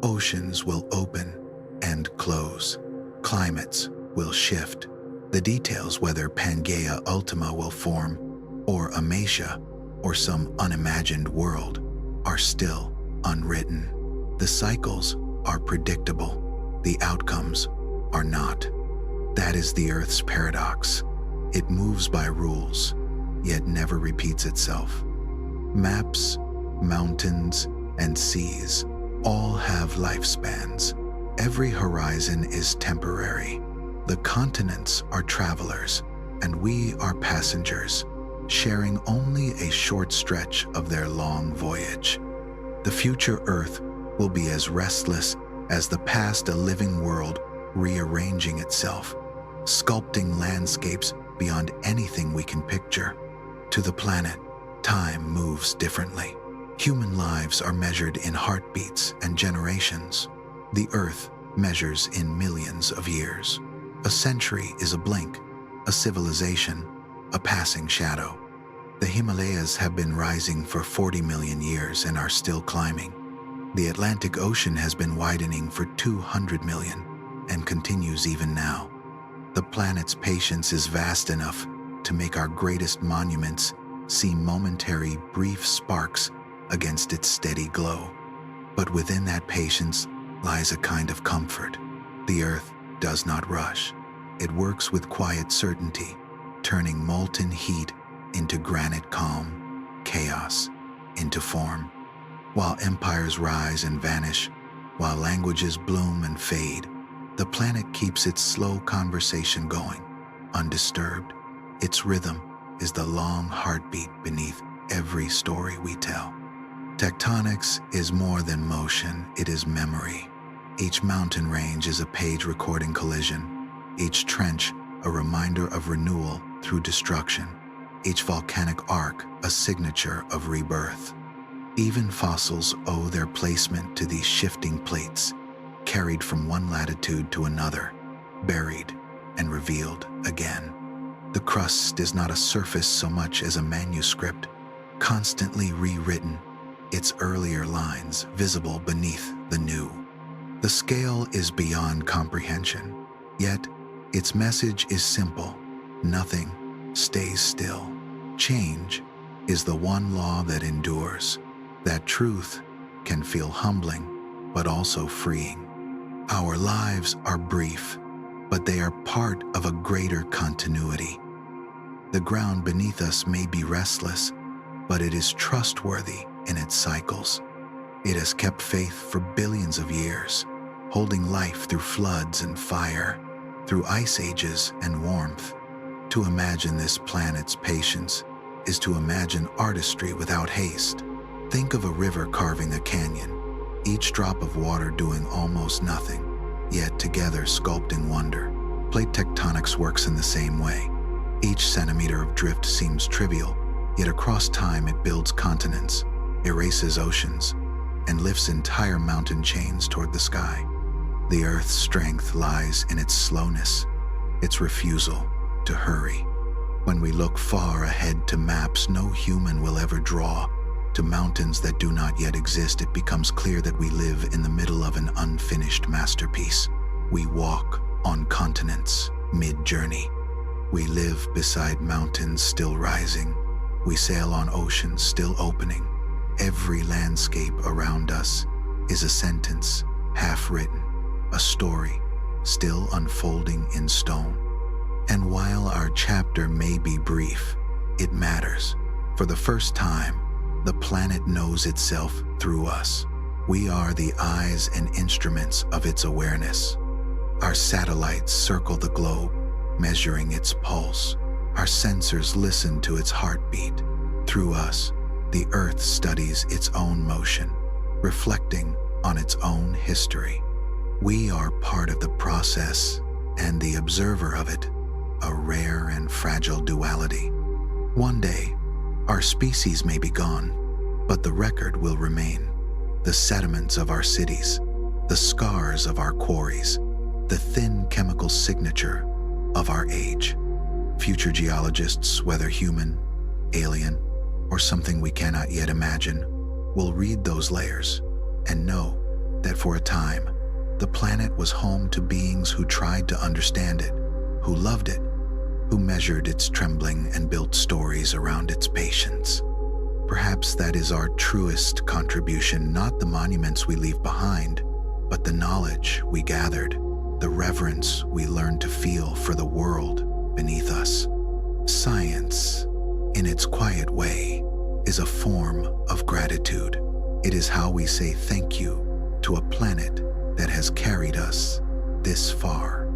Oceans will open and close. Climates will shift. The details, whether Pangaea Ultima will form, or Amasia, or some unimagined world, are still unwritten. The cycles are predictable. The outcomes are not. That is the Earth's paradox. It moves by rules, yet never repeats itself. Maps, mountains, and seas all have lifespans. Every horizon is temporary. The continents are travelers, and we are passengers, sharing only a short stretch of their long voyage. The future Earth will be as restless as the past, a living world rearranging itself, sculpting landscapes beyond anything we can picture. To the planet, time moves differently. Human lives are measured in heartbeats and generations. The Earth measures in millions of years. A century is a blink, a civilization, a passing shadow. The Himalayas have been rising for 40 million years and are still climbing. The Atlantic Ocean has been widening for 200 million and continues even now. The planet's patience is vast enough to make our greatest monuments seem momentary, brief sparks against its steady glow. But within that patience lies a kind of comfort. The Earth does not rush. It works with quiet certainty, turning molten heat into granite calm, chaos into form. While empires rise and vanish, while languages bloom and fade, the planet keeps its slow conversation going, undisturbed. Its rhythm is the long heartbeat beneath every story we tell. Tectonics is more than motion, it is memory. Each mountain range is a page recording collision, each trench a reminder of renewal through destruction, each volcanic arc a signature of rebirth. Even fossils owe their placement to these shifting plates, carried from one latitude to another, buried and revealed again. The crust is not a surface so much as a manuscript, constantly rewritten, its earlier lines visible beneath the new. The scale is beyond comprehension, yet its message is simple. Nothing stays still. Change is the one law that endures. That truth can feel humbling, but also freeing. Our lives are brief, but they are part of a greater continuity. The ground beneath us may be restless, but it is trustworthy in its cycles. It has kept faith for billions of years, holding life through floods and fire, through ice ages and warmth. To imagine this planet's patience is to imagine artistry without haste. Think of a river carving a canyon, each drop of water doing almost nothing, yet together sculpting wonder. Plate tectonics works in the same way. Each centimeter of drift seems trivial, yet across time it builds continents, erases oceans, and lifts entire mountain chains toward the sky. The Earth's strength lies in its slowness, its refusal to hurry. When we look far ahead to maps no human will ever draw, to mountains that do not yet exist, it becomes clear that we live in the middle of an unfinished masterpiece. We walk on continents mid-journey. We live beside mountains still rising. We sail on oceans still opening. Every landscape around us is a sentence half written, a story still unfolding in stone. And while our chapter may be brief, It matters. For the first time, the planet knows itself through us. We are the eyes and instruments of its awareness. Our satellites circle the globe, measuring its pulse. Our sensors listen to its heartbeat. Through us, the Earth studies its own motion, reflecting on its own history. We are part of the process and the observer of it, a rare and fragile duality. One day, our species may be gone, but the record will remain. The sediments of our cities, the scars of our quarries, the thin chemical signature of our age. Future geologists, whether human, alien, or something we cannot yet imagine, will read those layers and know that for a time, the planet was home to beings who tried to understand it, who loved it, who measured its trembling and built stories around its patience. Perhaps that is our truest contribution, not the monuments we leave behind, but the knowledge we gathered, the reverence we learned to feel for the world beneath us. Science, in its quiet way, is a form of gratitude. It is how we say thank you to a planet that has carried us this far.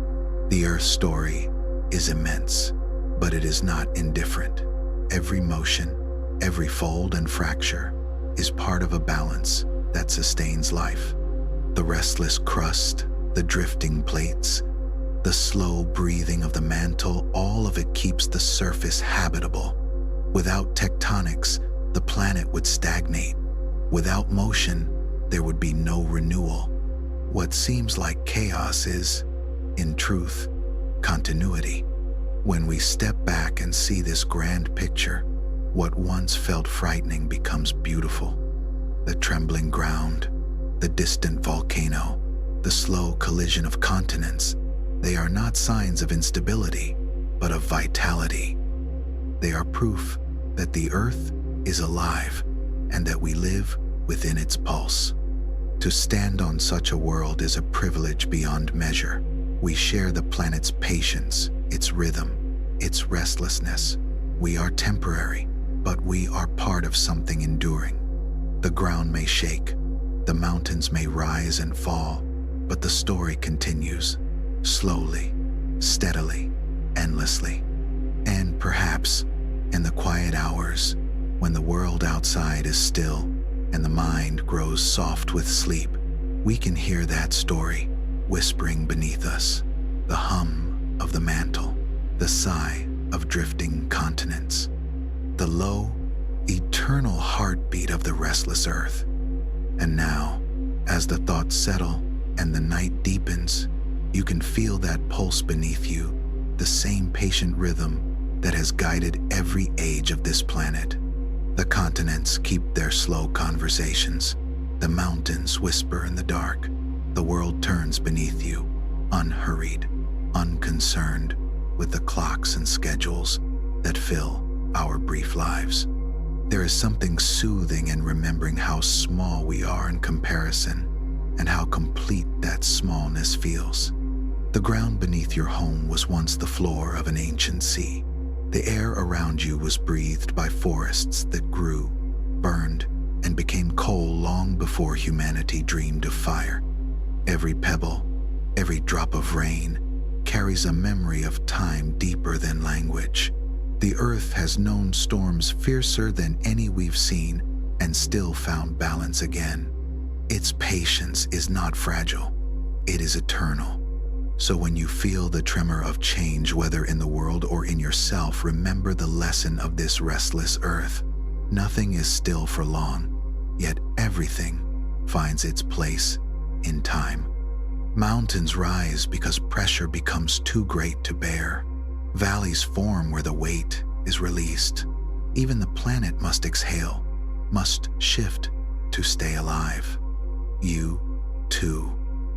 The Earth's story is immense, but it is not indifferent. Every motion, every fold and fracture is part of a balance that sustains life. The restless crust, the drifting plates, the slow breathing of the mantle, all of it keeps the surface habitable. Without tectonics, the planet would stagnate. Without motion, there would be no renewal. What seems like chaos is, in truth, continuity. When we step back and see this grand picture, what once felt frightening becomes beautiful. The trembling ground, the distant volcano, the slow collision of continents, they are not signs of instability, but of vitality. They are proof that the Earth is alive and that we live within its pulse. To stand on such a world is a privilege beyond measure. We share the planet's patience, its rhythm, its restlessness. We are temporary, but we are part of something enduring. The ground may shake, the mountains may rise and fall, but the story continues, slowly, steadily, endlessly. And perhaps, in the quiet hours, when the world outside is still and the mind grows soft with sleep, we can hear that story whispering beneath us, the hum of the mantle, the sigh of drifting continents, the low, eternal heartbeat of the restless Earth. And now, as the thoughts settle and the night deepens, you can feel that pulse beneath you, the same patient rhythm that has guided every age of this planet. The continents keep their slow conversations. The mountains whisper in the dark. The world turns beneath you, unhurried, unconcerned with the clocks and schedules that fill our brief lives. There is something soothing in remembering how small we are in comparison and how complete that smallness feels. The ground beneath your home was once the floor of an ancient sea. The air around you was breathed by forests that grew, burned, and became coal long before humanity dreamed of fire. Every pebble, every drop of rain, carries a memory of time deeper than language. The Earth has known storms fiercer than any we've seen and still found balance again. Its patience is not fragile, it is eternal. So when you feel the tremor of change, whether in the world or in yourself, remember the lesson of this restless Earth. Nothing is still for long, yet everything finds its place in time. Mountains rise because pressure becomes too great to bear. Valleys form where the weight is released. Even the planet must exhale, must shift to stay alive. You, too,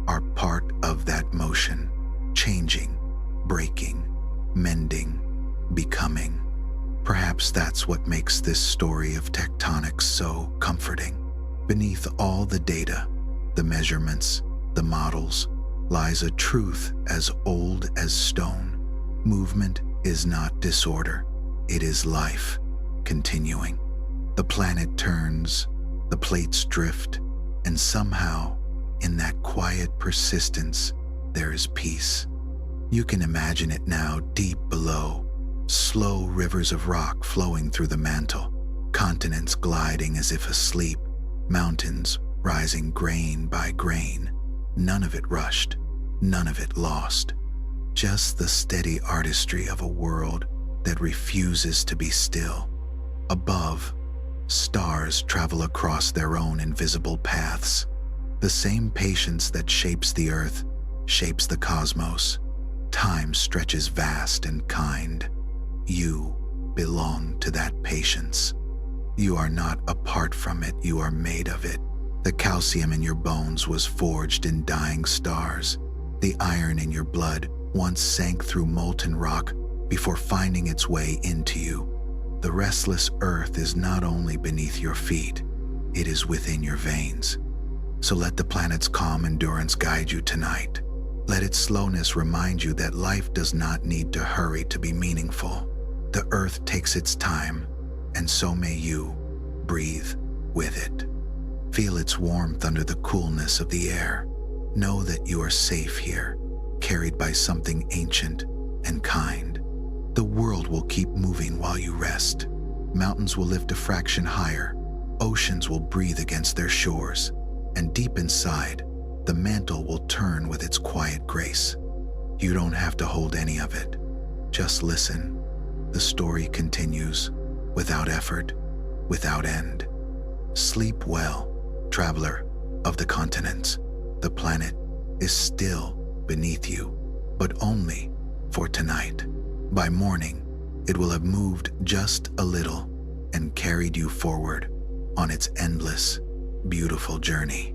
are part of that motion, changing, breaking, mending, becoming. Perhaps that's what makes this story of tectonics so comforting. Beneath all the data, the measurements, the models, lies a truth as old as stone. Movement is not disorder. It is life, continuing. The planet turns, the plates drift, and somehow, in that quiet persistence, there is peace. You can imagine it now deep below, slow rivers of rock flowing through the mantle, continents gliding as if asleep, mountains rising grain by grain, none of it rushed, none of it lost. Just the steady artistry of a world that refuses to be still. Above, stars travel across their own invisible paths. The same patience that shapes the earth shapes the cosmos. Time stretches vast and kind. You belong to that patience. You are not apart from it, you are made of it. The calcium in your bones was forged in dying stars. The iron in your blood once sank through molten rock before finding its way into you. The restless earth is not only beneath your feet, it is within your veins. So let the planet's calm endurance guide you tonight. Let its slowness remind you that life does not need to hurry to be meaningful. The earth takes its time, and so may you. Breathe with it. Feel its warmth under the coolness of the air. Know that you are safe here, carried by something ancient and kind. The world will keep moving while you rest. Mountains will lift a fraction higher. Oceans will breathe against their shores. And deep inside, the mantle will turn with its quiet grace. You don't have to hold any of it. Just listen. The story continues, without effort, without end. Sleep well, traveler of the continents. The planet is still beneath you, but only for tonight. By morning, it will have moved just a little and carried you forward on its endless, beautiful journey.